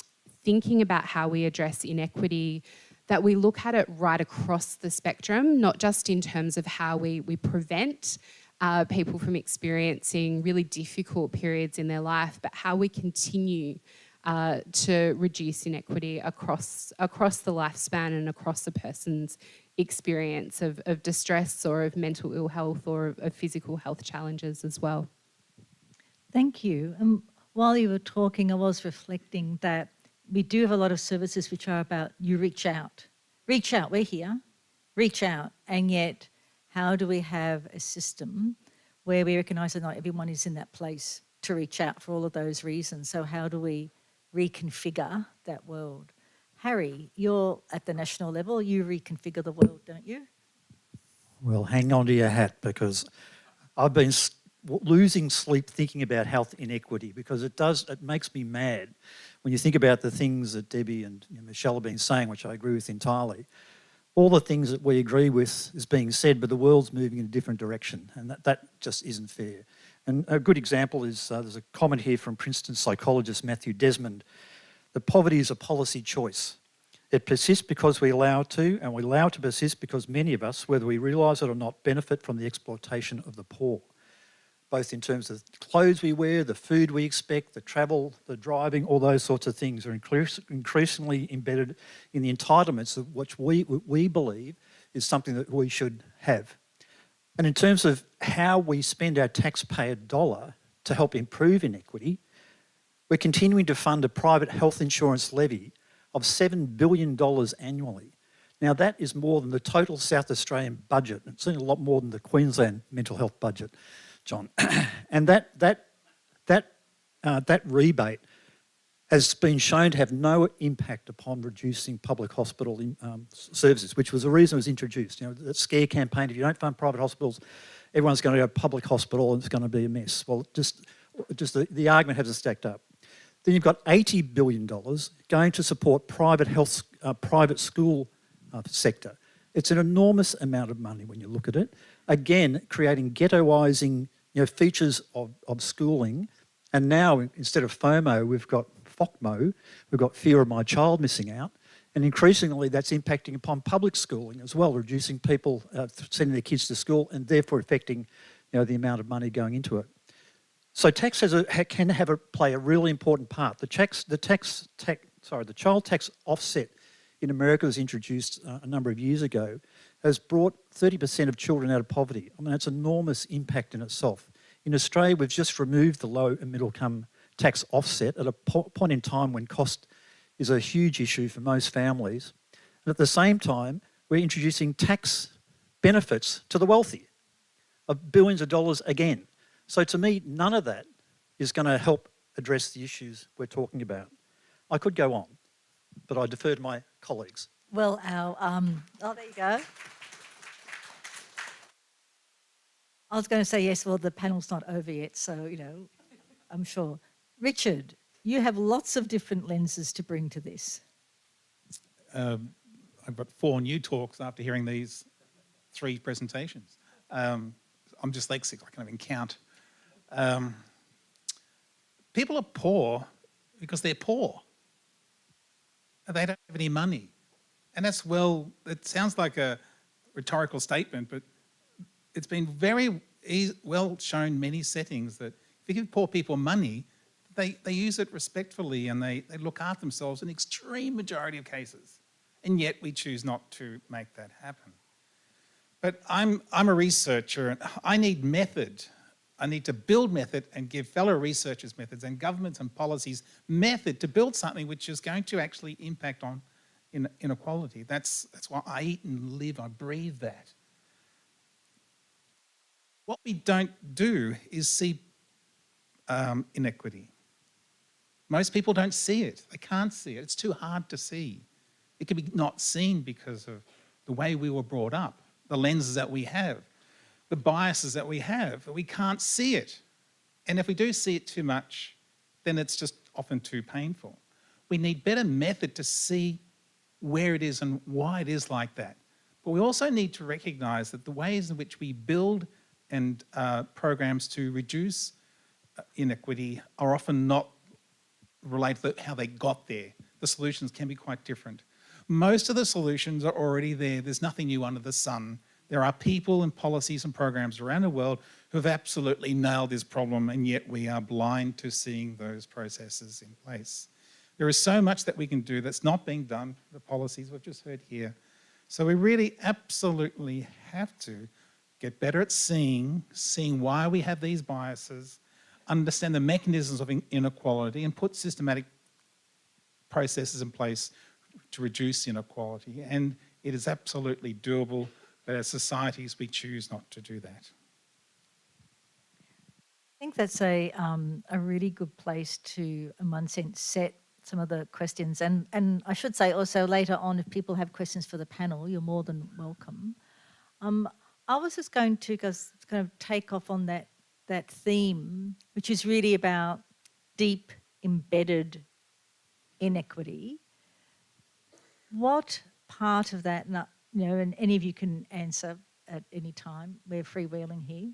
Speaker 11: thinking about how we address inequity that we look at it right across the spectrum, not just in terms of how we prevent people from experiencing really difficult periods in their life, but how we continue to reduce inequity across the lifespan and across a person's experience of distress or of mental ill health or of physical health challenges as well.
Speaker 6: Thank you. While you were talking, I was reflecting that we do have a lot of services which are about you reach out. Reach out, we're here. Reach out. And yet, how do we have a system where we recognise that not everyone is in that place to reach out for all of those reasons? So how do we reconfigure that world? Harry, you're at the national level. You reconfigure the world, don't you?
Speaker 10: Well, hang on to your hat, because I've been losing sleep thinking about health inequity, because it makes me mad when you think about the things that Debbie and Michelle have been saying, which I agree with entirely. All the things that we agree with is being said, but the world's moving in a different direction, and that just isn't fair. And a good example is there's a comment here from Princeton psychologist Matthew Desmond that poverty is a policy choice. It persists because we allow it to, and we allow it to persist because many of us, whether we realise it or not, benefit from the exploitation of the poor, both in terms of the clothes we wear, the food we expect, the travel, the driving, all those sorts of things are increasingly embedded in the entitlements of which we believe is something that we should have. And in terms of how we spend our taxpayer dollar to help improve inequity, we're continuing to fund a private health insurance levy of $7 billion annually. Now, that is more than the total South Australian budget. It's certainly a lot more than the Queensland mental health budget, John. And that rebate has been shown to have no impact upon reducing public hospital services, which was the reason it was introduced. You know, that scare campaign, if you don't fund private hospitals, everyone's going to go to public hospital and it's going to be a mess. Well, just the argument hasn't stacked up. Then you've got $80 billion going to support private health, private school sector. It's an enormous amount of money when you look at it. Again, creating ghettoising, features of schooling. And now, instead of FOMO, we've got FOCMO, we've got fear of my child missing out. And increasingly, that's impacting upon public schooling as well, reducing people sending their kids to school and therefore affecting the amount of money going into it. So tax can play a really important part. The child tax offset in America was introduced a number of years ago, has brought 30% of children out of poverty. I mean, that's enormous impact in itself. In Australia, we've just removed the low and middle income tax offset at a point in time when cost is a huge issue for most families. And at the same time, we're introducing tax benefits to the wealthy of billions of dollars again. So to me, none of that is going to help address the issues we're talking about. I could go on, but I defer to my colleagues.
Speaker 6: Well, there you go. I was going to say yes, well, the panel's not over yet, so, I'm sure. Richard, you have lots of different lenses to bring to this.
Speaker 12: I've got 4 new talks after hearing these 3 presentations. I'm dyslexic, I can't even count. People are poor because they're poor. They don't have any money. And that's, it sounds like a rhetorical statement, but it's been very well shown in many settings that if you give poor people money, they use it respectfully and they look after themselves in the extreme majority of cases. And yet we choose not to make that happen. But I'm a researcher and I need method. I need to build method and give fellow researchers methods and governments and policies method to build something which is going to actually impact on inequality. That's why I eat and live, I breathe that. What we don't do is see inequity. Most people don't see it. They can't see it. It's too hard to see. It can be not seen because of the way we were brought up, the lenses that we have, the biases that we have. We can't see it. And if we do see it too much, then it's just often too painful. We need better method to see where it is and why it is like that. But we also need to recognise that the ways in which we build and programs to reduce inequity are often not related to how they got there. The solutions can be quite different. Most of the solutions are already there. There's nothing new under the sun. There are people and policies and programs around the world who have absolutely nailed this problem, and yet we are blind to seeing those processes in place. There is so much that we can do that's not being done, the policies we've just heard here. So we really absolutely have to get better at seeing why we have these biases, understand the mechanisms of inequality, and put systematic processes in place to reduce inequality. And it is absolutely doable, but as societies, we choose not to do that.
Speaker 6: I think that's a really good place to, in one sense, set some of the questions. And I should say also later on, if people have questions for the panel, you're more than welcome. I was just going to kind of take off on that theme, which is really about deep embedded inequity. What part of that, and any of you can answer at any time, we're freewheeling here,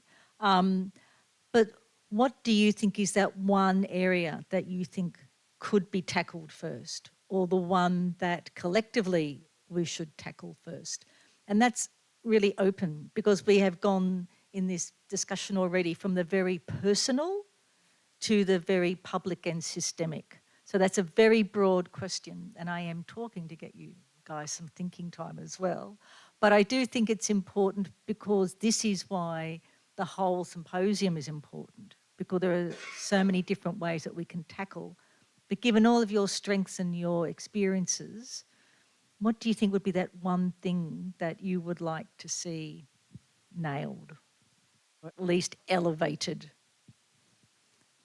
Speaker 6: but what do you think is that one area that you think could be tackled first, or the one that collectively we should tackle first? And that's really open, because we have gone in this discussion already from the very personal to the very public and systemic. So that's a very broad question, and I am talking to get you guys some thinking time as well. But I do think it's important, because this is why the whole symposium is important, because there are so many different ways that we can tackle. But given all of your strengths and your experiences, what do you think would be that one thing that you would like to see nailed, or at least elevated?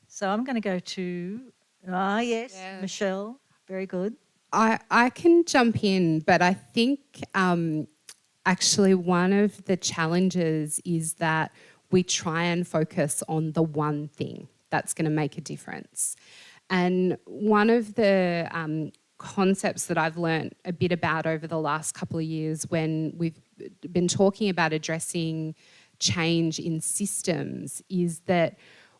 Speaker 6: So I'm going to go to, yes,
Speaker 11: Yeah.
Speaker 6: Michelle, very good.
Speaker 11: I can jump in, but I think actually one of the challenges is that we try and focus on the one thing that's going to make a difference. And one of the concepts that I've learnt a bit about over the last couple of years, when we've been talking about addressing change in systems, is that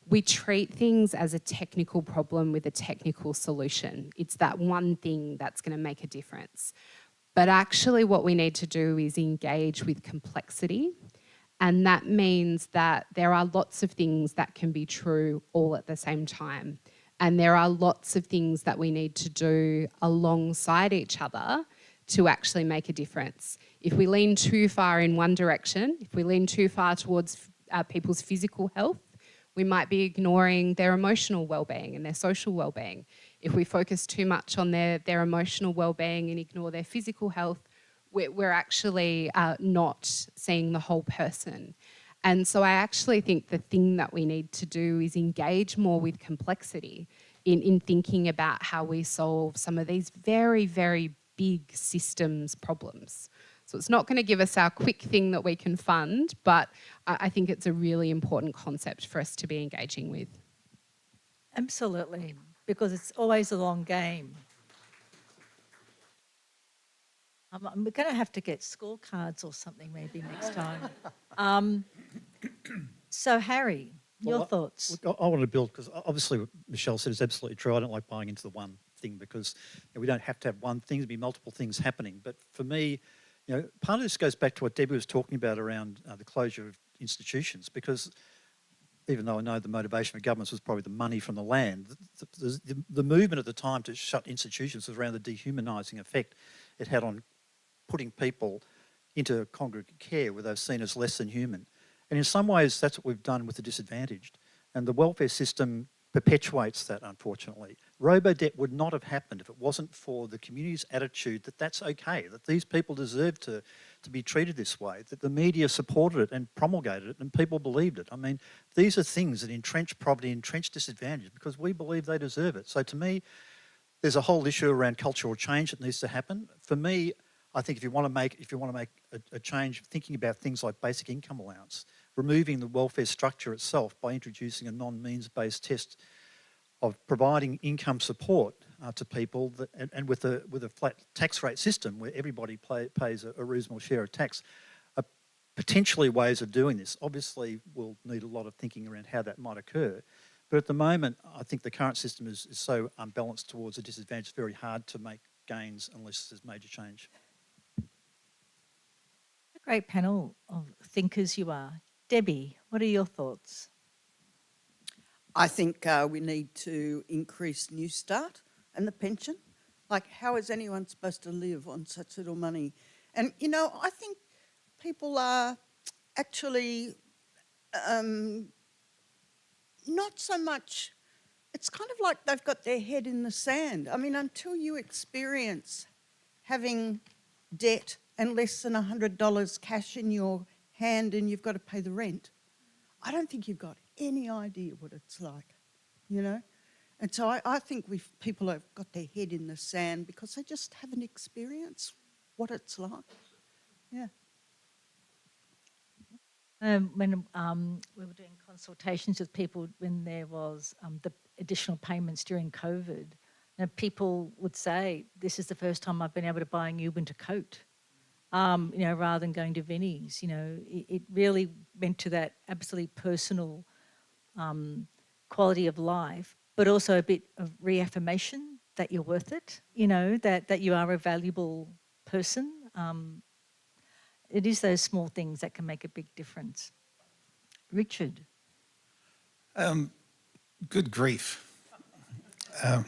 Speaker 11: we treat things as a technical problem with a technical solution. It's that one thing that's going to make a difference. But actually what we need to do is engage with complexity. And that means that there are lots of things that can be true all at the same time. And there are lots of things that we need to do alongside each other to actually make a difference. If we lean too far in one direction, if we lean too far towards people's physical health, we might be ignoring their emotional well-being and their social well-being. If we focus too much on their emotional well-being and ignore their physical health, we're actually not seeing the whole person. And so I actually think the thing that we need to do is engage more with complexity in thinking about how we solve some of these very, very big systems problems. So it's not going to give us our quick thing that we can fund, but I think it's a really important concept for us to be engaging with.
Speaker 6: Absolutely, because it's always a long game. We're going to have to get scorecards or something maybe next time. So Harry, your thoughts?
Speaker 10: Look, I want to build, because obviously what Michelle said is absolutely true. I don't like buying into the one thing, because we don't have to have one thing. There'll be multiple things happening. But for me, part of this goes back to what Debbie was talking about around the closure of institutions, because even though I know the motivation for governments was probably the money from the land, the movement at the time to shut institutions was around the dehumanising effect it had on putting people into congregate care where they're seen as less than human. And in some ways, that's what we've done with the disadvantaged. And the welfare system perpetuates that, unfortunately. Robo-debt would not have happened if it wasn't for the community's attitude that that's okay, that these people deserve to be treated this way, that the media supported it and promulgated it and people believed it. I mean, these are things that entrench poverty, entrench disadvantage, because we believe they deserve it. So to me, there's a whole issue around cultural change that needs to happen. For me, I think if you want to make a change, thinking about things like basic income allowance, removing the welfare structure itself by introducing a non-means-based test of providing income support to people, and with a flat tax rate system where everybody pays a reasonable share of tax, are potentially ways of doing this. Obviously, we'll need a lot of thinking around how that might occur. But at the moment, I think the current system is so unbalanced towards a disadvantage, it's very hard to make gains unless there's major change.
Speaker 6: A great panel of thinkers you are. Debbie, what are your thoughts?
Speaker 8: I think we need to increase New Start and the pension. Like, how is anyone supposed to live on such little money? And, I think people are actually not so much, it's kind of like they've got their head in the sand. I mean, until you experience having debt and less than $100 cash in your hand and you've got to pay the rent, I don't think you've got any idea what it's like, And so I think people have got their head in the sand because they just haven't experienced what it's like. Yeah.
Speaker 6: When we were doing consultations with people when there was the additional payments during COVID, people would say, this is the first time I've been able to buy a new winter coat, rather than going to Vinnie's. It really went to that absolutely personal quality of life, but also a bit of reaffirmation that you're worth it, you know, that you are a valuable person. It is those small things that can make a big difference. Richard.
Speaker 12: Good grief. In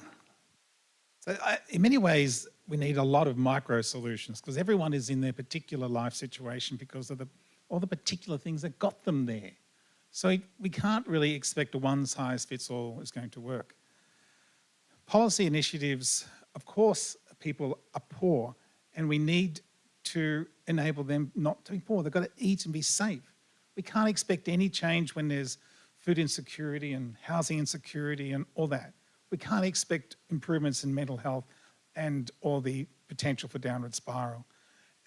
Speaker 12: many ways, we need a lot of micro solutions because everyone is in their particular life situation because of all the particular things that got them there. So we can't really expect a one-size-fits-all is going to work. Policy initiatives, of course, people are poor and we need to enable them not to be poor. They've got to eat and be safe. We can't expect any change when there's food insecurity and housing insecurity and all that. We can't expect improvements in mental health and or the potential for downward spiral.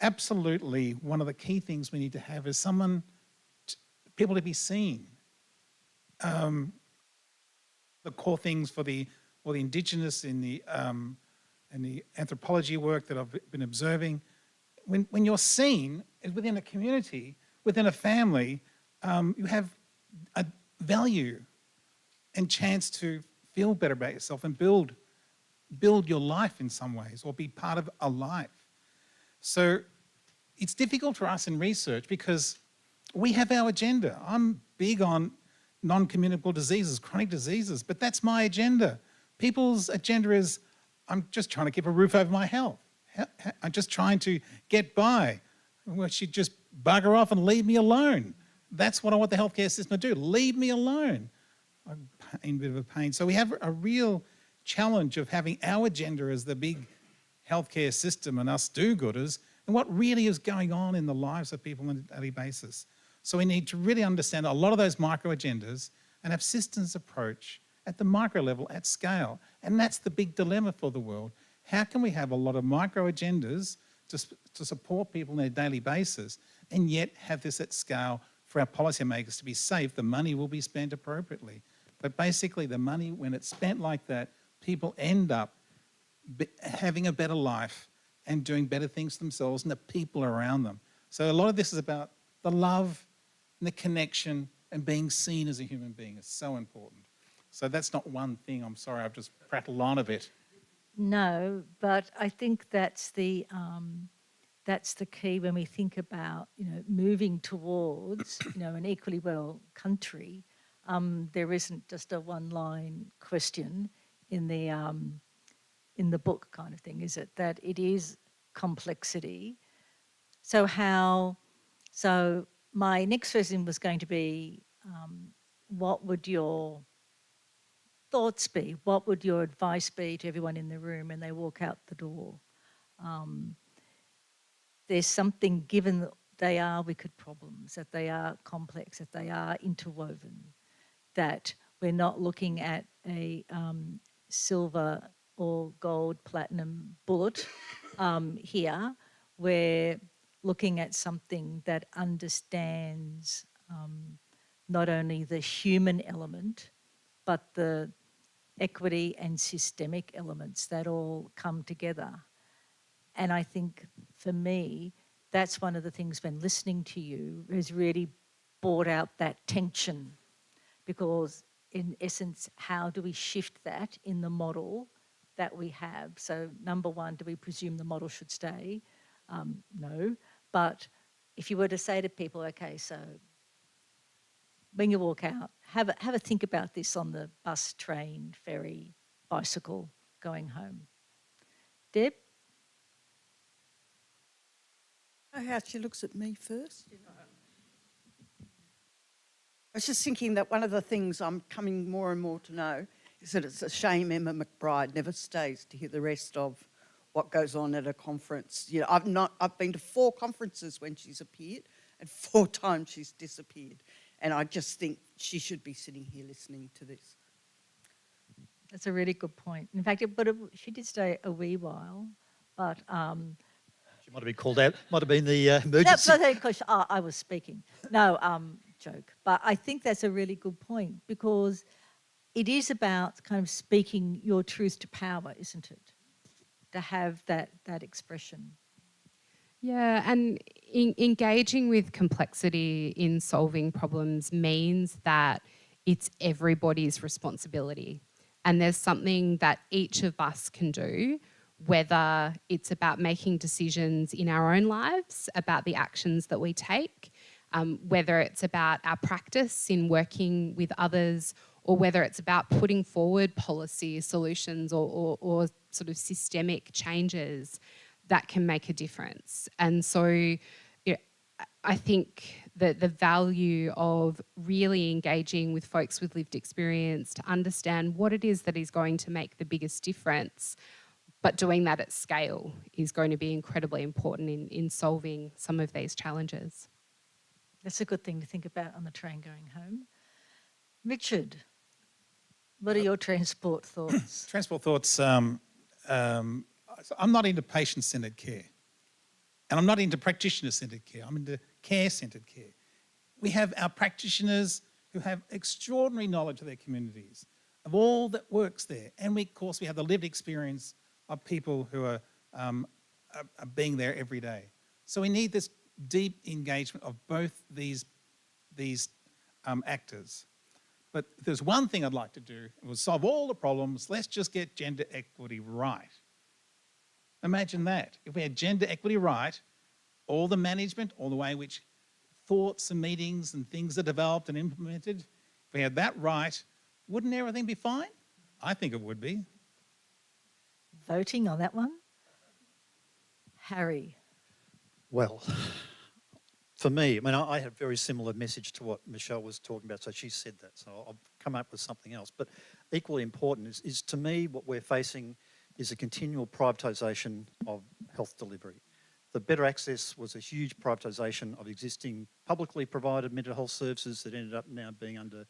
Speaker 12: Absolutely, one of the key things we need to have is people to be seen. The core things for the Indigenous in the anthropology work that I've been observing, when you're seen within a community, within a family, you have a value and chance to feel better about yourself and build your life in some ways or be part of a life. So it's difficult for us in research because we have our agenda. I'm big on non-communicable diseases, chronic diseases, but that's my agenda. People's agenda is, I'm just trying to keep a roof over my health. I'm just trying to get by. Well, she'd just bugger off and leave me alone. That's what I want the healthcare system to do. Leave me alone. I'm in a bit of a pain. So we have a real challenge of having our agenda as the big healthcare system and us do-gooders and what really is going on in the lives of people on a daily basis. So we need to really understand a lot of those micro agendas and have systems approach at the micro level, at scale. And that's the big dilemma for the world. How can we have a lot of micro agendas to support people on a daily basis and yet have this at scale for our policymakers to be safe? The money will be spent appropriately. But basically the money, when it's spent like that, people end up having a better life and doing better things for themselves and the people around them. So a lot of this is about the love and the connection and being seen as a human being. It's so important. So that's not one thing. I'm sorry, I've just prattled on a bit.
Speaker 6: No, but I think that's the key when we think about, you know, moving towards, you know, an equally well country. There isn't just a one-line question in the book kind of thing, is it? That it is complexity. So my next question was going to be, what would your thoughts be? What would your advice be to everyone in the room when they walk out the door? There's something, given that they are wicked problems, that they are complex, that they are interwoven, that we're not looking at a silver or gold platinum bullet here. We're looking at something that understands not only the human element, but the equity and systemic elements that all come together. And I think for me, that's one of the things when listening to you has really brought out that tension, because in essence, how do we shift that in the model that we have? So number one, do we presume the model should stay? No. But if you were to say to people, okay, so when you walk out, have a think about this on the bus, train, ferry, bicycle going home. Deb?
Speaker 8: Know how she looks at me first? I was just thinking that one of the things I'm coming more and more to know is that it's a shame Emma McBride never stays to hear the rest of what goes on at a conference. You know, I've been to 4 conferences when she's appeared, and 4 times she's disappeared. And I just think she should be sitting here listening to this.
Speaker 6: That's a really good point. In fact, she did stay a wee while, but...
Speaker 10: She might have been called out, might have been the emergency.
Speaker 6: No, I was speaking. No, joke. But I think that's a really good point, because it is about kind of speaking your truth to power, isn't it? To have that expression.
Speaker 11: Yeah, and engaging with complexity in solving problems means that it's everybody's responsibility. And there's something that each of us can do, whether it's about making decisions in our own lives, about the actions that we take, whether it's about our practice in working with others, or whether it's about putting forward policy solutions or sort of systemic changes that can make a difference. And so, you know, I think that the value of really engaging with folks with lived experience to understand what it is that is going to make the biggest difference, but doing that at scale is going to be incredibly important in solving some of these challenges.
Speaker 6: That's a good thing to think about on the train going home. Richard, what are your transport thoughts?
Speaker 12: Transport thoughts, I'm not into patient-centred care. And I'm not into practitioner-centred care. I'm into care-centred care. We have our practitioners who have extraordinary knowledge of their communities, of all that works there. And of course, we have the lived experience of people who are being there every day. So we need this deep engagement of both these actors. But if there's one thing I'd like to do, it will solve all the problems. Let's just get gender equity right. Imagine that. If we had gender equity right, all the management, all the way in which thoughts and meetings and things are developed and implemented, if we had that right, wouldn't everything be fine? I think it would be.
Speaker 6: Voting on that one? Harry.
Speaker 10: Well, for me, I mean, I had a very similar message to what Michelle was talking about, so she said that, so I'll come up with something else. But equally important is to me, what we're facing is a continual privatisation of health delivery. The Better Access was a huge privatisation of existing publicly provided mental health services that ended up now being under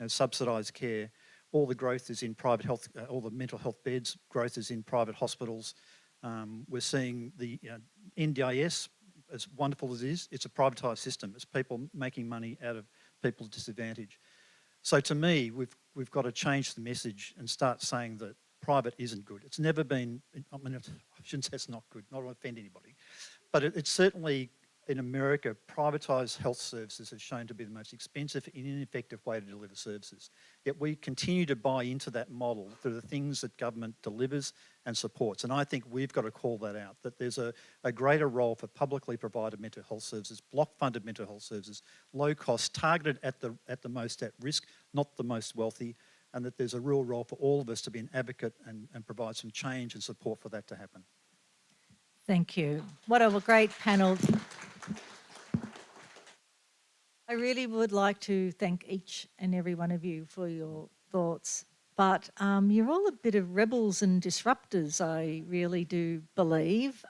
Speaker 10: subsidised care. All the growth is in private health, all the mental health beds, growth is in private hospitals. We're seeing the NDIS, as wonderful as it is, it's a privatised system. It's people making money out of people's disadvantage. So to me, we've got to change the message and start saying that private isn't good. It's never been, I mean, I shouldn't say it's not good, not to offend anybody, but it's certainly, in America, privatised health services have shown to be the most expensive and ineffective way to deliver services. Yet we continue to buy into that model through the things that government delivers and supports. And I think we've got to call that out, that there's a greater role for publicly provided mental health services, block-funded mental health services, low cost, targeted at the most at risk, not the most wealthy, and that there's a real role for all of us to be an advocate and provide some change and support for that to happen.
Speaker 6: Thank you. What a great panel. I really would like to thank each and every one of you for your thoughts, but you're all a bit of rebels and disruptors, I really do believe.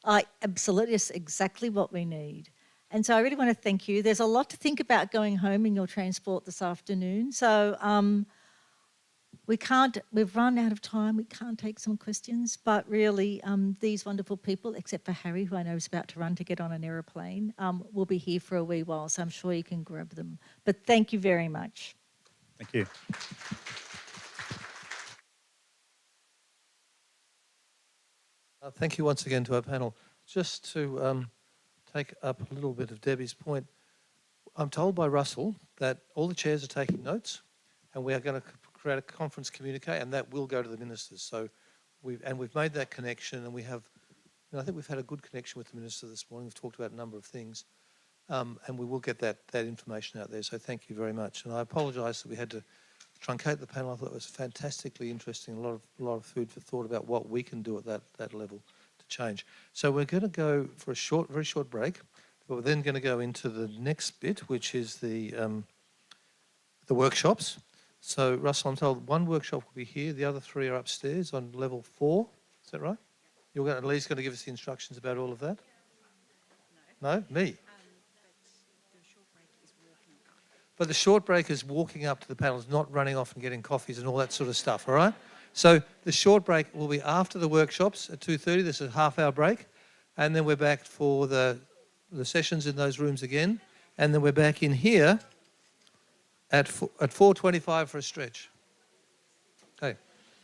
Speaker 6: Absolutely, it's exactly what we need. And so I really want to thank you. There's a lot to think about going home in your transport this afternoon. So we've run out of time. We can't take some questions, but really these wonderful people, except for Harry, who I know is about to run to get on an aeroplane, will be here for a wee while, so I'm sure you can grab them. But thank you very much.
Speaker 12: Thank you.
Speaker 2: Thank you once again to our panel. Just to take up a little bit of Debbie's point, I'm told by Russell that all the chairs are taking notes, and we are going to create a conference communique, and that will go to the ministers. So we've made that connection, and I think we've had a good connection with the minister this morning. We've talked about a number of things, and we will get that information out there. So thank you very much. And I apologise that we had to truncate the panel. I thought it was fantastically interesting. A lot of food for thought about what we can do at that level to change. So we're going to go for a very short break, but we're then going to go into the next bit, which is the workshops. So, Russell, I'm told one workshop will be here, the other three are upstairs on level 4. Is that right? Lee's going to give us the instructions about all of that? No? Me? But the short break is walking up to the panels, not running off and getting coffees and all that sort of stuff, all right? So the short break will be after the workshops at 2:30. This is a half-hour break. And then we're back for the sessions in those rooms again. And then we're back in here at 4:25 for a stretch. Okay.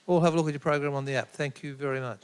Speaker 2: All have a look at your program on the app. Thank you very much.